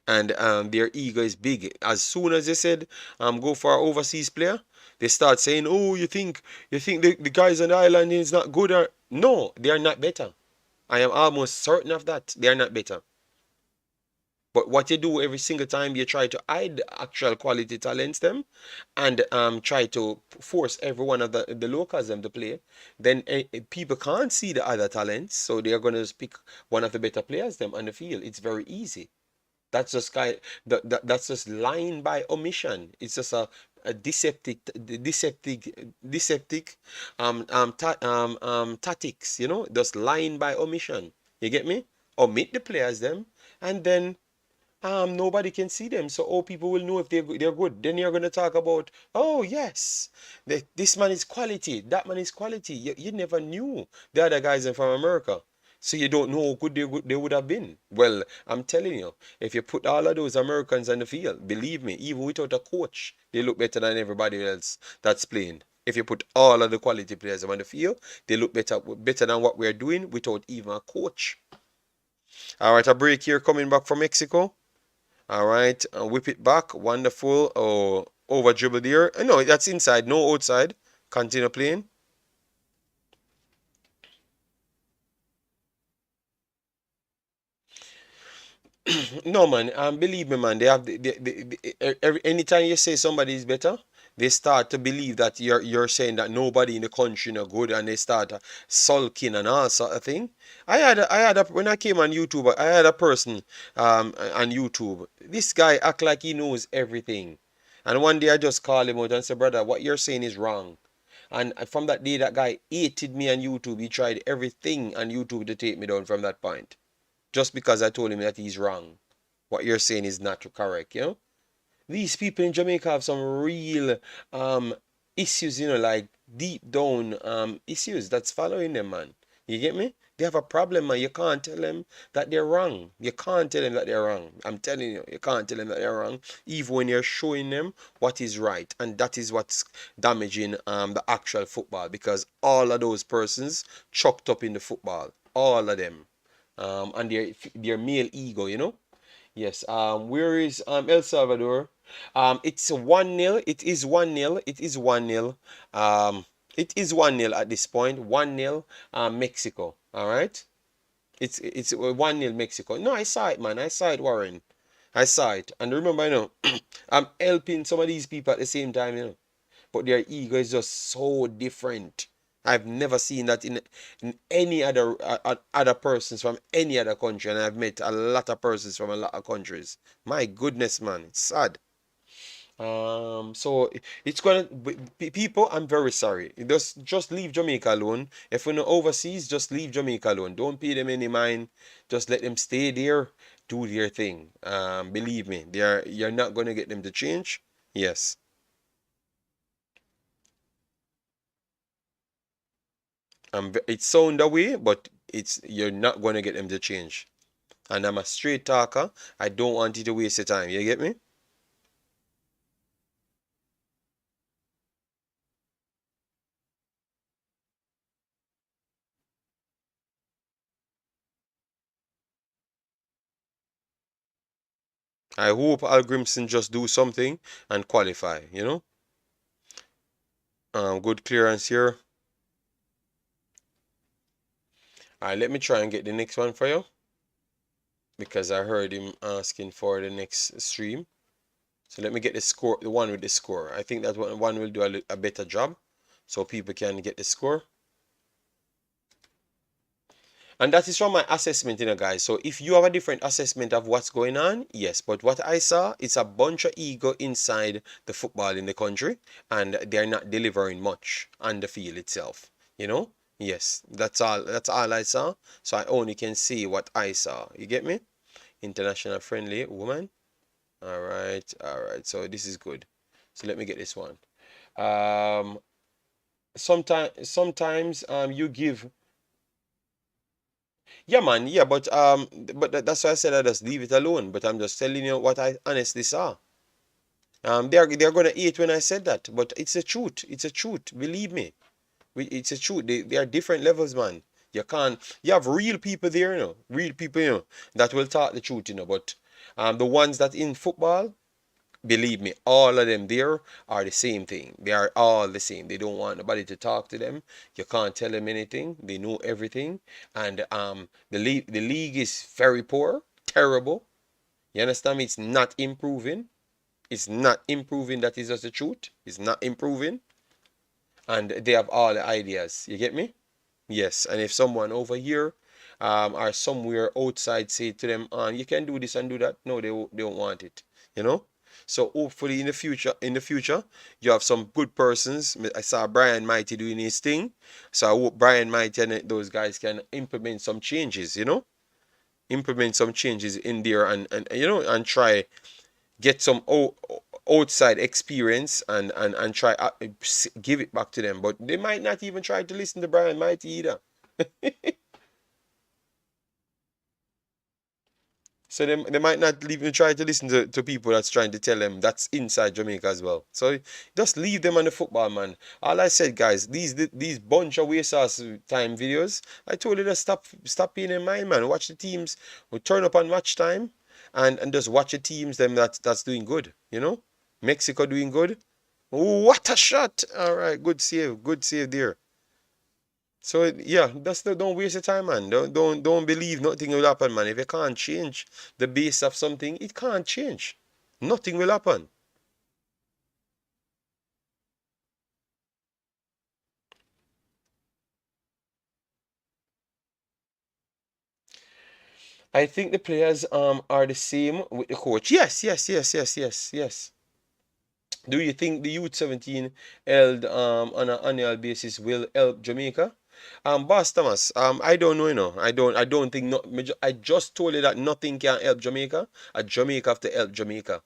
And their ego is big. As soon as they said go for an overseas player, they start saying, oh, you think the guys on the island is not good, or no, they are not better. I am almost certain of that. They are not better. But what you do every single time, you try to hide the actual quality talents them, and try to force every one of the locals them to play, then people can't see the other talents, so they are going to pick one of the better players them on the field. It's very easy. That's just that's just lying by omission. It's just a deceptive tactics, just lying by omission. You get me? Omit the players them, and then nobody can see them, so all people will know if they're good. Then you're gonna talk about, oh yes, this man is quality, that man is quality. You never knew the other guys are from America, so you don't know how good they would have been. Well, I'm telling you, if you put all of those Americans on the field, believe me, even without a coach, they look better than everybody else that's playing. If you put all of the quality players on the field, they look better than what we're doing without even a coach. All right, a break here coming back from Mexico. All right, whip it back. Wonderful. Oh, over dribble there. No, that's inside, no outside. Continue playing. No, man. Believe me, man. They have anytime you say somebody is better, they start to believe that you're saying that nobody in the country no good, and they start sulking and all sort of thing. I had a when I came on YouTube, I had a person on YouTube. This guy act like he knows everything, and one day I just called him out and said, brother, what you're saying is wrong. And from that day, that guy hated me on YouTube. He tried everything on YouTube to take me down from that point, just because I told him that he's wrong. What you're saying is not correct. These people in Jamaica have some real issues, like deep down issues that's following them, man. You get me? They have a problem, man. You can't tell them that they're wrong. You can't tell them that they're wrong. I'm telling you, you can't tell them that they're wrong, even when you're showing them what is right. And that is what's damaging the actual football, because all of those persons chopped up in the football. All of them. And their male ego. Yes. Where is El Salvador? It's 1-0. It is 1-0. It is 1-0. It is 1-0 at this point. 1-0 Mexico. All right. It's 1-0 Mexico. No, I saw it, man. I saw it, Warren. I saw it. And remember, I'm helping some of these people at the same time, but their ego is just so different. I've never seen that in any other persons from any other country, and I've met a lot of persons from a lot of countries. My goodness, man, it's sad. So it's gonna people. I'm very sorry. Just leave Jamaica alone. If we're not overseas, just leave Jamaica alone. Don't pay them any mind. Just let them stay there, do their thing. Believe me, you're not gonna get them to change. Yes. It sound that way, but you're not gonna get them to change. And I'm a straight talker. I don't want you to waste your time. You get me? I hope Al Grimson just do something and qualify. Good clearance here. Alright, let me try and get the next one for you because I heard him asking for the next stream. So let me get the score, the one with the score. I think that one will do a better job so people can get the score. And that is from my assessment, guys. So if you have a different assessment of what's going on, yes. But what I saw, it's a bunch of ego inside the football in the country, and they're not delivering much on the field itself. You know? Yes, that's all. That's all I saw. So I only can see what I saw. You get me? International friendly woman. All right, all right. So this is good. So let me get this one. Um, sometimes you give. Yeah, man. Yeah, but that's why I said I just leave it alone. But I'm just telling you what I honestly saw. They're gonna eat when I said that, but it's a truth. It's a truth. Believe me, it's a truth. They are different levels, man. You can't. You have real people there, real people, that will talk the truth, But the ones that in football, believe me, all of them there are the same thing. They are all the same. They don't want nobody to talk to them. You can't tell them anything. They know everything. And the league is very poor, terrible. You understand me? It's not improving. It's not improving. That is just the truth. It's not improving. And they have all the ideas. You get me? Yes. And if someone over here or somewhere outside say to them, you can do this and do that, no, they don't want it. You know? So hopefully in the future, you have some good persons. I saw Brian Mighty doing his thing. So I hope Brian Mighty and those guys can implement some changes. Implement some changes in there and try get some outside experience and try give it back to them. But they might not even try to listen to Brian Mighty either. So they might not even try to listen to people that's trying to tell them that's inside Jamaica as well. So just leave them on the football, man. All I said, guys, these bunch of waste time videos, I told you to stop being in mind, man. Watch the teams. We turn up on match time and just watch the teams them that's doing good. Mexico doing good. What a shot! All right, good save there. So yeah, don't waste your time, man. Don't believe nothing will happen, man. If you can't change the base of something, it can't change. Nothing will happen. I think the players are the same with the coach. Yes, yes, yes, yes, yes, yes. Do you think the U-17 held on an annual basis will help Jamaica? Boss Thomas, I don't know, I don't think no, I just told you that nothing can help Jamaica. Jamaica have to help Jamaica.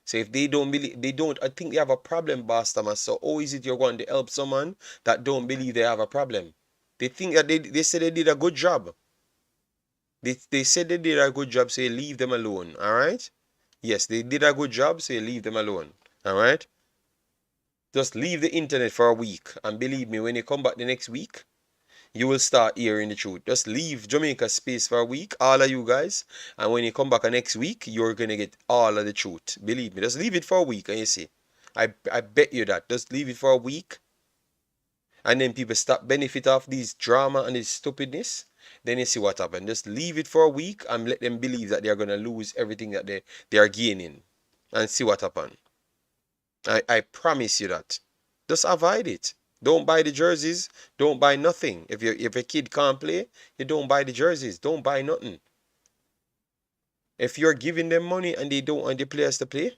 So if they don't believe, they don't, I think they have a problem, Boss Thomas. So how is it you're going to help someone that don't believe they have a problem? They think that they said they did a good job. They said they did a good job, so you leave them alone, all right? Yes, they did a good job, so you leave them alone, all right? Just leave the internet for a week, and believe me, when you come back the next week, you will start hearing the truth. Just leave Jamaica space for a week, all of you guys, and when you come back next week, you're gonna get all of the truth. Believe me, just leave it for a week, and you see. I bet you that. Just leave it for a week, and then people start benefit off these drama and this stupidness. then you see what happens. Just leave it for a week and let them believe that they're gonna lose everything that they are gaining, and see what happens. I promise you that. Just avoid it. Don't buy the jerseys. Don't buy nothing. If a kid can't play, you don't buy the jerseys. Don't buy nothing. If you're giving them money and they don't want the players to play,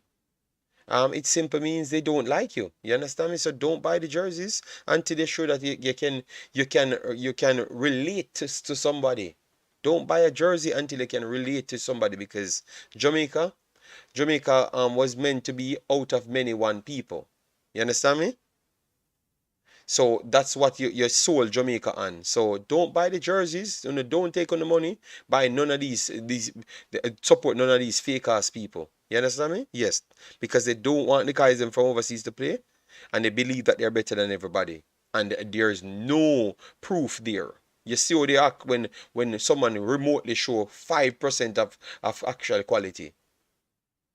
it simply means they don't like you. You understand me? So don't buy the jerseys until they show that you can relate to somebody. Don't buy a jersey until you can relate to somebody, because Jamaica was meant to be out of many one people. You understand me? So that's what you sold Jamaica on. So don't buy the jerseys. Don't take on the money. Buy none of these support none of these fake ass people. You understand me? Yes, because they don't want the guys them from overseas to play, and they believe that they're better than everybody, and there's no proof there. You see how they act when someone remotely show 5% of actual quality.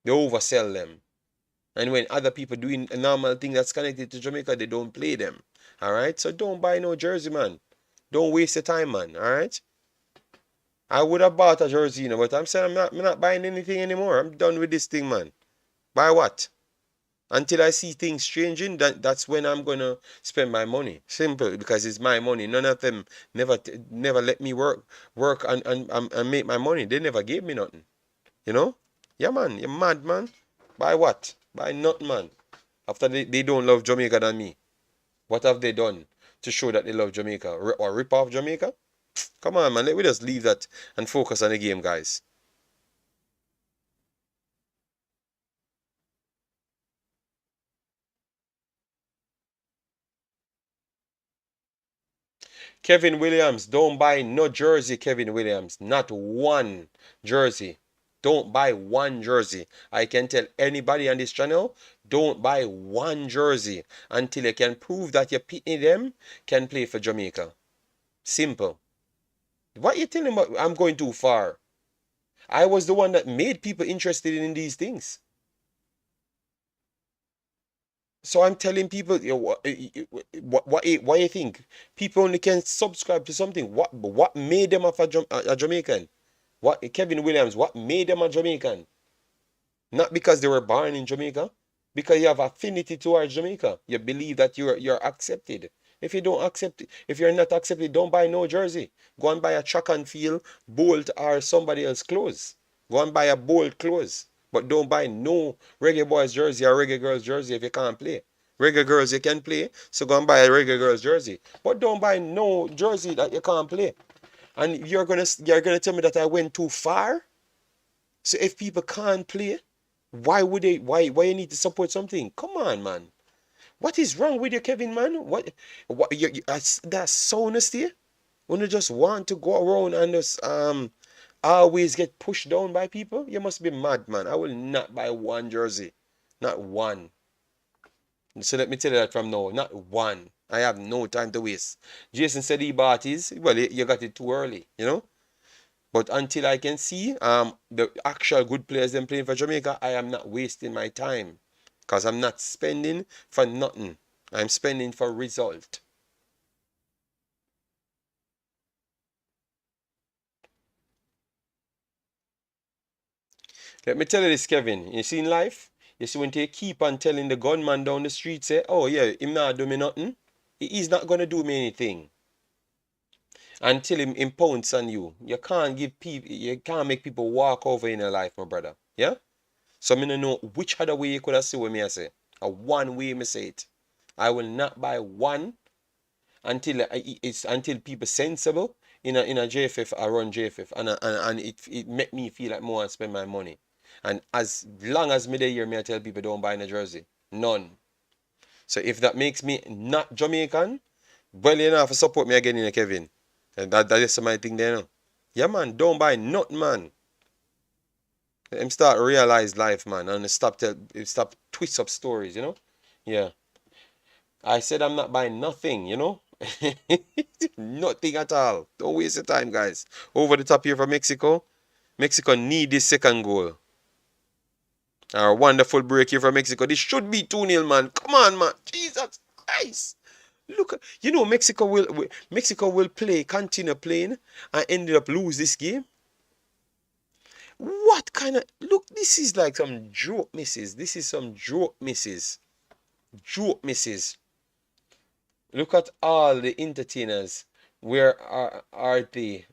They oversell them. And when other people doing a normal thing that's connected to Jamaica, they don't play them. All right? So don't buy no jersey, man. Don't waste your time, man. All right? I would have bought a jersey, but I'm saying I'm not buying anything anymore. I'm done with this thing, man. Buy what? Until I see things changing, that's when I'm gonna spend my money. Simple, because it's my money. None of them never let me work and make my money. They never gave me nothing. You know? Yeah, man. You're mad, man. Buy what? Buy nothing, man. After they don't love Jamaica than me. What have they done to show that they love Jamaica? Or rip off Jamaica? Come on, man. Let me just leave that and focus on the game, guys. Kevin Williams, don't buy no jersey, Kevin Williams. Not one jersey. Don't buy one jersey. I can tell anybody on this channel, don't buy one jersey until you can prove that your pitney them can play for Jamaica. Simple. What you telling me? I'm going too far. I was the one that made people interested in these things. So I'm telling people, what you think? People only can subscribe to something. What made them a Jamaican? What Kevin Williams? What made them a Jamaican? Not because they were born in Jamaica, because you have affinity towards Jamaica. You believe that you're accepted. If you don't accept, if you're not accepted, don't buy no jersey. Go and buy a track and field, Bolt, or somebody else clothes. Go and buy a Bolt clothes. But don't buy no Reggae Boyz jersey or Reggae Girls jersey if you can't play. Reggae Girls you can play, so go and buy a Reggae Girls jersey. But don't buy no jersey that you can't play. And you're gonna tell me that I went too far? So if people can't play, why you need to support something? Come on, man. What is wrong with you, Kevin, man? What that's so honesty. When you just want to go around and just always get pushed down by people, you must be mad, man. I will not buy one jersey. Not one. So let me tell you that from now. Not one. I have no time to waste. Jason said he bought his. Well, you got it too early, you know? But until I can see the actual good players them playing for Jamaica, I am not wasting my time. Because I'm not spending for nothing. I'm spending for result. Let me tell you this, Kevin. You see in life, you see when they keep on telling the gunman down the street, say, oh yeah, him not do me nothing. He's not gonna do me anything. Until him pounce on you. You can't make people walk over in your life, my brother. Yeah? So I don't know which other way you could have seen what me I say. A one way me say it. I will not buy one until people sensible in a JFF. I run JFF, and it make me feel like more and spend my money. And as long as me they hear me, I tell people don't buy in a jersey. None. So if that makes me not Jamaican, well, you know, have to support me again, Kevin. And that is my thing there now. Yeah, man, don't buy nothing, man. Let start realize life, man, and stop twist up stories, you know? Yeah. I said I'm not buying nothing, you know? Nothing at all. Don't waste your time, guys. Over the top here for Mexico. Mexico need this second goal. Our wonderful break here for Mexico. This should be 2-0, man. Come on, man. Jesus Christ. Look, Mexico will play, continue playing, and ended up lose this game. What kind of look? This is like some joke misses. This is some joke misses. Joke misses. Look at all the entertainers. Where are they?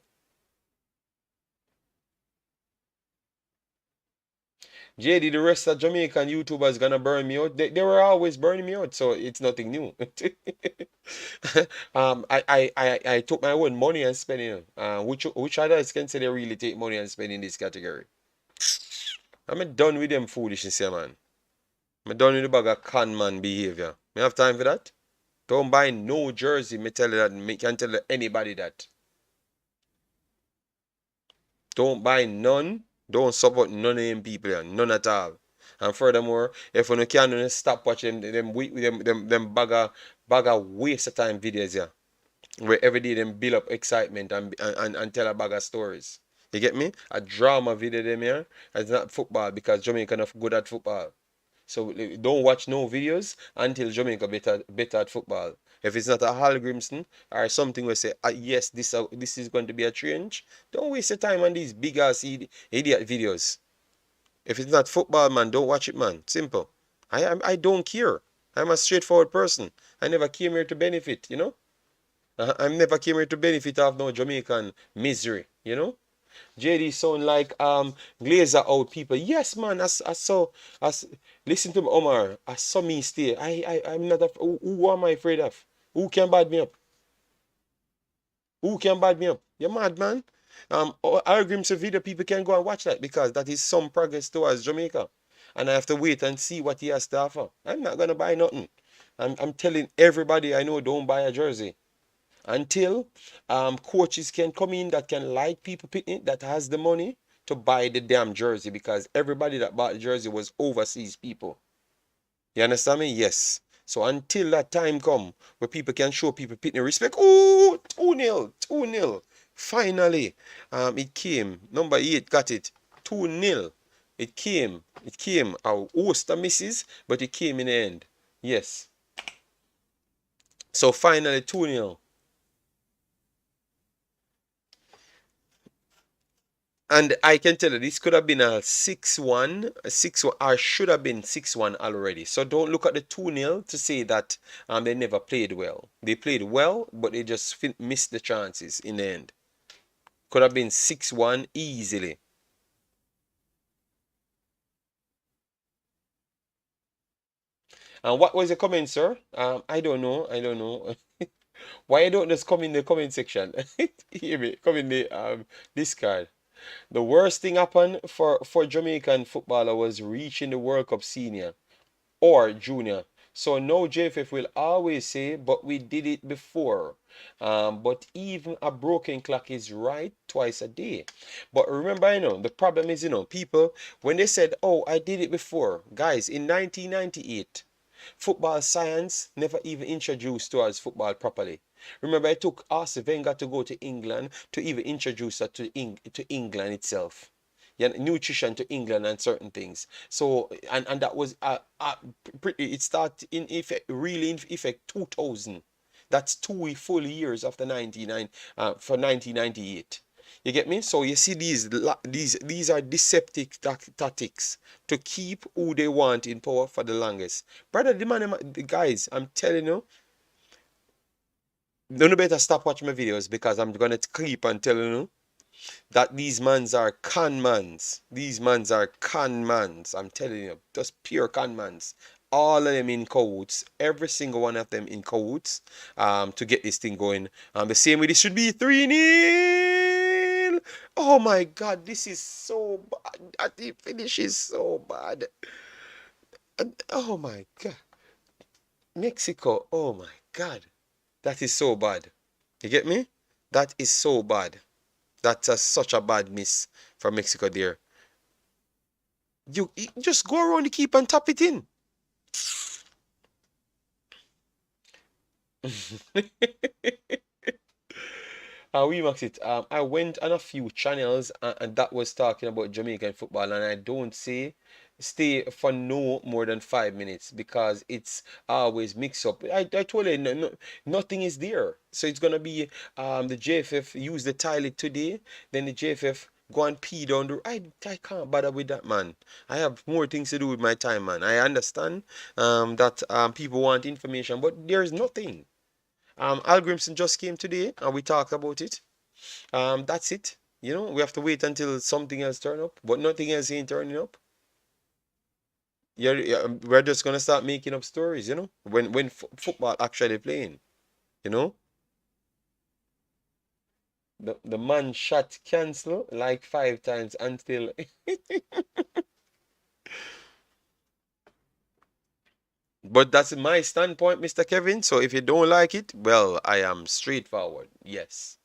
JD, the rest of Jamaican YouTubers gonna burn me out. They were always burning me out, so it's nothing new. I took my own money and spent it. Which others can say they really take money and spend in this category? I'm done with them foolishness here, man. I'm done with the bag of con man behavior. Me have time for that? Don't buy no jersey. Me tell you that. Me can tell anybody that. Don't buy none. Don't support none of them people here. None at all. And furthermore, if you can't stop watching them bag of waste of time videos here. Where every day them build up excitement and tell a bag of stories. You get me? A drama video them here. It's not football because Jamaica not good at football. So don't watch no videos until Jamaica better at football. If it's not a Hal Grimson or something where say, yes, this is going to be a change, don't waste your time on these big ass idiot videos. If it's not football, man, don't watch it, man. Simple. I don't care. I'm a straightforward person. I never came here to benefit, you know? I never came here to benefit of no Jamaican misery, you know? JD sound like glazer out people. Yes, man. I saw. Listen to me, Omar. I saw me stay. I'm not. Who am I afraid of? Who can bad me up? Who can bad me up? You're mad, man. Arguments of video, people can go and watch that because that is some progress towards Jamaica, and I have to wait and see what he has to offer. I'm not gonna buy nothing. I'm telling everybody I know, don't buy a jersey until coaches can come in that can like people picking that has the money to buy the damn jersey because everybody that bought the jersey was overseas people. You understand me? Yes. So until that time come where people can show people picking respect. Oh, 2-0, 2-0. Finally, it came. Number 8 got it. 2-0. It came. It came. Our host misses, but it came in the end. Yes. So finally 2-0. And I can tell you, this could have been a 6-1, or should have been 6-1 already. So don't look at the 2-0 to say that they never played well. They played well, but they just missed the chances in the end. Could have been 6-1 easily. And what was the comment, sir? I don't know. I don't know. Why don't just come in the comment section? Hear me? Come in the Discord. The worst thing happened for Jamaican footballer was reaching the World Cup senior or junior. So no JFF will always say, but we did it before. But even a broken clock is right twice a day. But remember, the problem is, people, when they said, oh, I did it before, guys, in 1998, football science never even introduced to us football properly. Remember, it took Arsene Wenger to go to England to even introduce us to England itself. Yeah, nutrition to England and certain things. So, and that was it started in effect, really in effect 2000. That's 2 full years after 99 for 1998. You get me? So you see these are deceptive tactics to keep who they want in power for the longest. Brother, the guys, I'm telling you, you better stop watching my videos because I'm gonna keep on telling you that these mans are con mans. These mans are con mans. I'm telling you, just pure con mans. All of them in cahoots, every single one of them in cahoots, to get this thing going. The same way this should be 3-0. Oh my God, this is so bad. That the finish is so bad. Oh my God, Mexico. Oh my God, that is so bad. You get me? That is so bad. That's such a bad miss for Mexico there. You just go around the keep and tap it in. Wemaxit. I went on a few channels and that was talking about Jamaican football, and I don't say stay for no more than 5 minutes because it's always mix up. I told you nothing is there. So it's gonna be the JFF use the toilet today, then the JFF go and pee down the I can't bother with that, man. I have more things to do with my time, man. I understand that people want information, but there's nothing. Al Grimson just came today and we talked about it. That's it. You know, we have to wait until something else turn up, but nothing else ain't turning up. We're just gonna start making up stories, you know, when football actually playing, you know. The man shot cancel like 5 times until. But that's my standpoint, Mr. Kevin. So if you don't like it, well, I am straightforward. Yes,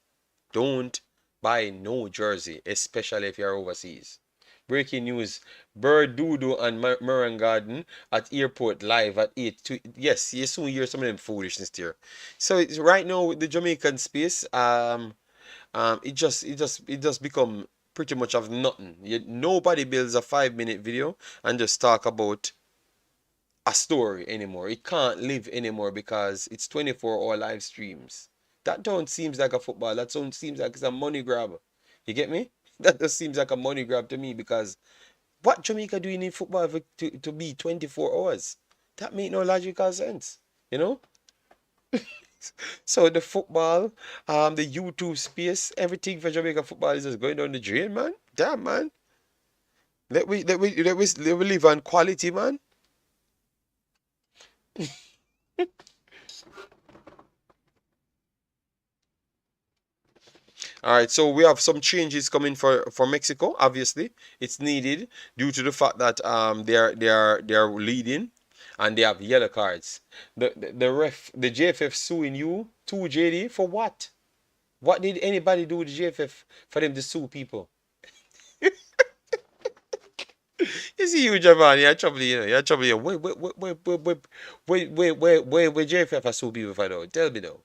don't buy no jersey, especially if you're overseas. Breaking news: Bird Doodoo and Murray Garden at airport live at 8. Yes, you soon hear some of them foolishness there. So it's right now with the Jamaican space, it just become pretty much of nothing. Nobody builds a 5 minute video and just talk about a story anymore. It can't live anymore because it's 24-hour live streams. That don't seems like a football. That don't seems like it's a money grab. You get me? That just seems like a money grab to me because what Jamaica do you need football to be 24 hours? That make no logical sense. You know? So the football, the YouTube space, everything for Jamaica football is just going down the drain, man. Damn, man. Let we live on quality, man. All right, so we have some changes coming for Mexico. Obviously, it's needed due to the fact that they are leading, and they have yellow cards. The JFF suing you to JD for what? What did anybody do with the JFF for them to sue people? You see you, Javan, you're trouble, you know, you're trouble. Wait, JFF has sue people for though. Tell me though.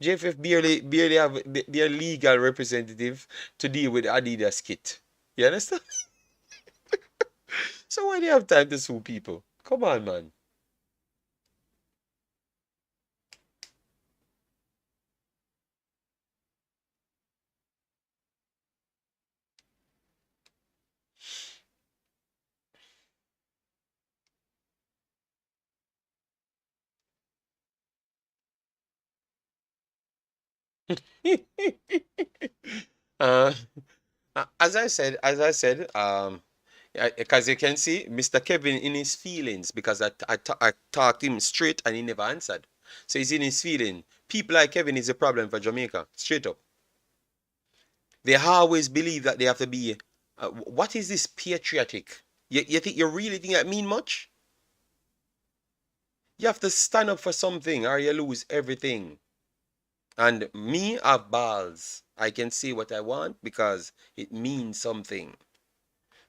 JFF barely have their legal representative to deal with Adidas kit. You understand? So why do you have time to sue people? Come on, man. uh, as I said, because you can see Mr. Kevin in his feelings because I talked him straight and he never answered. So he's in his feeling. People like Kevin is a problem for Jamaica. Straight up. They always believe that they have to be. What is this patriotic? You really think that mean much? You have to stand up for something or you lose everything. And me have balls. I can say what I want because it means something.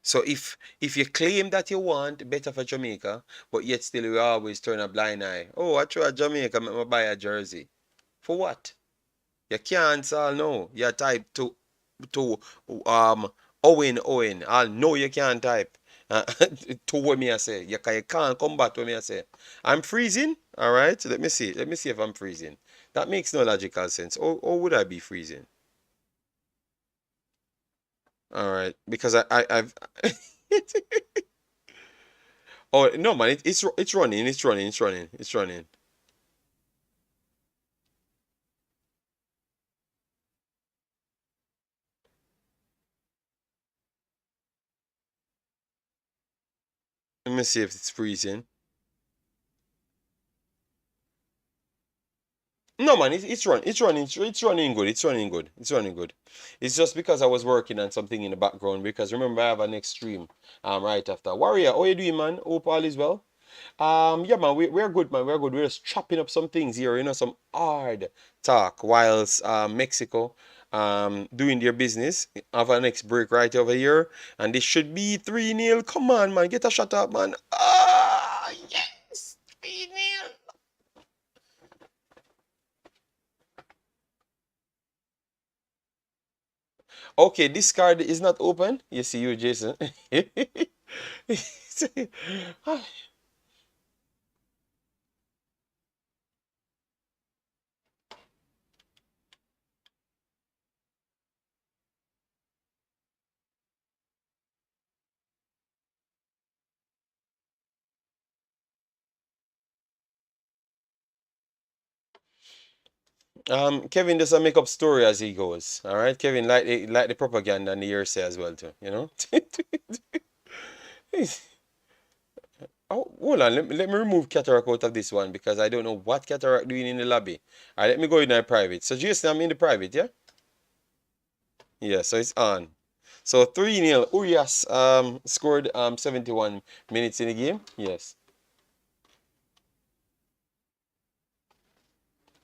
So if you claim that you want better for Jamaica, but yet still you always turn a blind eye. Oh, I try Jamaica, make me buy a jersey. For what? You can't all know. You type to Owen. I'll know you can't type. To what me I say. You can't come back to me I say. I'm freezing. All right. Let me see. Let me see if I'm freezing. That makes no logical sense. Or would I be freezing? All right. Because I've. Oh no, man! It's running. It's running. Let me see if it's freezing. No, man, it's running good. It's running good. It's just because I was working on something in the background. Because remember, I have an next stream right after. Warrior, how you doing, man? Hope all is well. Yeah, man, we're good, man. We're good. We're just chopping up some things here, some hard talk whilst Mexico doing their business. Have our next break right over here, and this should be 3-0. Come on, man, get a shot up, man. Ah, yes, 3-0. Okay, this card is not open. You see you, Jason. Kevin doesn't make up story as he goes. All right, Kevin like the propaganda and the hearsay as well too. You know. Oh, hold on. Let me remove Cataract out of this one because I don't know what Cataract doing in the lobby. All right, let me go in there private. So Jason, I'm in the private, yeah. Yeah, so it's on. So 3-0. Urias scored 71 minutes in the game. Yes.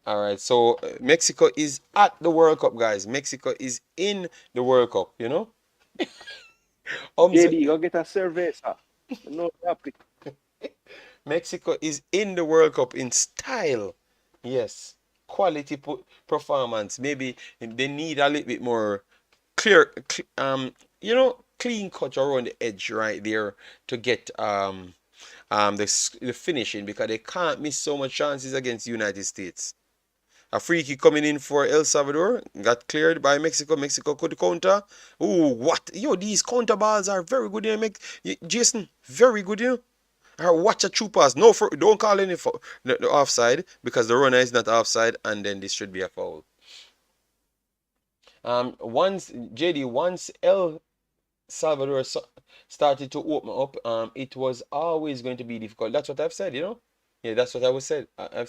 All right. So Mexico is at the World Cup, guys. Mexico is in the World Cup, you know? JD, go get a cerveza. No happy. Mexico is in the World Cup in style. Yes. Quality performance. Maybe they need a little bit more clear, clean cut around the edge right there to get the finishing because they can't miss so much chances against the United States. A free kick coming in for El Salvador got cleared by Mexico. Mexico could counter. Ooh, what? Yo, these counter balls are very good. Jason, very good. Watch a true pass. No, don't call any for the offside because the runner is not offside, and then this should be a foul. Once El Salvador started to open up, it was always going to be difficult. That's what I've said, you know? Yeah, that's what I've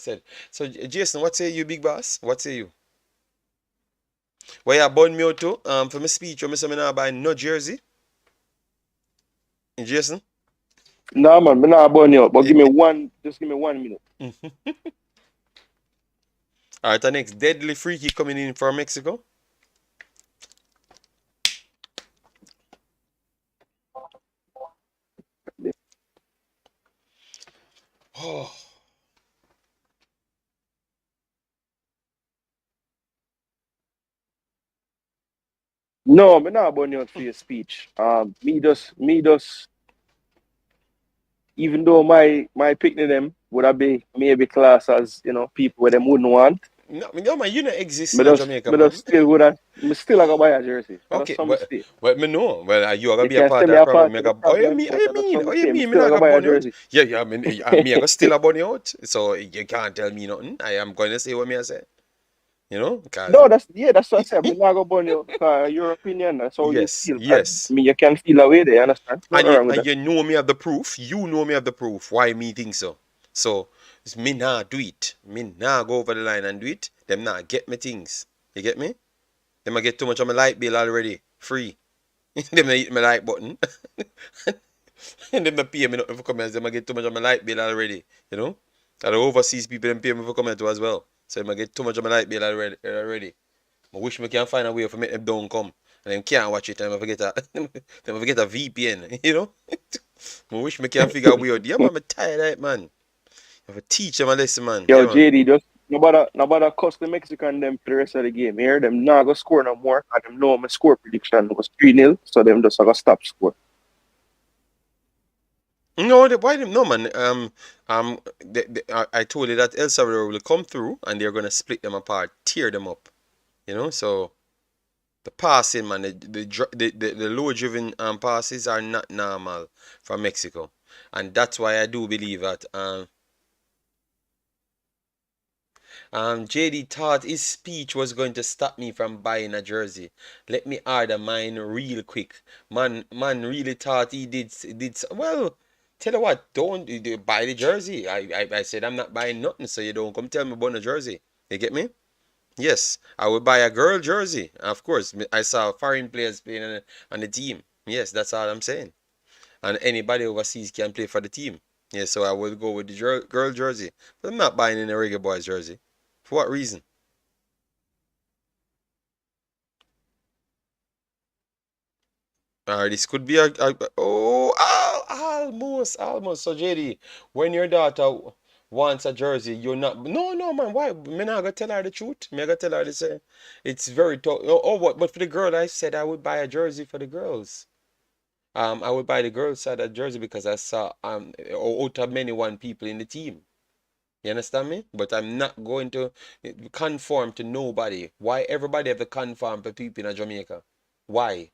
said. So, Jason, what say you, big boss? What say you? Well, yeah, born me out too, for my speech, when I say I not buy no jersey. Jason? Nah, man, me not burn you up, but just give me 1 minute. All right, the next deadly free kick coming in for Mexico. Oh. No, me not burn you out for your speech. Me just, even though my picnic them would have been maybe class as people where them wouldn't want. No, man, you don't exist Me in just, Jamaica, me man. just still would have, me still I go buy a jersey. That's Okay, some mistake. me know. Well, you are gonna You be a can part say of me that a problem. part Me of the go, oh, you problem, mean, oh, but you that's mean, some oh, you mistake. Me mean, me still I not go gonna buy a bunny out? jersey. Yeah, yeah, I mean, me I go steal a bunny out. So you can't tell me nothing. I am going to say what me I say. You know, because No, that's what I said. Me not go burn you because your opinion, that's how you yes, feel. And yes. me, you can feel away there, you understand? And Nothing you wrong with and that. you know me have the proof. You know me have the proof. Why me think so? So it's me nah do it. Me nah go over the line and do it. Them nah get me things. You get me? Them I get too much on my light bill already. Free. Them I hit my like button. And them not pay me nothing for coming. Them I get too much on my light bill already. You know? And the overseas people them pay me for coming too as well. So them I get too much on my light bill already. I wish me can find a way for make them don't come. And them can't watch it and I forget them I forget a VPN, you know? I wish me can figure a way out. Yeah man, I'm tired of it, man. I have to teach them a lesson, man. Yeah Yo, man. JD, just nobody cuss the Mexican them for the rest of the game. Here, them not go score no more. And them know my score prediction was 3-0, so them just gonna stop score. No, why them? No, man. I told you that El Salvador will come through and they're gonna split them apart, tear them up. You know, so the passing, man, the low driven passes are not normal from Mexico, and that's why I do believe that JD thought his speech was going to stop me from buying a jersey. Let me order mine real quick. Man really thought he did well. Tell you what, don't buy the jersey. I said I'm not buying nothing, so you don't come tell me about a jersey. You get me? Yes, I would buy a girl jersey. Of course, I saw foreign players playing on the team. Yes, that's all I'm saying. And anybody overseas can play for the team. Yeah, so I will go with the girl jersey. But I'm not buying any Reggae Boys jersey. For what reason? This could be almost. So JD, when your daughter wants a jersey, you're not. No, man. Why? Me not gonna tell her the truth. Me gonna tell her this. It's very tough. What? But for the girl, I said I would buy a jersey for the girls. I would buy the girls side of jersey because I saw out of many one people in the team. You understand me? But I'm not going to conform to nobody. Why everybody have to conform to people in Jamaica? Why?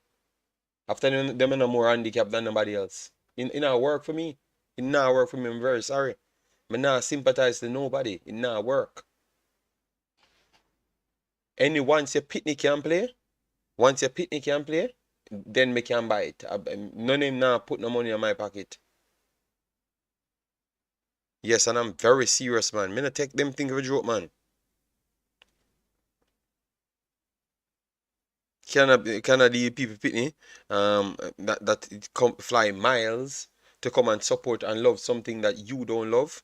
After them are no more handicapped than nobody else. In our work for me. It not work for me. I'm very sorry. I not sympathize to nobody. It not work. Any once your picnic can play, once your picnic can play, then me can buy it. None of him now put no money in my pocket. Yes, and I'm very serious, man. Me not take them thing of a joke, man. Cannot the people pitney that it come fly miles to come and support and love something that you don't love.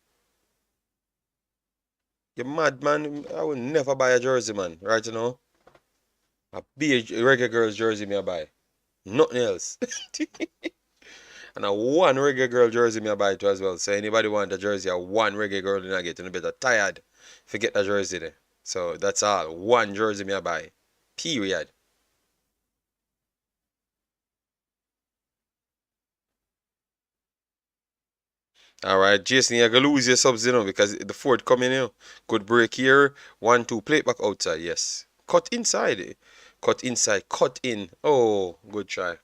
You mad, man. I will never buy a jersey, man. Right, you know? A big Reggae Girls jersey me I buy. Nothing else. And a one Reggae Girl jersey me I buy too as well. So anybody want a jersey, a one Reggae Girl then I get, and better tired. Forget the jersey there. So that's all. One jersey me I buy. Period. All right, Jason, you're gonna lose your subs, you know, because the fourth coming, you know. Good break here. 1-2. Play it back outside. Yes. Cut inside. Cut inside. Cut in. Oh, good try.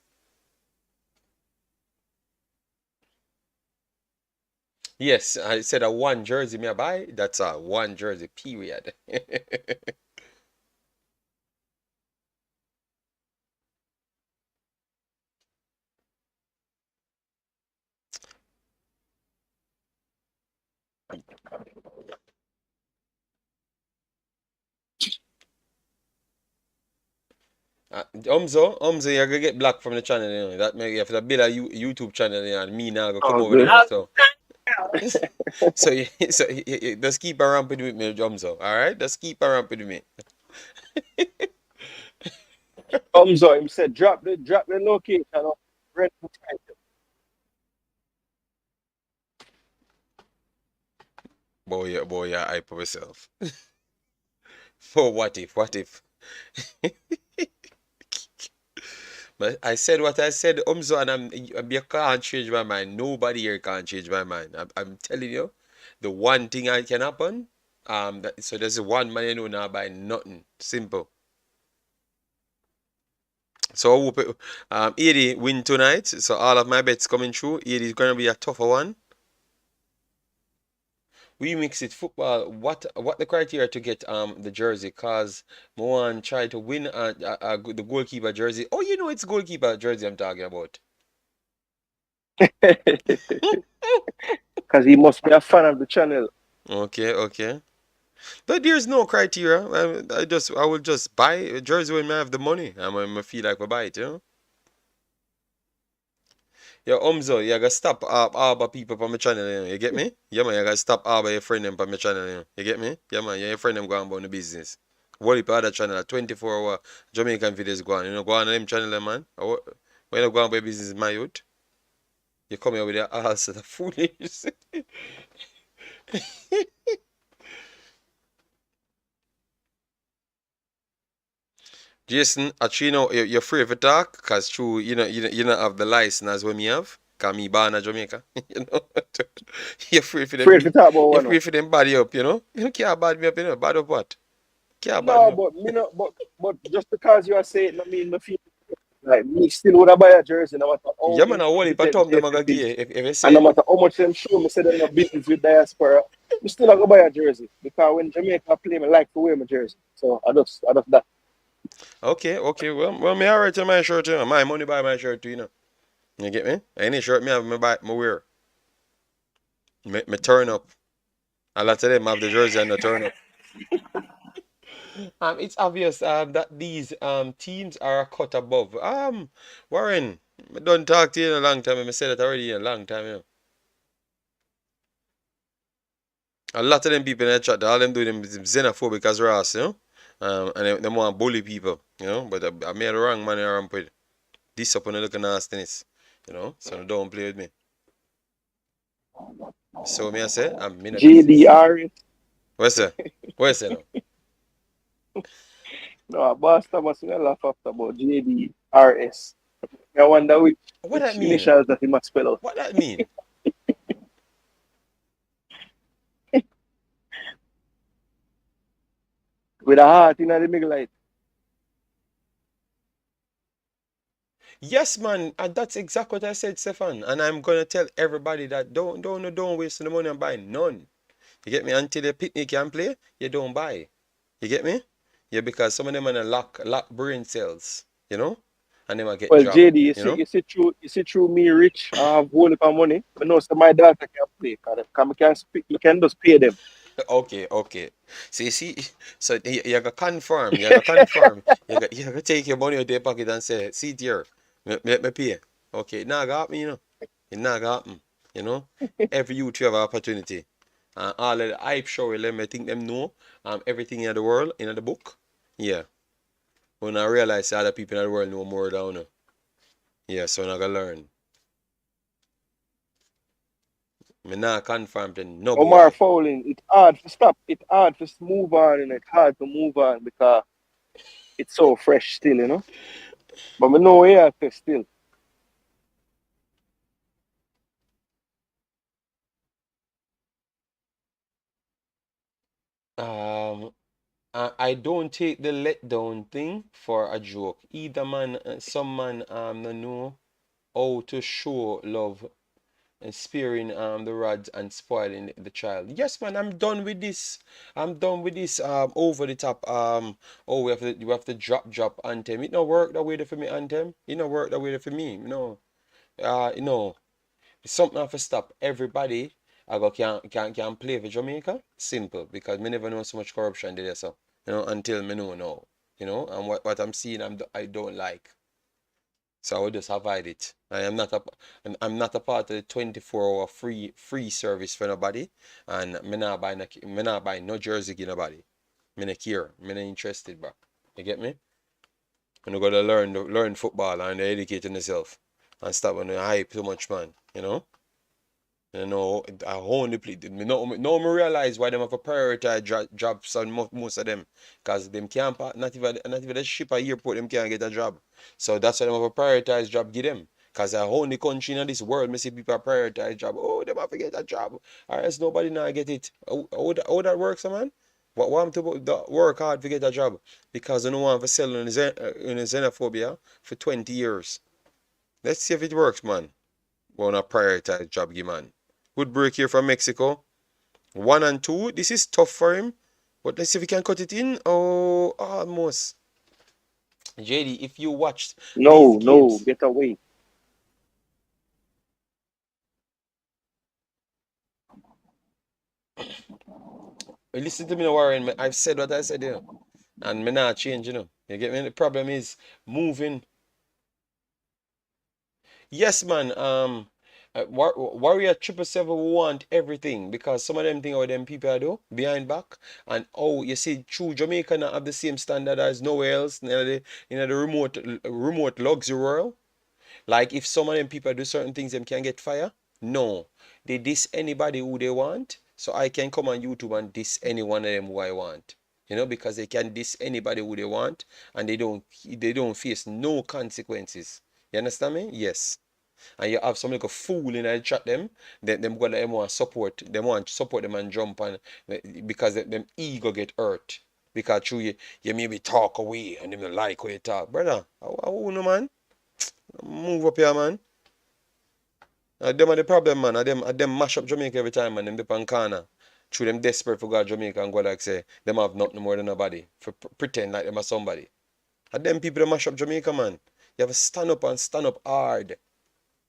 Yes, I said a one jersey me I buy. That's a one jersey. Period. Umzo, you're gonna get blocked from the channel, you know. That make you have to build a YouTube channel, you know, and me now go come Oh, over there, good. you know, so. So, just keep a ramping with me, Umzo. All right, just keep a ramping with me. So him said drop the location of Red Bull title. Boy, yeah, hype of myself. For what if? What if? But I said what I said, Umzo, and you can't change my mind. Nobody here can change my mind. I'm telling you, the one thing I can happen, so there's one man you know now buy nothing. Simple. So I hope 80 win tonight. So all of my bets coming through. 80 is gonna be a tougher one. We mix it football. What the criteria to get the jersey? Cause Moan tried to win the goalkeeper jersey. Oh, you know it's goalkeeper jersey I'm talking about. Because he must be a fan of the channel. Okay, okay. But there's no criteria. I will just buy a jersey when I have the money. I'm when I feel like I buy it, you know. Yeah, Umzo, you gotta stop arbor people from my channel, you know. You get me? Yeah, man, you gotta stop arbor your friend them from my channel, you know. You get me? Yeah, man, yeah, your friend them going about the business. What if other channel, 24-hour Jamaican videos go on, you know, go on them channel, man. Or when you go on by business, my youth, you come here with your ass the foolish. Jason, actually, you know, you're free for talk, cause true, you know have the license as what me have. Cause me born in Jamaica, you know. You're free for them Afraid to talk about you're one free now. for them body up, you know. You can't bad me up, you know. Bad up what? Can't bad No, me up. but me no, but just because you are saying, I mean, me feel like me still would have buy a jersey no matter how Yeah, man, I want if I incompetent thumb them, I EFF go is, give if you and no say, matter how much them show me say them not business with diaspora, me still have to buy a jersey because when Jamaica play, me like to wear my jersey. So I just that. okay, well, me alright to my shirt, you know. My money buy my shirt too, you know. You get me? Any shirt me have, me buy, me wear. Me turn up. A lot of them have the jersey and the turn up. It's obvious that these teams are a cut above. Warren, I don't talk to you in a long time. I said that already in a long time. You know. A lot of them people in the chat, all them do them is xenophobic as race, you know. And they want to bully people, you know. But I made the wrong man around with this up on the looking nastiness, you know. So don't play with me. So me I say, I'm in a business. JDR, What's that? What's that now? no, boss Thomas, you laugh after about JDRS. I wonder What that which mean? initials that he must spell out. What that mean? With a heart in the middle light. Yes, man, and that's exactly what I said, Stefan. And I'm gonna tell everybody that don't waste the money on buying none. You get me? Until the picnic can play, you don't buy. You get me? Yeah, because some of them are lack brain cells, you know, and they might get Well, job, JD, you you see, know. you see through me rich, I have whole heap of money. But no, so my daughter can play. Cause I can speak, you can just pay them. Okay, okay. So you see, so you gotta confirm, you gotta confirm, you gotta take your money out of your pocket and say, see it here, let me pay. Okay, now got me, you know. It now got me, you know. Every youth you have an opportunity. All of the hype show, let me think them know everything in the world, in the book. Yeah. When I realize other people in the world know more than you. Yeah, so I gotta learn. Me not confirm to no Omar boy. Fowling, it's hard to stop. It's hard to move on, and it's hard to move on because it's so fresh still, you know. But we know we have to still. Um, I don't take the letdown thing for a joke. Either man, some man no know how to show love and sparing the rods and spoiling the child. Yes, man, I'm done with this. I'm done with this over the top oh we have to drop anthem. It no work that way there for me anthem. It no work that way there for me. No. Something have to stop everybody. I go can play for Jamaica. Simple because me never know so much corruption there so until me know now. And what I'm seeing I don't like. So I will just avoid it. I'm not a part of the 24-hour free service for nobody. And me not buy no jersey give nobody. Me not care. Me not interested, bro. You get me? And you gotta learn football and educate yourself. And stop when you hype too much, man. I only play. No, me realize why them have to prioritize jobs on most of them, cause them can't not even the ship at airport them can't get a job. So that's why them have to prioritize job give them. Cause the only country in this world, me see people prioritize job. Oh, them have to get a job, or else nobody now get it. How that works, man? What want to work hard to get a job? Because you don't want to sell in xenophobia for 20 years. Let's see if it works, man. Wanna prioritize job give man. Good break here from Mexico. 1 and 2. This is tough for him. But let's see if we can cut it in. Oh, almost. JD, if you watched these No, no, games, get away. listen to me, Warren. I've said what I said, and me not change, You get me? The problem is moving. Yes, man. Warrior 777 want everything because some of them think how them people are do behind back. And oh, you see, true Jamaica not have the same standard as nowhere else in the remote luxury world. Like if some of them people do certain things, them can get fire. No, they diss anybody who they want. So I can come on YouTube and diss any one of them who I want. Because they can diss anybody who they want, and they don't face no consequences. You understand me? Yes. And you have some like a fool in the chat them gonna them want support them and jump on because them ego get hurt. Because through you maybe talk away and them don't like what you talk. Brother, how no man? Move up here, man. Them are the problem, man. Them mash up Jamaica every time, man. Them dip on corner. Through them desperate for God Jamaica and go like say them have nothing more than nobody. For pretend like them are somebody. And them people that mash up Jamaica, man. You have to stand up and stand up hard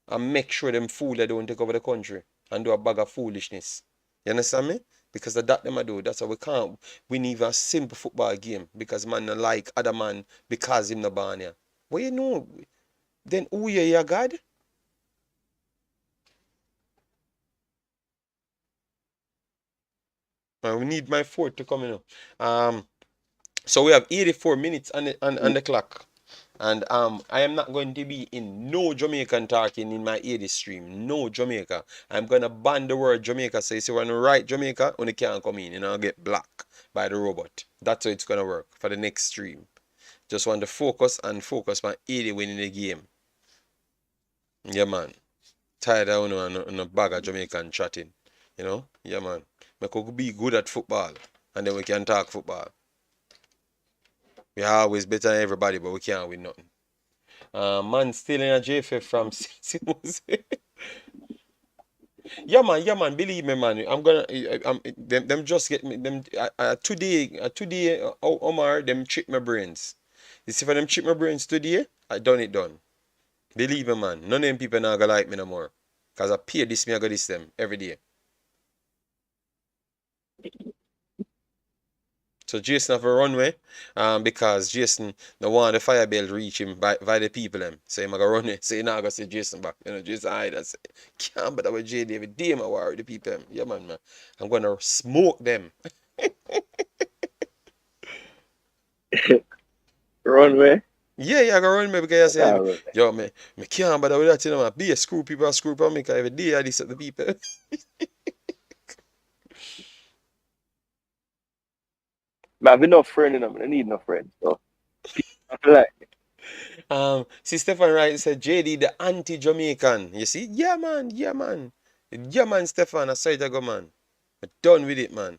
and make sure them fool they don't take over the country and do a bag of foolishness. You understand me? Because of that them I do. That's why we can't win even a simple football game because man no like other man because him no born here. Well you know, then who you your God? We need my fourth to come in. So we have 84 minutes on the clock. And I am not going to be in no Jamaican talking in my 80 stream. No Jamaica. I'm gonna ban the word Jamaica. So you see when I write Jamaica, when it can't come in, I'll get blocked by the robot. That's how it's gonna work for the next stream. Just want to focus my 80 winning the game. Yeah, man. Tired of no bag of Jamaican chatting. You know? Yeah, man. We could be good at football, and then we can talk football. We are always better than everybody, but we can't win nothing. Man still in a JFF from Simmons. Yeah, man. Believe me, man. I'm gonna. Them just get me. Them today. Omar. Them chip my brains. You see, for them chip my brains today, I done it done. Believe me, man. None of them people not gonna like me no more. Cause I pay this me, I got this them every day. So Jason have a runway, because Jason the one the fire bell reach him by the people them. So him a go run it. So you not gonna see Jason back. You know, Jason hide and say, can't but with JD every day my war with the people them. Yeah man. I'm gonna smoke them. Runway. Yeah, I go run me because I Yeah, say, yo, me can't bother with that, you know, man. Be a screw people, a screw people, me, because every day I this at the people. I have enough friends, I need no friends. So, I feel like, See, Stefan Wright said, JD, the anti-Jamaican. You see? Yeah, man, yeah, man. Yeah, man, Stefan, I saw it, I go, man. I'm done with it, man.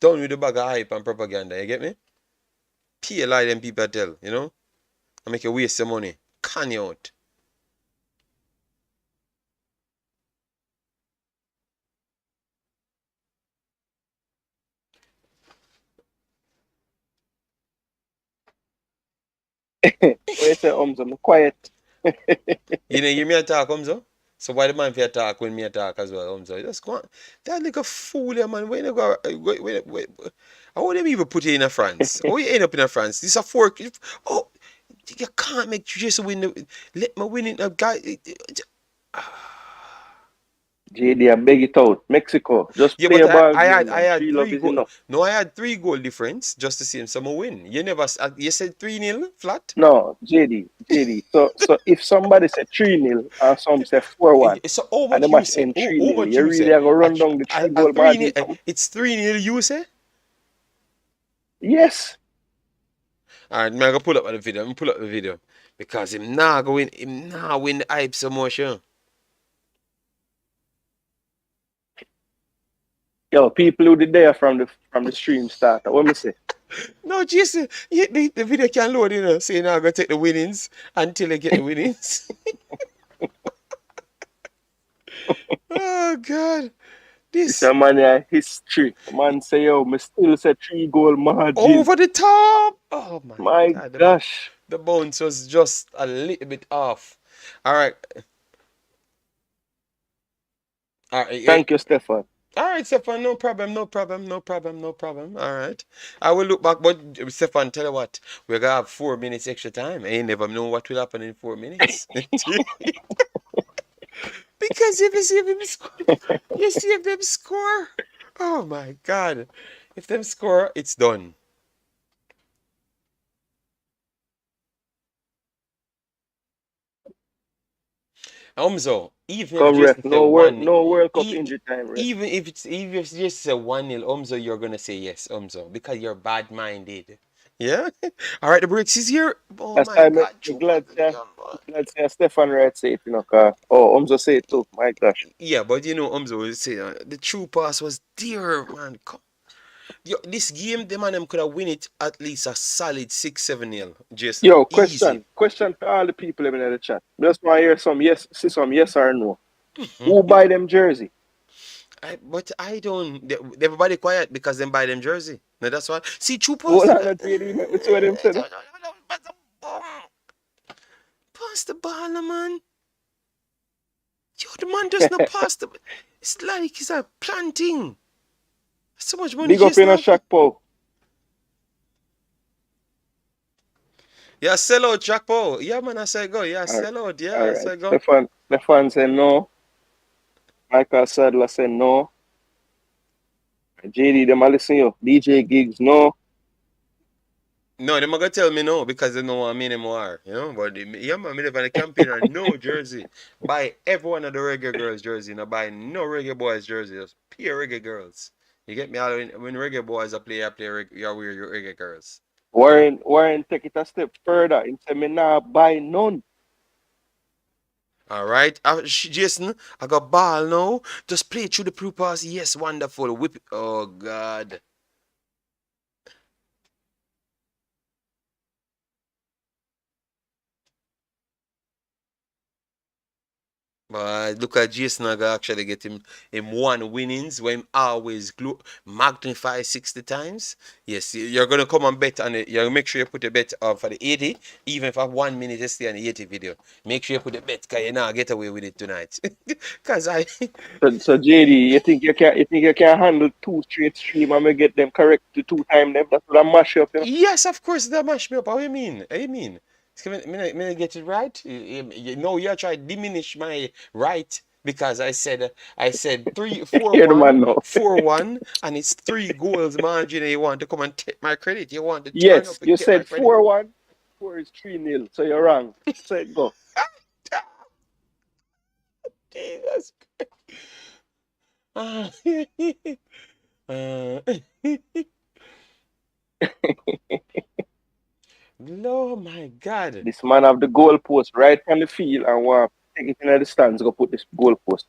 Done with the bag of hype and propaganda, you get me? Pay a lie them people tell, you know? I make you waste your money. Can you out? when you say I'm quiet. You know, you me attack, Umzo? So why the man fi attack when me attack as well, Umzo? Just go on. That like a fool, yeah, man. When you go, how would them even put you in a France? How you end up in a France? This a fork. Oh, you can't make Jason win. Let me win it, guy. JD, I beg it out. Mexico. Just Yeah, play but a ball I game. had 3 love three is goal. enough. No, I had 3 goal difference just to see him some win. You never. You said 3-0 flat. No, JD. So if somebody say 3-0 and some say 4-1 So how and the much you match say? end How 3-0, much you you really say? are going to run down the 3 A goal 3-0. margin, something? It's 3-0. You say? Yes. Alright, I'm gonna pull up the video. I'm gonna pull up the video because him nah going. Him nah win the hype so much. Yeah. Yo, people who did there from the stream start. What me say? No, Jason, the video can load, you know. So you now gonna take the winnings until they get the winnings. Oh God, It's this a man history. Man say, yo, me still say 3 goal margin. over the top. Oh my My God, gosh. the bounce was just a little bit off. All right, all right, Thank you, Stefan. all right, Stefan. No problem, no problem, no problem, no problem. All right, I will look back. But Stefan, tell you what, we're gonna have 4 minutes extra time. I ain't never know what will happen in 4 minutes. Because if you see them score, you see if them score. Oh my God, if them score, it's done. Even if Correct. Jason say one, No World Cup e- injury time rest. even if Jason say 1-0, you're gonna say yes, because you're bad minded. Yeah. All right, the breaks is here. Oh That's my why God, me 200 say, million, boy. glad say Stefan Wright say it, cause, oh, Umzo say it too. My gosh. Yeah, but you know, will say the true pass was dear, man. Yo, this game, the man them could have win it at least a solid 6-7-0, Jason. Yo, Easy. question to all the people in the chat. Just want to hear see some yes or no. Who Mhm. buy them jersey? But I don't. Everybody quiet because them buy them jersey. No, that's why. See, true pass. Hold on, JD, let me see what them said. Pass the ball, man. Yo, the man does not pass the. It's like he's a planting. So much money Big up just in a now. shack, Paul. Yeah, sell out, Jack Paul. Yeah, man, I say go. Yeah, All right. sell out. All Yeah, I right. say go. Stefan said no. Michael Sadler said no. JD, them a listen you. DJ Gigs, no. No, they're gonna tell me no because they know what I mean anymore. You know, but yeah, man, me live on the campaign and no jersey. Buy every one of the reggae girls jersey. No buy no reggae boys jersey. Just pure reggae girls. You get me? All when reggae boys I play reggae, you wear your reggae girls. You Warren take it a step further and say me nah buy none. All right, Jason, I got ball now. Just play through the through pass. Yes, wonderful. Whip. Oh God. But look at Jason Aga actually get him one winnings when him always magnify 60 times. Yes, you're gonna come and bet on it. You make sure you put a bet for the 80, even if I have 1 minute to stay on the 80 video. Make sure you put a bet, cause you know get away with it tonight. Cause I So JD, you think you can handle two straight stream and we get them correct to two time them? That's what I mash up, you know. yes, of course that mash me up. How you mean? How you mean? Me get it right? You know you try to diminish my right because I said three four Hear the one man now. 4-1 and it's 3 goals margin and you want to come and take my credit. You want to turn Yes, up and you get my said credit. 4-1. 4 is 3-0, so you're wrong. So it go. Jesus. Ah. Uh, oh my God. This man have the goal post right on the field and want to take it in the stands, go put this goal post.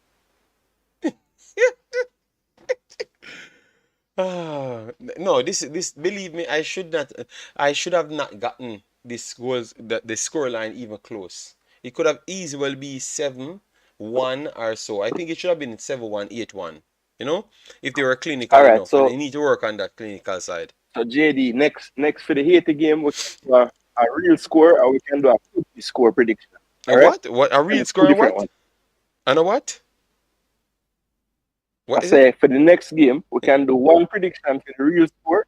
No, this believe me, I should have not gotten this goals the score line even close. It could have easily well be 7-1 or so. I think it should have been 7-1, 8-1. You know, if they were All clinical right, enough, and so they need to work on that clinical side. JD, next for the Haiti game, we can do a real score or we can do a could be score prediction. A All right? what? What a And real it's two score and different what? ones. And a what? I What is it? say for the next game, we can do one prediction for the real score,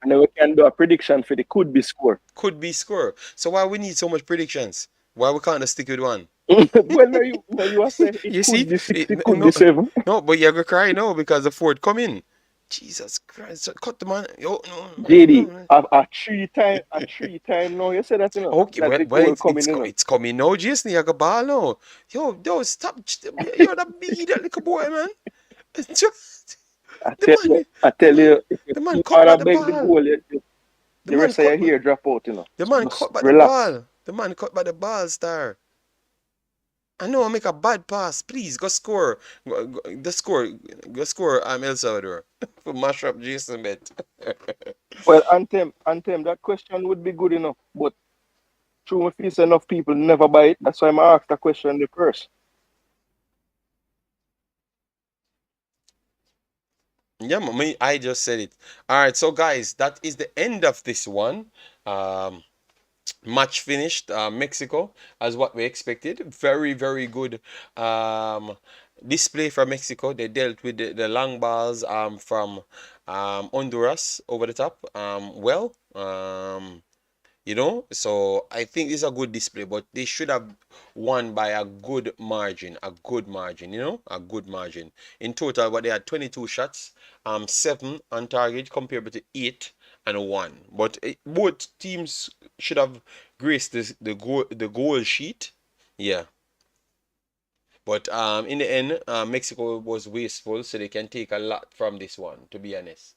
and then we can do a prediction for the could be score. Could be score. So why we need so much predictions? Why we can't just stick with one? Well, no, you are saying it You could see, be 6, it could no, be 7. no, but you're gonna cry no because the Ford come in. Jesus Christ, so cut the man. Yo, no, JD, no. a 3 time, no, you said that, Okay, that the well, goal coming, it's coming now, Jason. You got ball now. Yo, stop. You're the beat that little boy, man. Just I the tell you, man, I the tell man, you, if the man you cut want by to the beg the ball. goal, The the man rest of your cut. hair drop out, The So man just cut by the relax. ball. The man cut by the ball, star. I know I make a bad pass. Please go score. Go score. I'm El Salvador for mash up Jason bet. Well, Anthem, that question would be good enough, but true if it's enough people never buy it. That's why I'm asked the question the first. Yeah, me. I just said it. All right, so guys, that is the end of this one. Um, Match finished. Mexico, as what we expected. Very, very good display from Mexico. They dealt with the long balls from Honduras over the top. So I think it's a good display, but they should have won by a good margin, a good margin. In total, what they had 22 shots, 7 on target compared to 8 and 1. But both teams should have graced the goal sheet. Yeah. But in the end, Mexico was wasteful, so they can take a lot from this one, to be honest.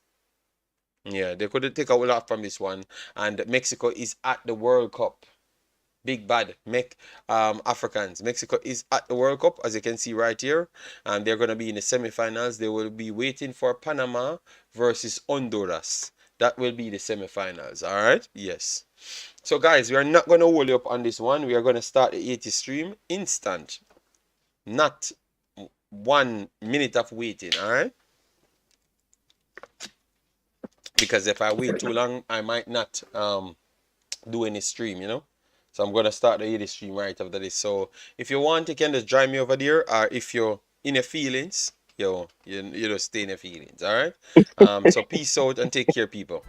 Yeah, they could take a lot from this one. And Mexico is at the World Cup. Big bad Africans. Mexico is at the World Cup, as you can see right here. And they're going to be in the semifinals. They will be waiting for Panama versus Honduras. That will be the semifinals. All right? Yes. So, guys, we are not going to hold you up on this one. We are going to start the 80 stream instant. Not 1 minute of waiting. All right? Because if I wait too long, I might not do any stream. So I'm gonna start the 80 stream right after this. So if you want, you can just join me over there, or if you're in your feelings, you just stay in your feelings. All right. So peace out and take care, people.